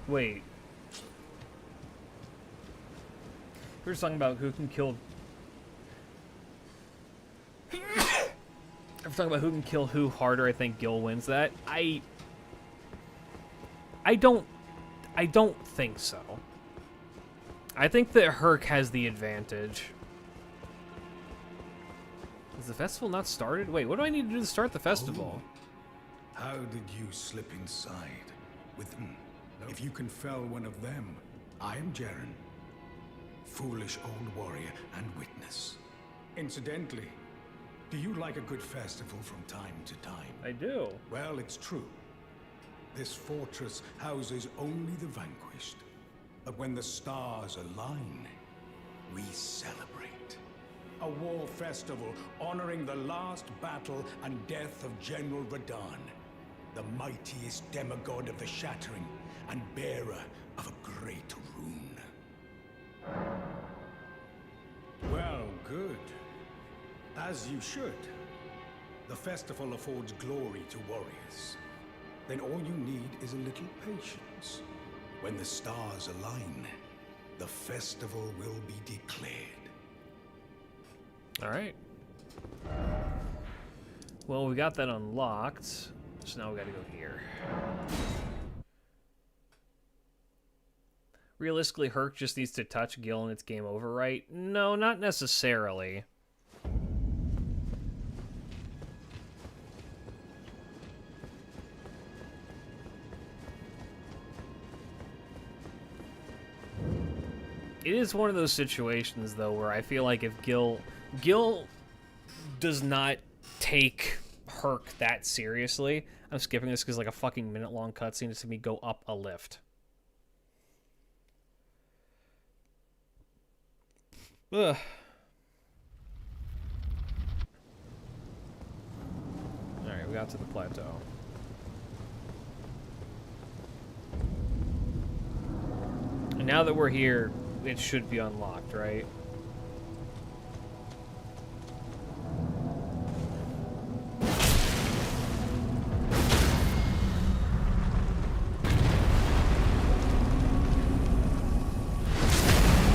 Wait. We were talking about who can kill... If we're talking about who can kill who harder, I think Gil wins that. I don't think so. I think that Herc has the advantage. Is the festival not started? Wait, what do I need to do to start the festival? How did you slip inside with them? If you can fell one of them, I am Jaren. Foolish old warrior and witness. Incidentally, do you like a good festival from time to time? I do. Well, it's true. This fortress houses only the vanquished. But when the stars align, we celebrate. A war festival honoring the last battle and death of General Radahn, the mightiest demigod of the Shattering and bearer of a great rune. Well, good. As you should. The festival affords glory to warriors. Then all you need is a little patience. When the stars align, the festival will be declared. All right. Well, we got that unlocked, so now we got to go here. Realistically, Herc just needs to touch Gil and it's game over, right? No, not necessarily. It is one of those situations, though, where I feel like if Gil does not take Herc that seriously. I'm skipping this because like a fucking minute-long cutscene to see me go up a lift. Ugh. Alright, we got to the plateau. And now that we're here, it should be unlocked, right?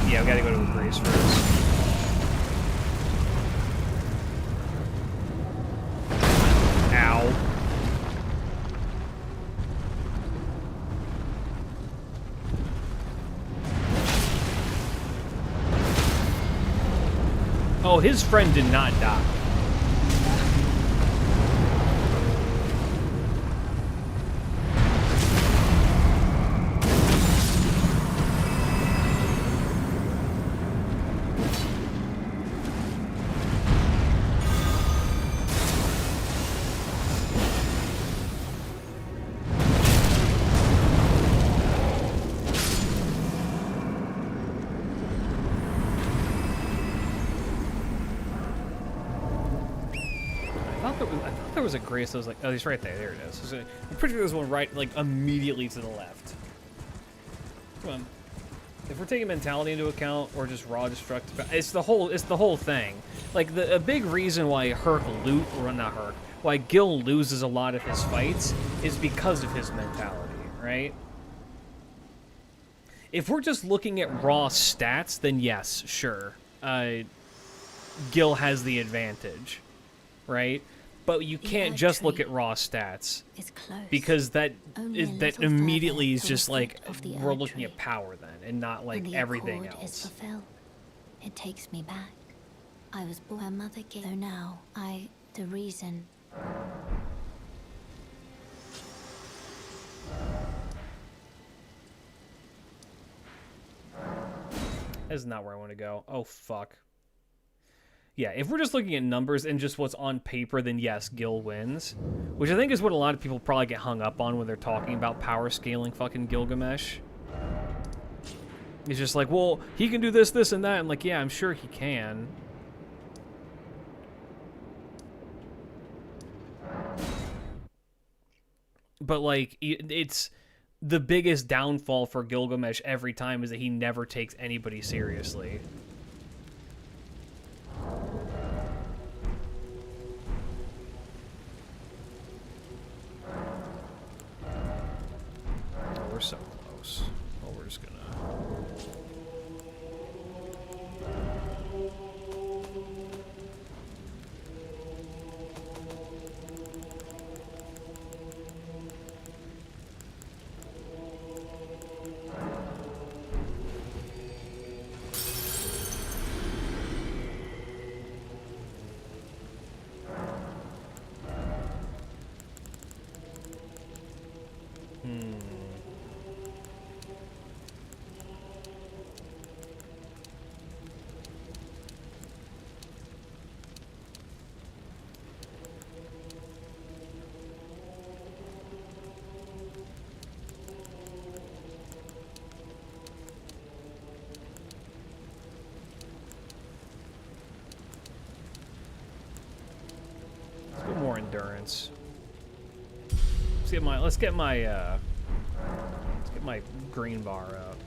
Yeah, we gotta go to the Grace first. Ow. Oh, his friend did not die. There was a Grace that was like, oh, he's right there. There it is. I'm pretty sure there's one right, like, immediately to the left. Come on. If we're taking mentality into account or just raw destructive, it's the whole thing. Like a big reason why why Gil loses a lot of his fights is because of his mentality, right? If we're just looking at raw stats, then yes, sure. Gil has the advantage, right? But you can't just look at raw stats, because that immediately is just like we're looking at power then, and not like everything else. It takes me back. I was born. Her mother gave. So now the reason. That's not where I want to go. Oh fuck. Yeah, if we're just looking at numbers and just what's on paper, then yes, Gil wins. Which I think is what a lot of people probably get hung up on when they're talking about power scaling fucking Gilgamesh. It's just like, well, he can do this, this, and that. I'm like, yeah, I'm sure he can. But, like, it's... The biggest downfall for Gilgamesh every time is that he never takes anybody seriously. We're so close. Oh, we're just gonna... endurance. Let's get my green bar up.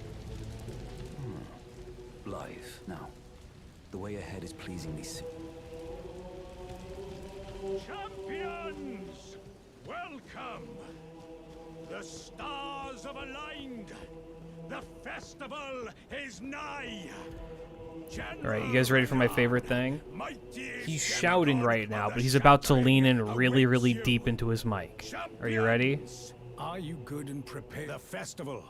Blithe. Now, the way ahead is pleasingly Champions! Welcome! The stars have aligned! The festival is nigh! Alright, you guys ready for my favorite thing? He's shouting right now, but he's about to lean in really, really deep into his mic. Are you ready? Are you good and prepared? The festival.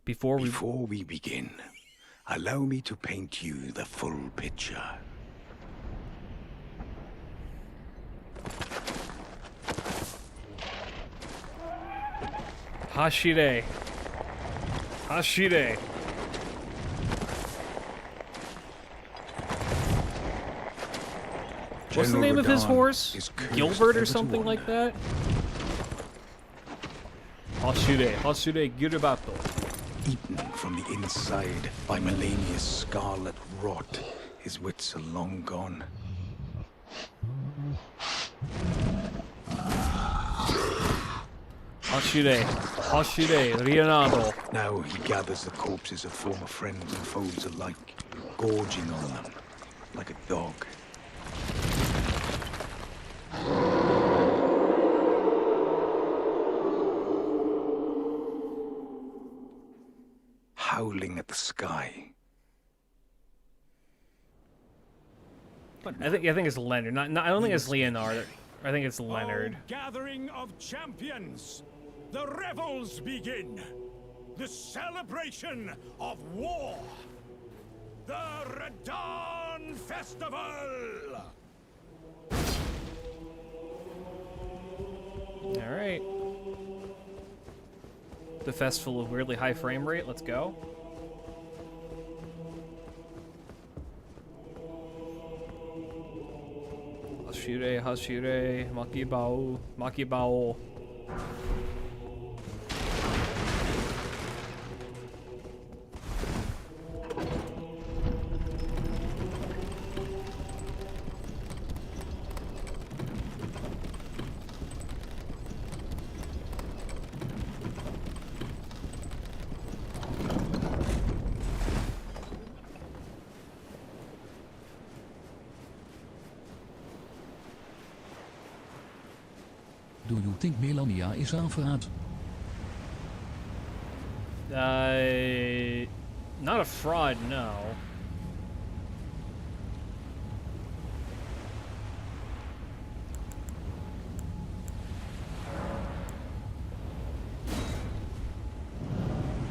Before we begin, allow me to paint you the full picture. Hashire. Hashire. What's the name of his horse? Gilbert or something like that? Hashire. Hashire Girabato. Eaten from the inside by Melania's scarlet rot, his wits are long gone. Hashire. Hashire Rionado. Now he gathers the corpses of former friends and foes alike, gorging on them like a dog. Howling at the sky. I think it's Leonard. Not I don't think it's Leonard. I think it's Leonard. Oh, gathering of champions. The revels begin. The celebration of war. The Radahn Festival. All right. The festival of weirdly high frame rate. Let's go. Hashire, Hashire, Makibao, Makibao. Do you think Melania is aan verraad? Not a fraud, no.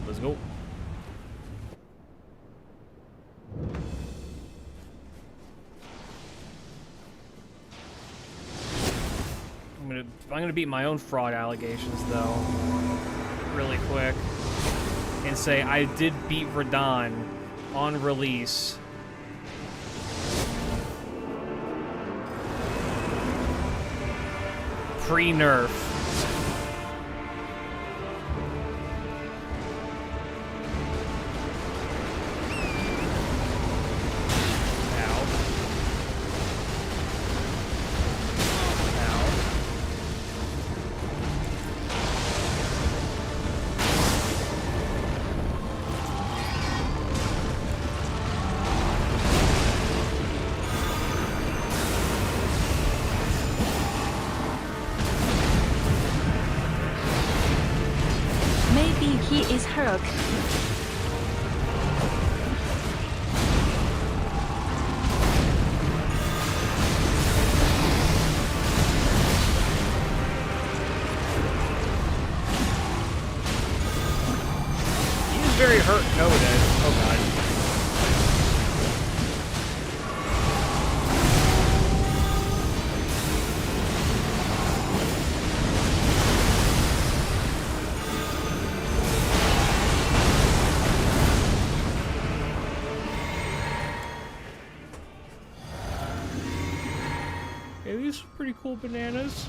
Let's go. I'm gonna beat my own fraud allegations though, really quick, and say I did beat Radahn on release. Pre-nerf. He is hurt. He's very hurt nowadays. Oh god. These are pretty cool bananas.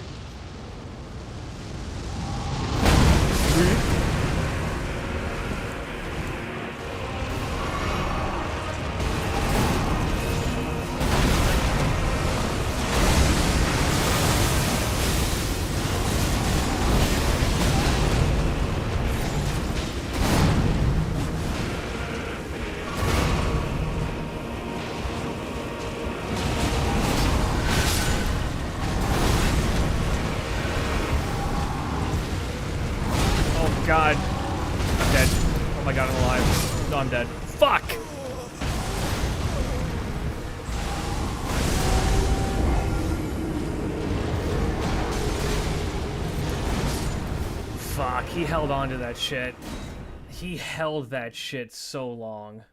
god. I'm dead. Oh my god, I'm alive. No, I'm dead. Fuck! Fuck, he held on to that shit. He held that shit so long.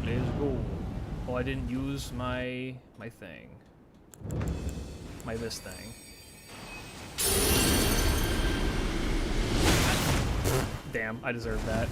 Let's go. Oh, I didn't use my thing. My this thing. Damn, I deserve that.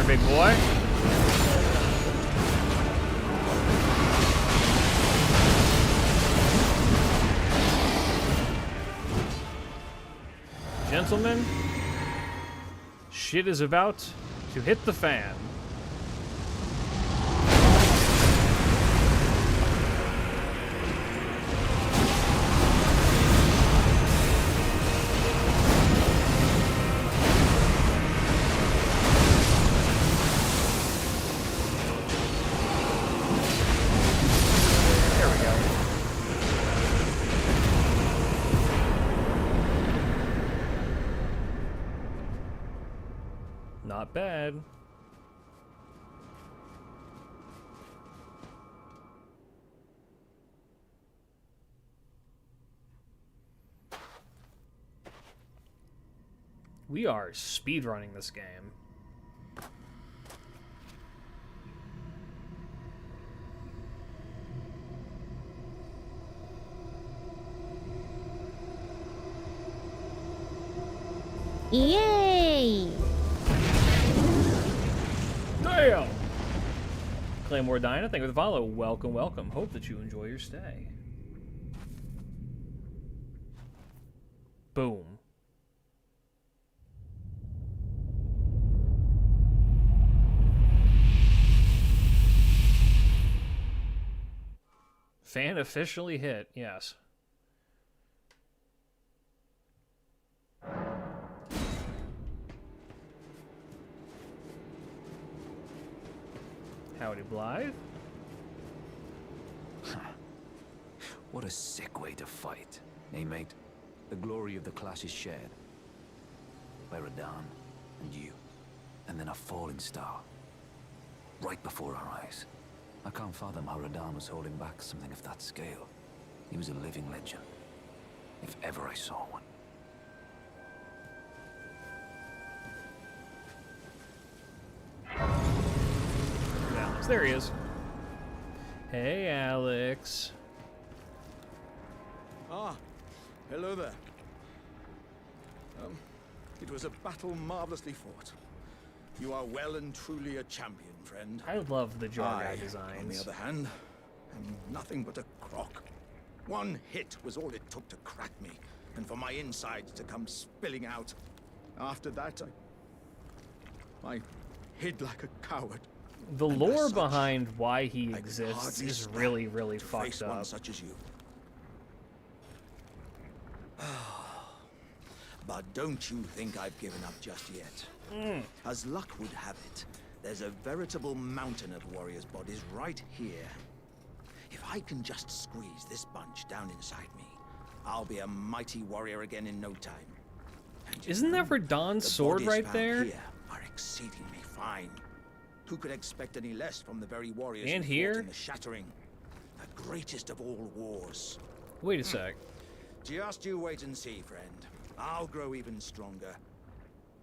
Big boy. Gentlemen, shit is about to hit the fan. Not bad. We are speedrunning this game. Yay! Damn! Claymore Dinah, thank you for the follow. Welcome, welcome. Hope that you enjoy your stay. Boom. Fan officially hit, yes. Howdy, Blythe. What a sick way to fight, eh, mate? The glory of the clash is shared by Radahn and you, and then a falling star right before our eyes. I can't fathom how Radahn was holding back something of that scale. He was a living legend, if ever I saw one. Alex, there he is. Hey, Alex. Ah, hello there. It was a battle marvelously fought. You are well and truly a champion, friend. I love the Jargai designs. On the other hand, am nothing but a crock. One hit was all it took to crack me, and for my insides to come spilling out. After that, I hid like a coward. The lore behind why he exists is really, really fucked up. Such as you. But don't you think I've given up just yet. As luck would have it, there's a veritable mountain of warriors' bodies right here. If I can just squeeze this bunch down inside me, I'll be a mighty warrior again in no time. And Isn't that Radahn's sword bodies right found there? Here are exceedingly fine. Who could expect any less from the very warriors And who fought here? in the shattering, the greatest of all wars? Wait a sec. Just you wait and see, friend. I'll grow even stronger.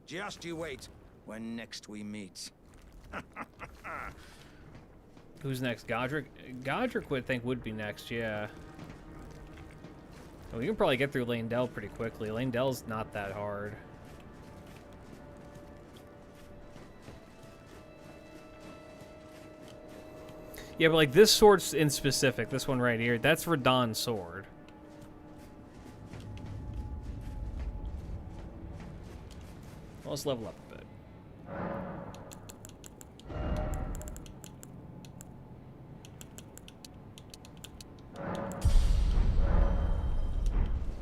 Just you wait when next we meet. Who's next? Godric? Godric would be next, yeah. We can probably get through Leyndell pretty quickly. Leyndell's not that hard. Yeah, but like this sword in specific, this one right here, that's Radahn's sword. Well, let's level up a bit.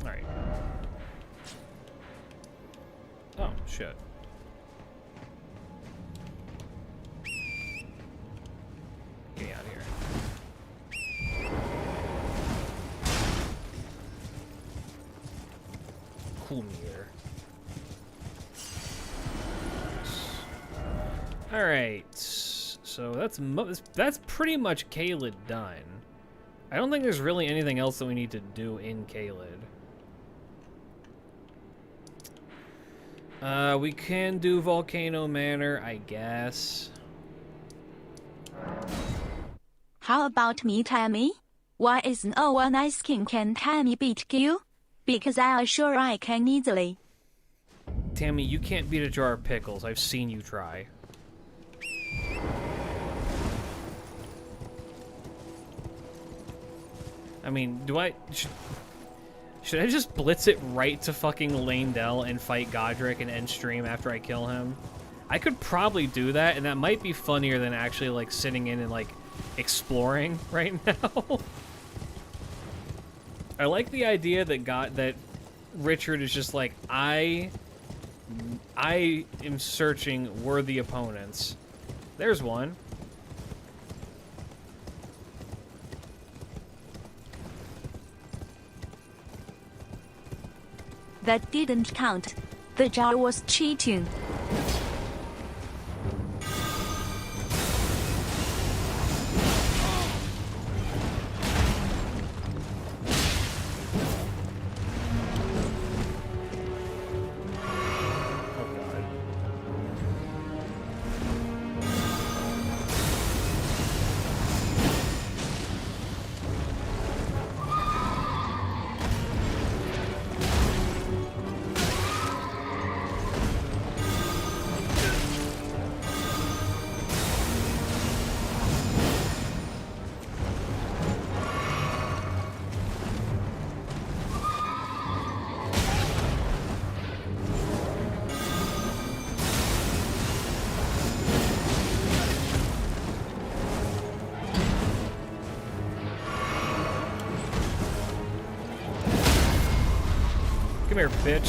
Alright. Oh, shit. Get me out of here. Cool meter. All right, so that's pretty much Caelid done. I don't think there's really anything else that we need to do in Caelid. We can do Volcano Manor, I guess. How about me, Tammy? Why isn't our nice king can Tammy beat you? Because I assure I can easily. Tammy, you can't beat a jar of pickles. I've seen you try. I mean, should I just blitz it right to fucking Leyndell and fight Godric and end stream after I kill him? I could probably do that, and that might be funnier than actually, like, sitting in and, like, exploring right now. I like the idea that Richard is just like, I am searching worthy opponents. There's one. That didn't count. The jar was cheating. Come here, bitch.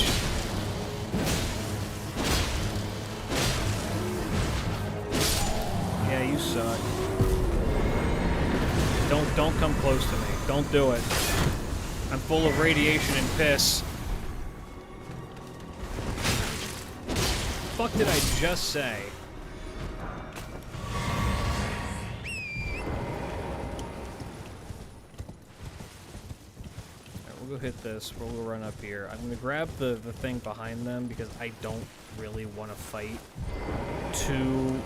Yeah, you suck. Don't come close to me. Don't do it. I'm full of radiation and piss. Fuck did I just say? We'll go hit this. We'll go run up here. I'm gonna grab the thing behind them because I don't really want to fight too.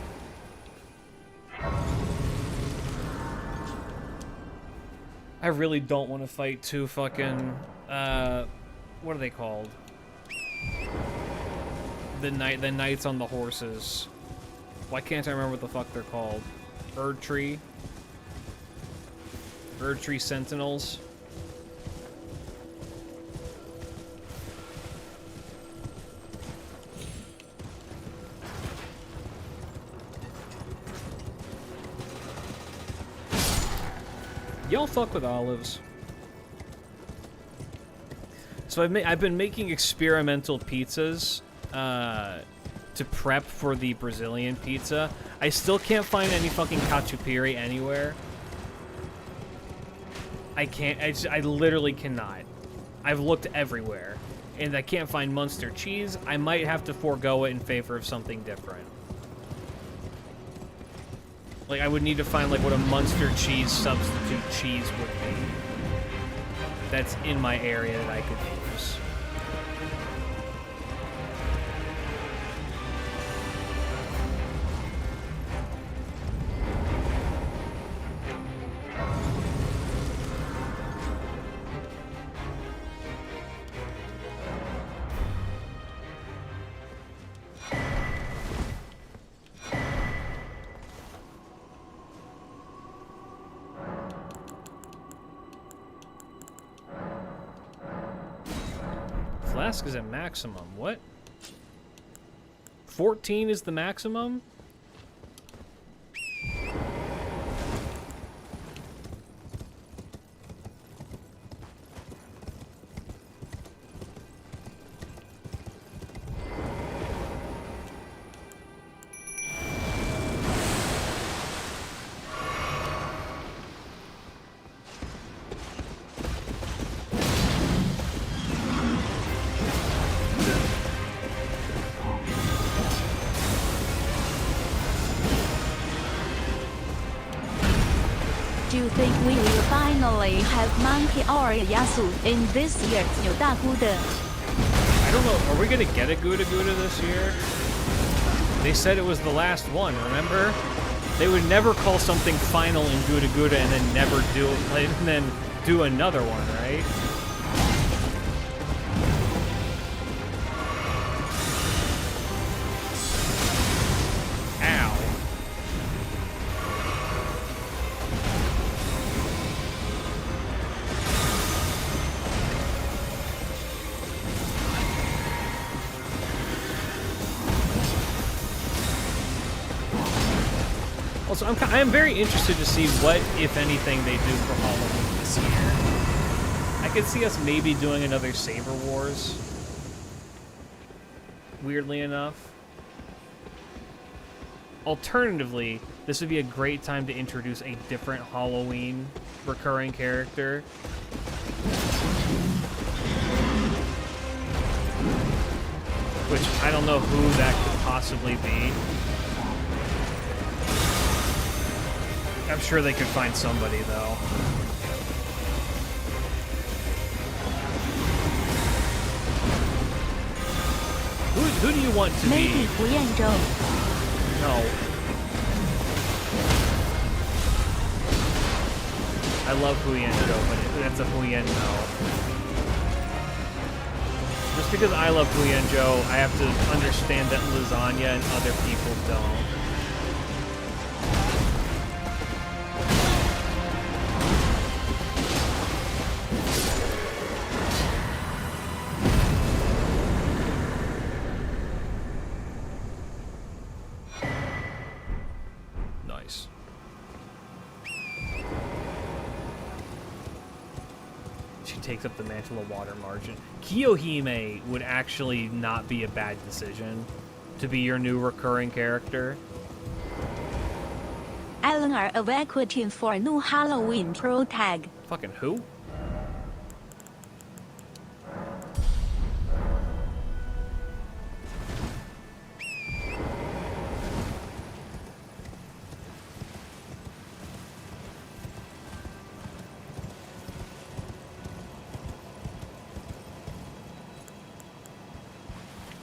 I really don't want to fight too fucking. What are they called? The knights on the horses. Why can't I remember what the fuck they're called? Erdtree Sentinels. Y'all fuck with olives. So I've been making experimental pizzas to prep for the Brazilian pizza. I still can't find any fucking catupiry anywhere. I can't. I literally cannot. I've looked everywhere, and I can't find Munster cheese. I might have to forego it in favor of something different. Like, I would need to find, like, what a Munster cheese substitute cheese would be. That's in my area that I could use. Flask is at maximum. What? 14 is the maximum? Do you think we will finally have Monkey or Yasu in this year's 有大姑的 I don't know. Are we gonna get a Gouda Gouda this year? They said it was the last one, remember? They would never call something final in Gouda Gouda and then never do it, and then do another one, right? Ow. Also, I am very interested to see what, if anything, they do for Halloween this year. I could see us maybe doing another Saber Wars. Weirdly enough. Alternatively, this would be a great time to introduce a different Halloween recurring character. Which, I don't know who that could possibly be. I'm sure they could find somebody, though. Who do you want to Maybe be? Hu Yanzhou. No. I love Hu Yanzhou, but that's a Hu Yan no. Just because I love Hu Yanzhou, I have to understand that lasagna and other people don't. Nice. She takes up the mantle of water margin. Kiyohime would actually not be a bad decision to be your new recurring character. Alan are evacuating for a new Halloween pro tag. Fucking who?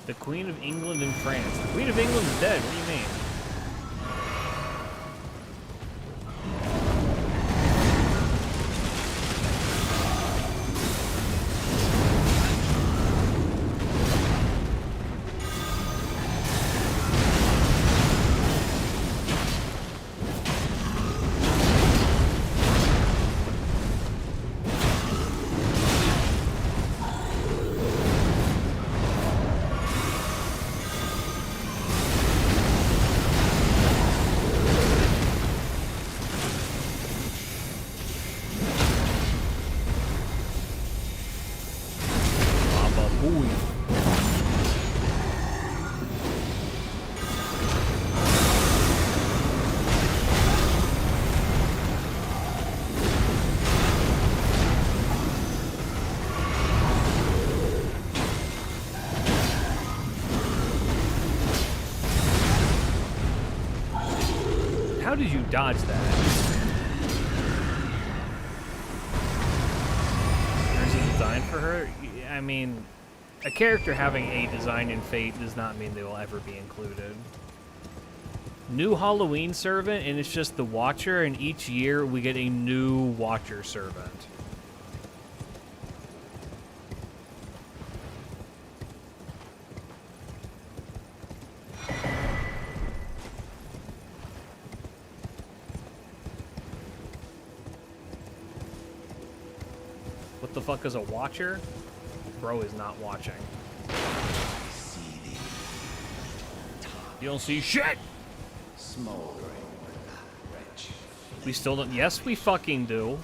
The Queen of England and France. The Queen of England's dead. What do you mean? How did you dodge that? There's a design for her? I mean, a character having a design in Fate does not mean they will ever be included. New Halloween servant, and it's just the Watcher, and each year we get a new Watcher servant. What the fuck is a Watcher? Bro is not watching. You don't see shit! We still don't. Yes, we fucking do.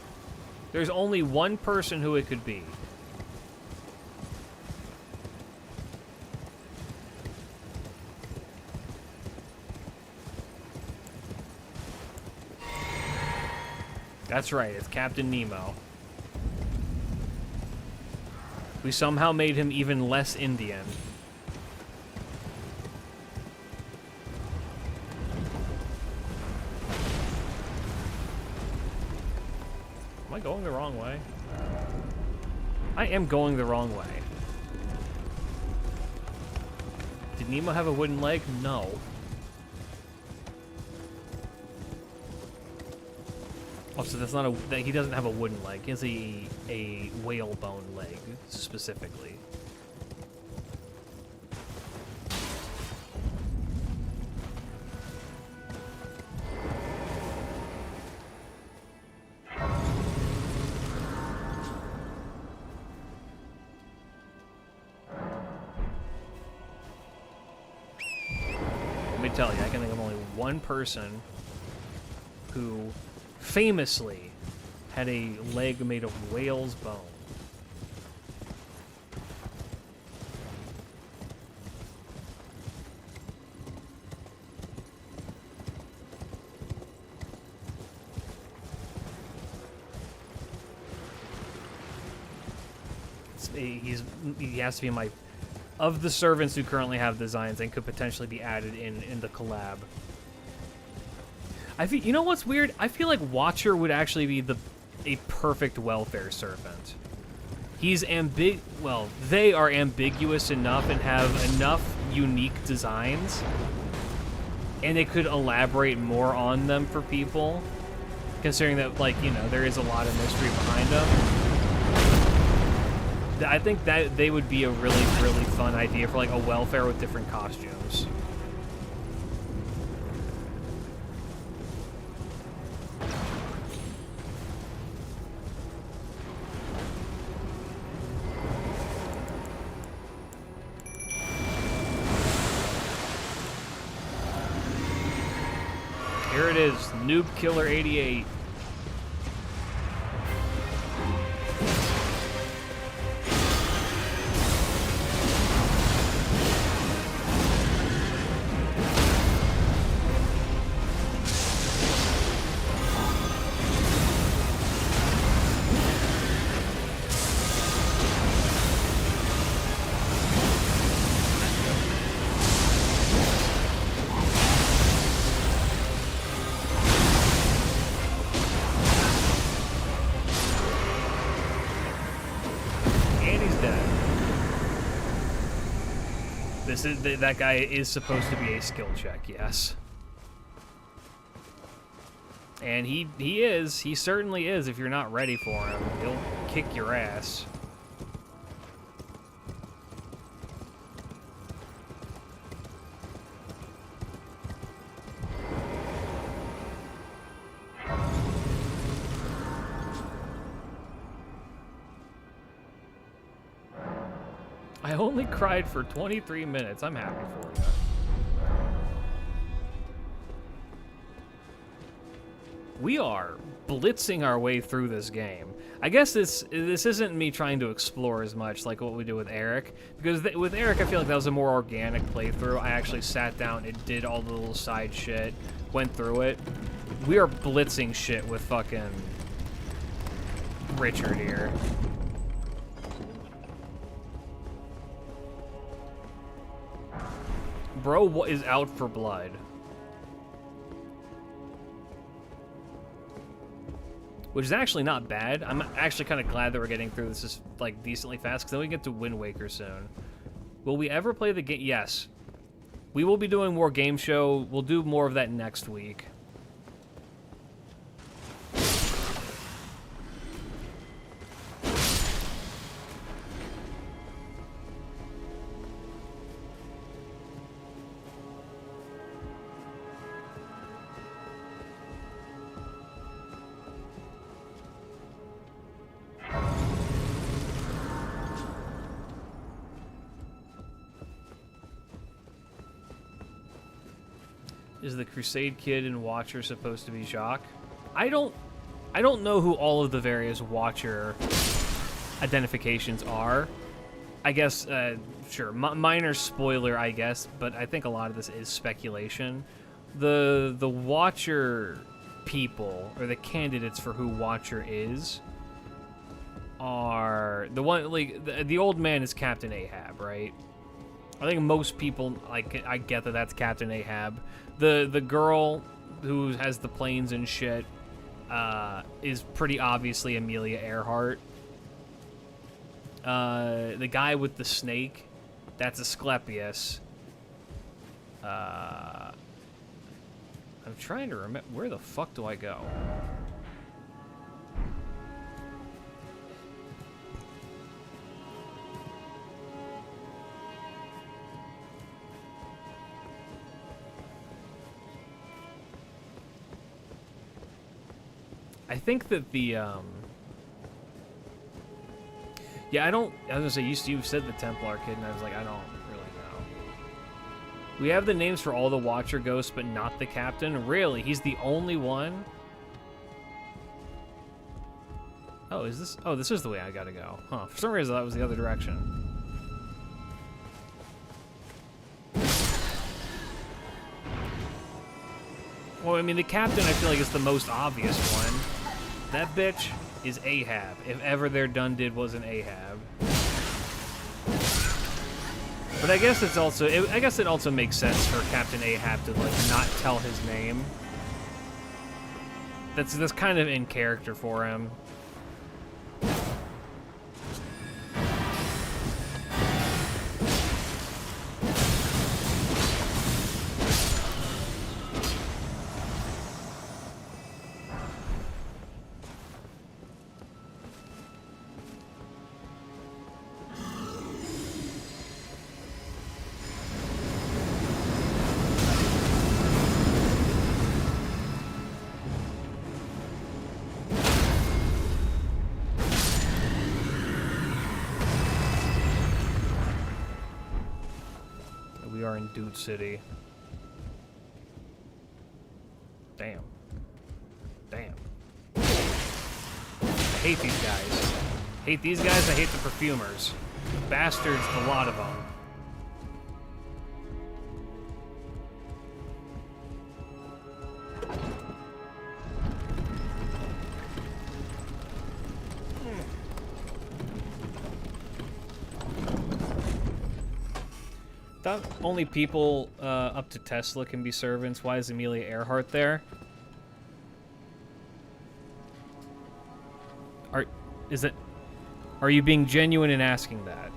There's only one person who it could be. That's right, it's Captain Nemo. We somehow made him even less Indian. Am I going the wrong way? I am going the wrong way. Did Nemo have a wooden leg? No. Oh, so that's not a... He doesn't have a wooden leg. He has a whalebone leg, specifically. Let me tell you, I can think of only one person who famously had a leg made of whale's bone. He has to be my... Of the servants who currently have designs and could potentially be added in the collab. I feel, you know what's weird? I feel like Watcher would actually be a perfect welfare servant. He's well, they are ambiguous enough and have enough unique designs, and they could elaborate more on them for people, considering that, like, you know, there is a lot of mystery behind them. I think that they would be a really, really fun idea for, like, a welfare with different costumes. Here it is, Noob Killer 88. That guy is supposed to be a skill check, yes. And he certainly is. If you're not ready for him, he'll kick your ass. I only cried for 23 minutes. I'm happy for you. We are blitzing our way through this game. I guess this isn't me trying to explore as much like what we do with Eric, because with Eric I feel like that was a more organic playthrough. I actually sat down and did all the little side shit, went through it. We are blitzing shit with fucking Richard here. Bro is out for blood. which is actually not bad. I'm actually kind of glad that we're getting through this is like decently fast, because then we get to Wind Waker soon. Will we ever play the game? Yes. We will be doing more game show. We'll do more of that next week. Is the Crusade Kid and Watcher supposed to be Jacques? I don't know who all of the various Watcher identifications are. I guess, sure, minor spoiler, I guess, but I think a lot of this is speculation. The Watcher people, or the candidates for who Watcher is, are the one, like, the old man is Captain Ahab, right? I think most people, like, I get that that's Captain Ahab. The girl who has the planes and shit is pretty obviously Amelia Earhart. The guy with the snake, that's Asclepius. I'm trying to remember, where the fuck do I go? I think that the, yeah, I was gonna say, you said the Templar Kid, and I was like, I don't really know. We have the names for all the Watcher ghosts, but not the Captain? Really? He's the only one? Oh, this is the way I gotta go. Huh, for some reason that was the other direction. Well, I mean, the Captain, I feel like, is the most obvious one. That bitch is Ahab, if ever their done did was an Ahab. But I guess it's also, I guess it also makes sense for Captain Ahab to, like, not tell his name. That's kind of in character for him. We are in Dude City. Damn. Damn. I hate these guys. Hate these guys, I hate the perfumers. Bastards, a lot of them. Thought only people up to Tesla can be servants. Why is Amelia Earhart there? Are you being genuine in asking that?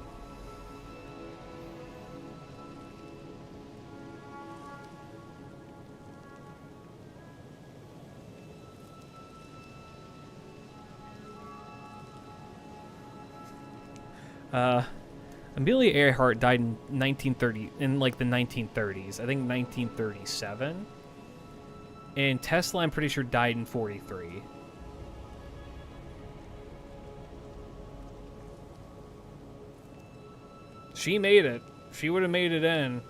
Amelia Earhart died in 1930, in like the 1930s. I think 1937. And Tesla, I'm pretty sure, died in 43. She made it. She would have made it in.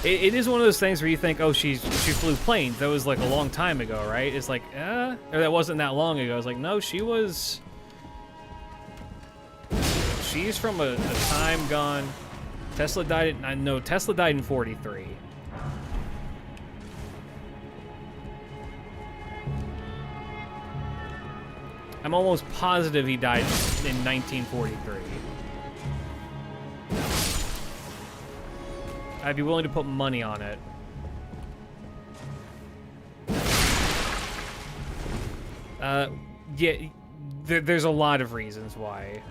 It is one of those things where you think, oh, she flew planes. That was like a long time ago, right? It's like, or that wasn't that long ago. It's like, no, she's from a time gone. Tesla died Tesla died in 43. I'm almost positive he died in 1943. I'd be willing to put money on it. Yeah, there's a lot of reasons why.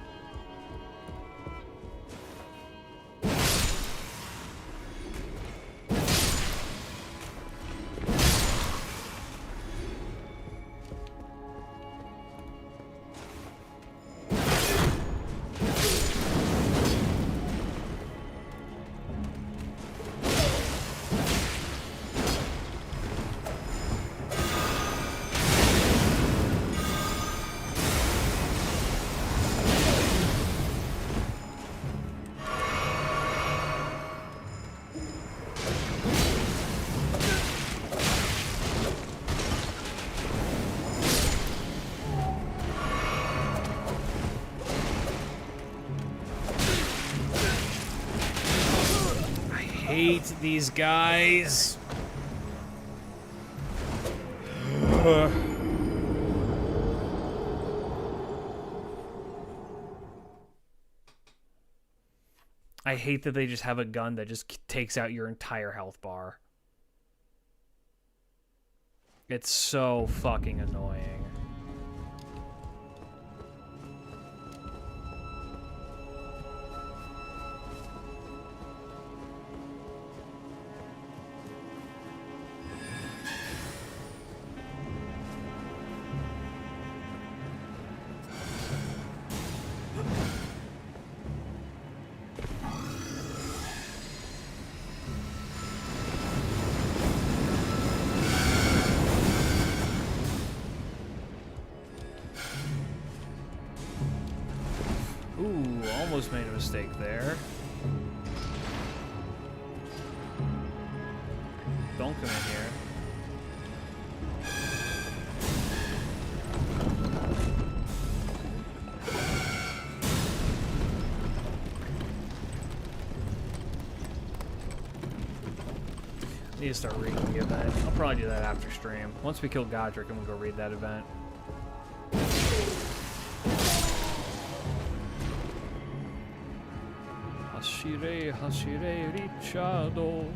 Hate these guys. I hate that they just have a gun that just takes out your entire health bar. It's so fucking annoying. Ooh, almost made a mistake there. Don't come in here. I need to start reading the event. I'll probably do that after stream. Once we kill Godric, I'm gonna go read that event. Hashire, Hashire, Richado.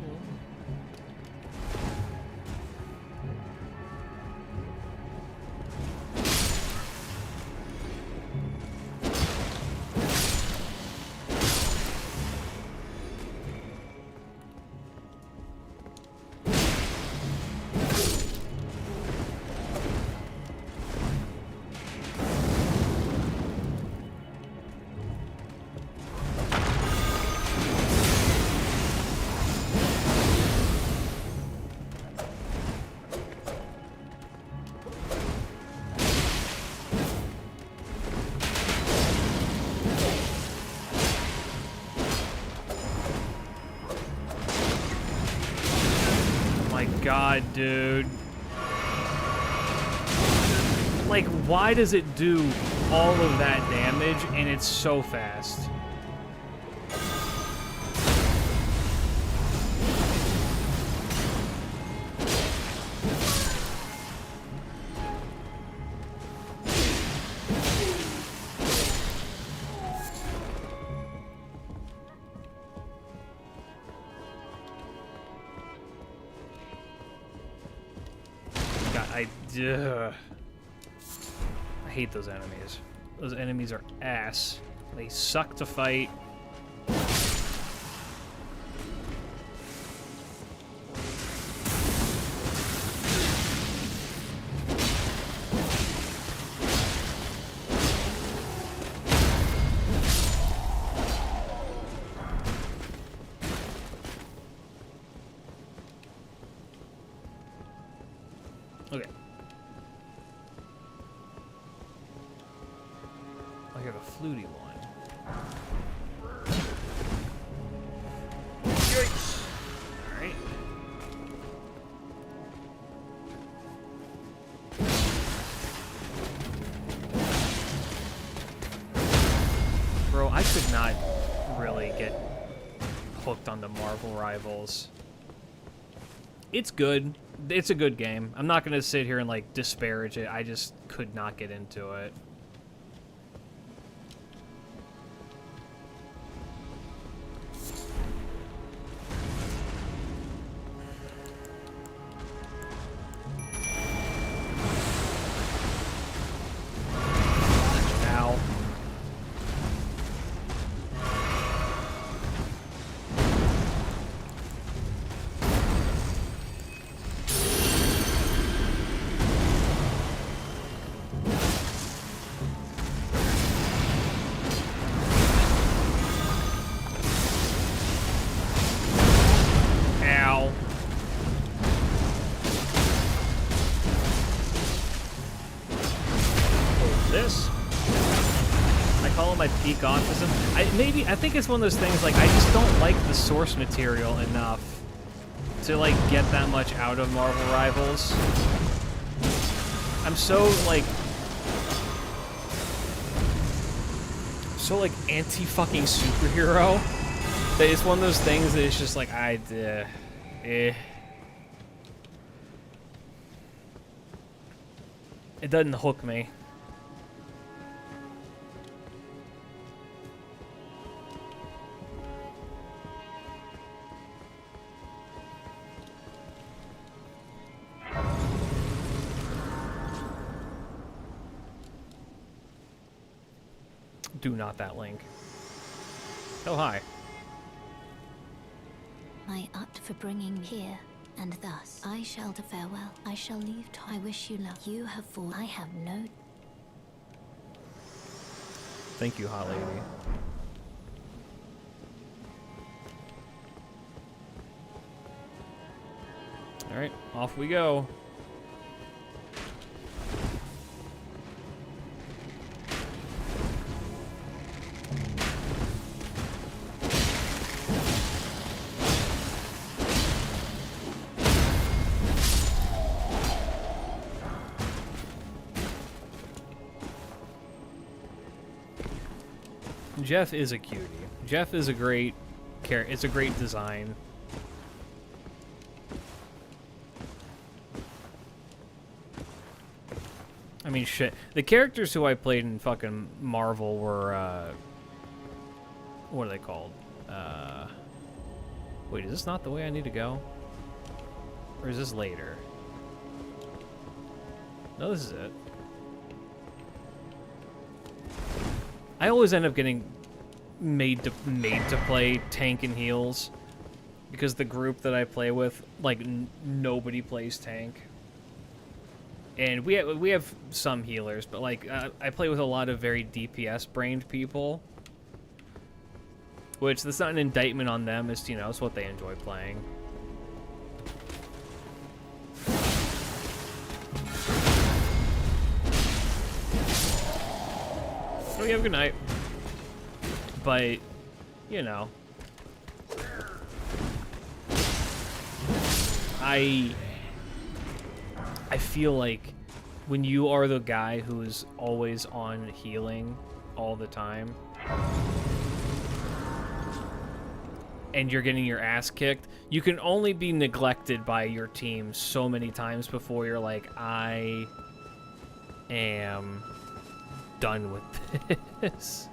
God, dude. Like, why does it do all of that damage and it's so fast? I hate those enemies. Those enemies are ass. They suck to fight. Okay. I hear the fluty one. Yikes! Alright. Bro, I could not really get hooked on the Marvel Rivals. It's good. It's a good game. I'm not going to sit here and, like, disparage it. I just could not get into it. this. I call it my peak autism. I think it's one of those things, like, I just don't like the source material enough to, like, get that much out of Marvel Rivals. I'm so, like, anti-fucking superhero that it's one of those things that it's just like, It doesn't hook me. Do not that link. Oh, hi. My art for bringing here, and thus I shall to farewell. I shall leave. I wish you luck. You have fought. I have no. Thank you, hot lady. All right, off we go. Jeff is a cutie. Jeff is a great character. It's a great design. I mean, shit. The characters who I played in fucking Marvel were, what are they called? Wait, is this not the way I need to go? Or is this later? No, this is it. I always end up getting made to play tank and heals because the group that I play with, like, nobody plays tank. And we have some healers, but like I play with a lot of very DPS brained people, which that's not an indictment on them. It's, you know, it's what they enjoy playing. Oh, you have a good night. But, you know, I feel like when you are the guy who is always on healing all the time and you're getting your ass kicked, you can only be neglected by your team so many times before you're like, I am done with this.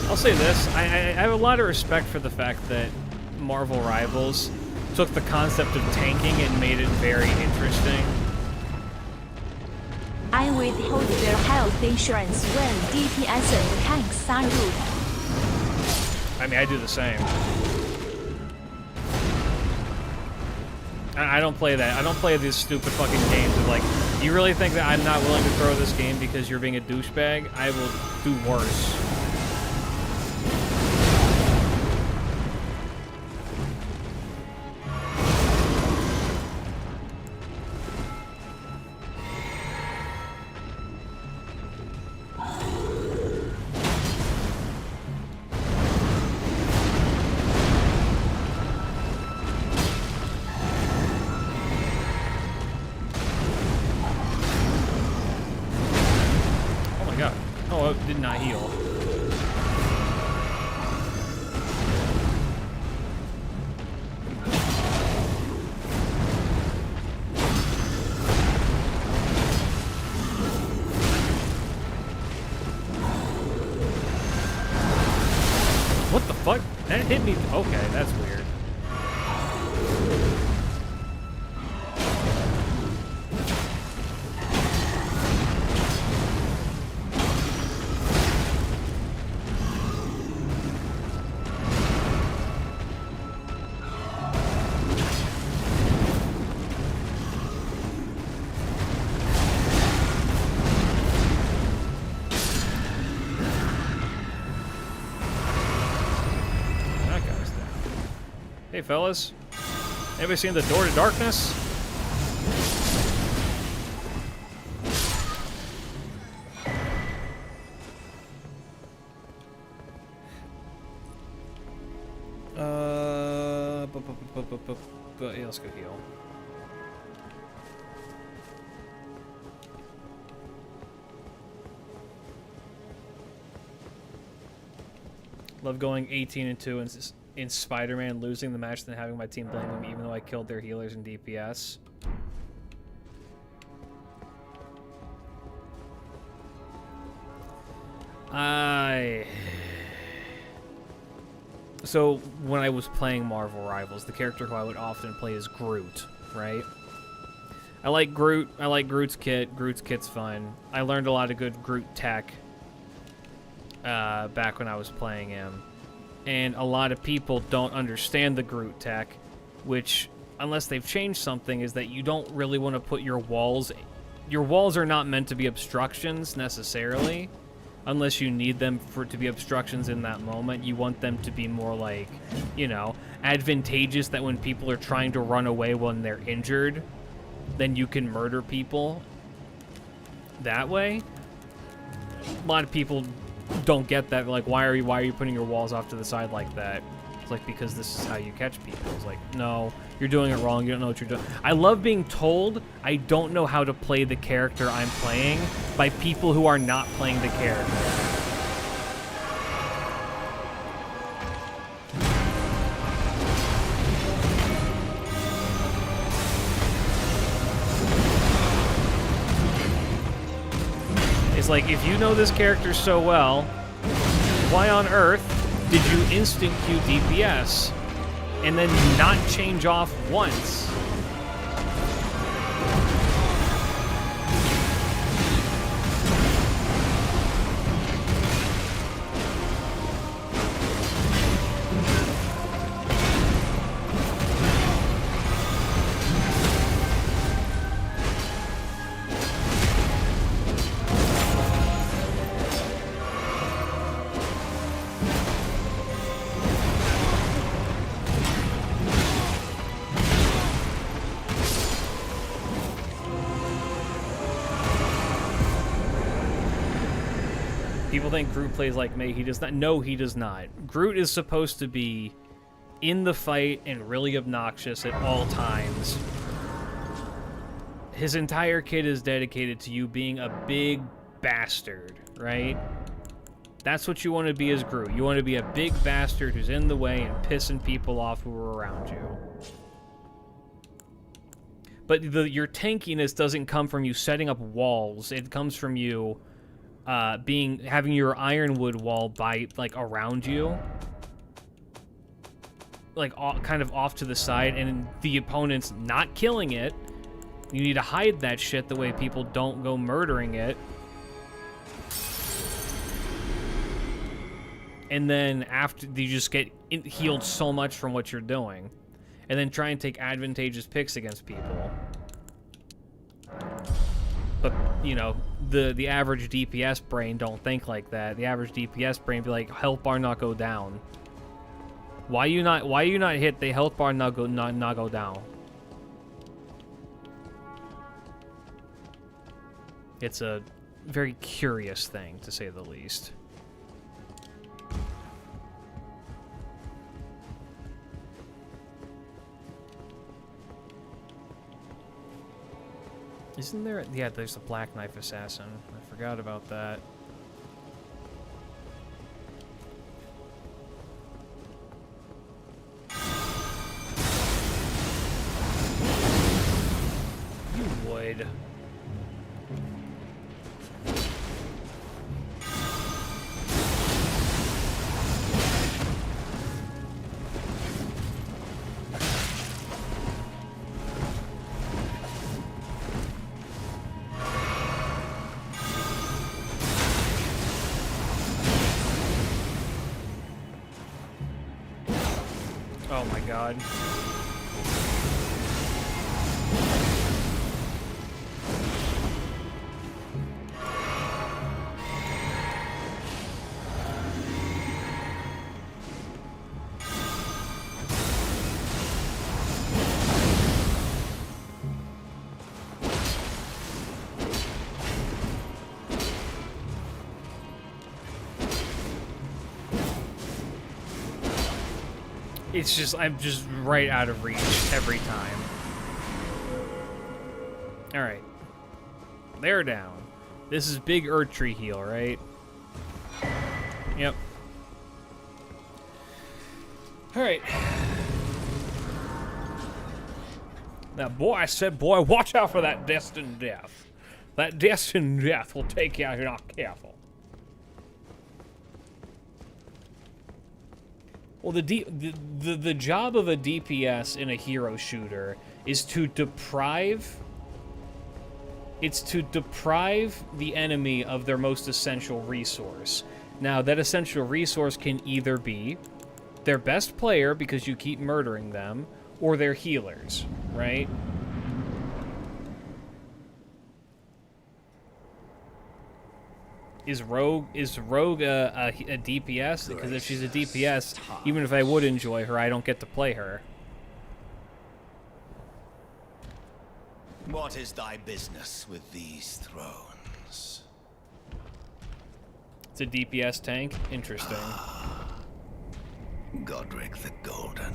I'll say this, I have a lot of respect for the fact that Marvel Rivals took the concept of tanking and made it very interesting. I withhold their health insurance when DPS and tanks are rude. I mean, I do the same. I don't play that. I don't play these stupid fucking games of like, you really think that I'm not willing to throw this game because you're being a douchebag? I will do worse. Did not heal. What the fuck? That hit me. Okay, that's weird. Hey, fellas. Anybody seen the Door to Darkness? Yeah, let's go heal. Love going 18-2 in Spider-Man, losing the match, then having my team blaming me, even though I killed their healers and DPS. So, when I was playing Marvel Rivals, the character who I would often play is Groot, right? I like Groot. I like Groot's kit. Groot's kit's fun. I learned a lot of good Groot tech back when I was playing him. And a lot of people don't understand the Groot tech, which, unless they've changed something, is that you don't really want to put your walls... Your walls are not meant to be obstructions, necessarily. Unless you need them to be obstructions in that moment. You want them to be more like, you know, advantageous, that when people are trying to run away when they're injured, then you can murder people that way. A lot of people don't get that. Like, why are you putting your walls off to the side like that? It's like, because this is how you catch people. It's like, no, you're doing it wrong. You don't know what you're doing. I love being told I don't know how to play the character I'm playing by people who are not playing the character. It's like, if you know this character so well, why on earth did you instant queue DPS and then not change off once? People think Groot plays like me. He does not. No, he does not. Groot is supposed to be in the fight and really obnoxious at all times. His entire kit is dedicated to you being a big bastard, right? That's what you want to be as Groot. You want to be a big bastard who's in the way and pissing people off who are around you. But your tankiness doesn't come from you setting up walls. It comes from you having your ironwood wall like around you, like kind of off to the side, and the opponent's not killing it. You need to hide that shit the way people don't go murdering it. And then after, you just get healed so much from what you're doing, and then try and take advantageous picks against people. But, you know, the average DPS brain don't think like that. The average DPS brain be like, health bar not go down. Why you not hit the health bar not go down? It's a very curious thing, to say the least. Isn't there... Yeah, there's a Black Knife Assassin. I forgot about that. You would. Oh my god. It's just, I'm just right out of reach every time. Alright. They're down. This is big Erdtree heal, right? Yep. Alright. Now, boy, I said, boy, watch out for that destined death. That destined death will take you out if you're not careful. Well, the job of a DPS in a hero shooter is to deprive... It's to deprive the enemy of their most essential resource. Now, that essential resource can either be their best player, because you keep murdering them, or their healers, right? Is Rogue a DPS? Because if she's a DPS, even if I would enjoy her, I don't get to play her. What is thy business with these thrones? It's a DPS tank? Interesting. Godric the Golden.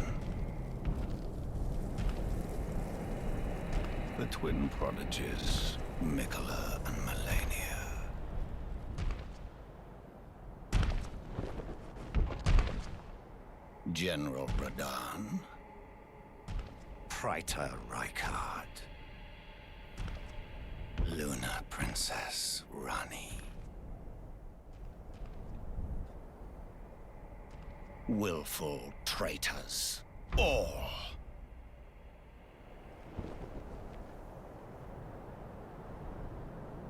The twin prodigies, Mikola and Melania. General Radahn. Praetor Rykard. Luna Princess Rani. Willful traitors, all.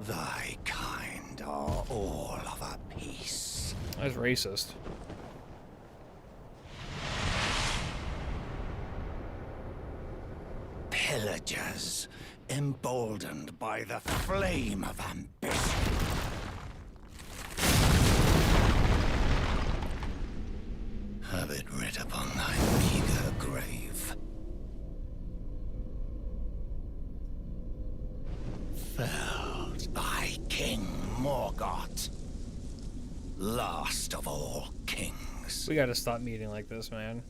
Thy kind are all of a piece. That's racist. Pillagers, emboldened by the flame of ambition. Have it writ upon thy meager grave. Felled thy king Morgoth, last of all kings. We gotta stop meeting like this, man.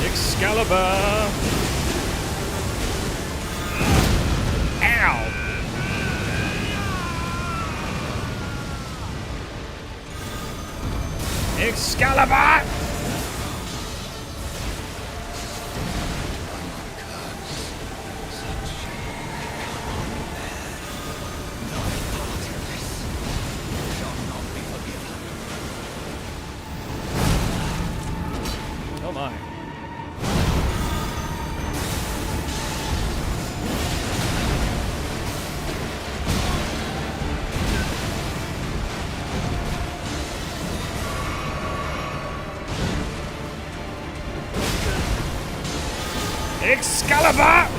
Excalibur! Ow! Excalibur! Oh my. Excalibur!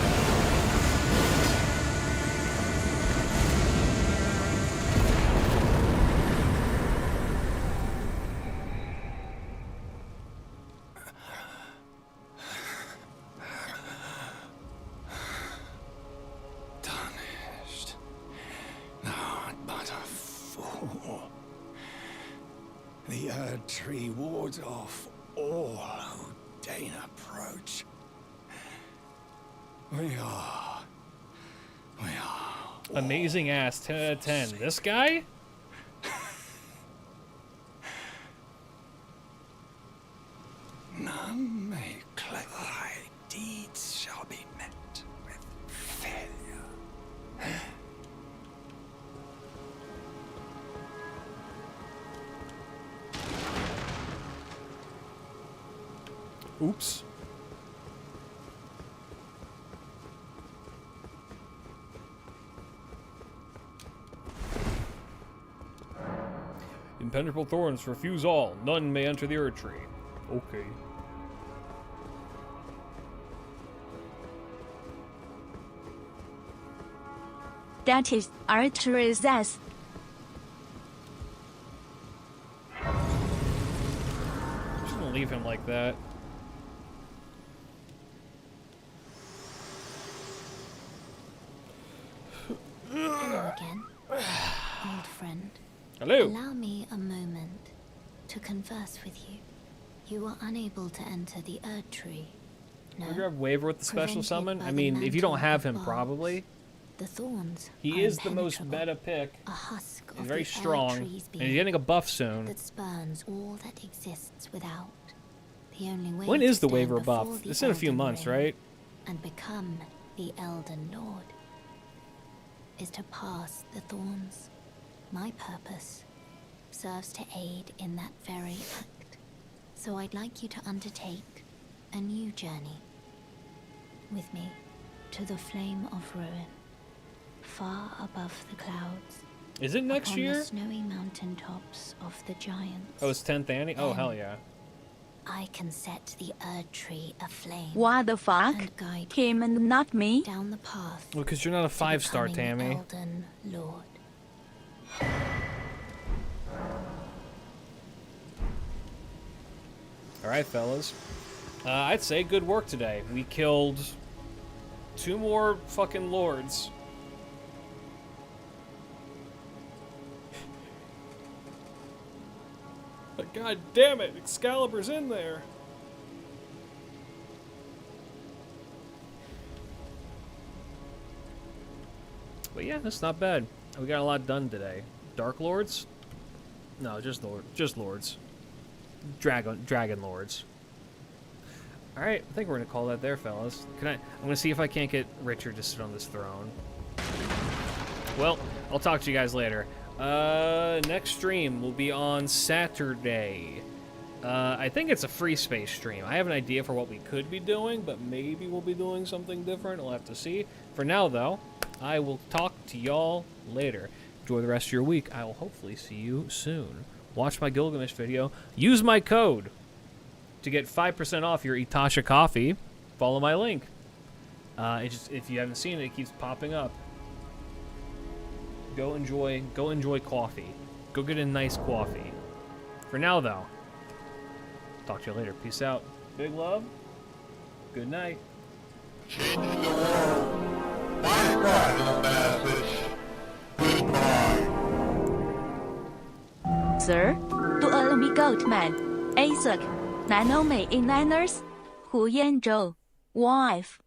Tarnished, not but a fool. The Erdtree wards off all who deign approach. We are. Amazing ass, 10 out of 10. This guy? None may claim thy deeds shall be met with failure. Oops. Impenetrable thorns refuse all. None may enter the Erd Tree. Okay. That is Arterizas. I'm just gonna leave him like that. Hello again, old friend. Hello. Allow me a moment to converse with you. You were unable to enter the Erd Tree. No. Can we grab waiver with the special Prevented summon? by I the mean, if you don't mantle have of him, bards. probably. The thorns He are is the most impenetrable. meta pick. A husk He's of very the strong, Erd trees and he's getting a buff beneath soon. that spurns all that exists without. The only way When to is the stand waiver before buff? the It's in a few Elden months, Ring right? And become the Elden Lord is to pass the thorns. My purpose serves to aid in that very act. So I'd like you to undertake a new journey with me to the Flame of Ruin, far above the clouds. Is it next upon year? the snowy mountain tops of the giants. Oh, it's 10th Annie? Oh, Then hell yeah. I can set the Erd Tree aflame. What the fuck? And guide Him and not me? down the path. Well, because you're not a to 5-star, becoming Tammy. Elden Lord. Alright, fellas. I'd say good work today. We killed 2 more fucking lords. But god damn it, Excalibur's in there. But yeah, that's not bad. We got a lot done today. Dark Lords? No, just lords. Dragon Lords. Alright, I think we're gonna call that there, fellas. I'm gonna see if I can't get Richard to sit on this throne. Well, I'll talk to you guys later. Next stream will be on Saturday. I think it's a free space stream. I have an idea for what we could be doing, but maybe we'll be doing something different. We'll have to see. For now, though, I will talk to y'all later. Enjoy the rest of your week. I will hopefully see you soon. Watch my Gilgamesh video. Use my code to get 5% off your Itasha coffee. Follow my link. If you haven't seen it, it keeps popping up. Go enjoy coffee. Go get a nice coffee. For now, though, talk to you later. Peace out. Big love. Good night. Sir, to allow me Goatman, Isaac, Nanomei in Niners, Hu Yanzhou, wife.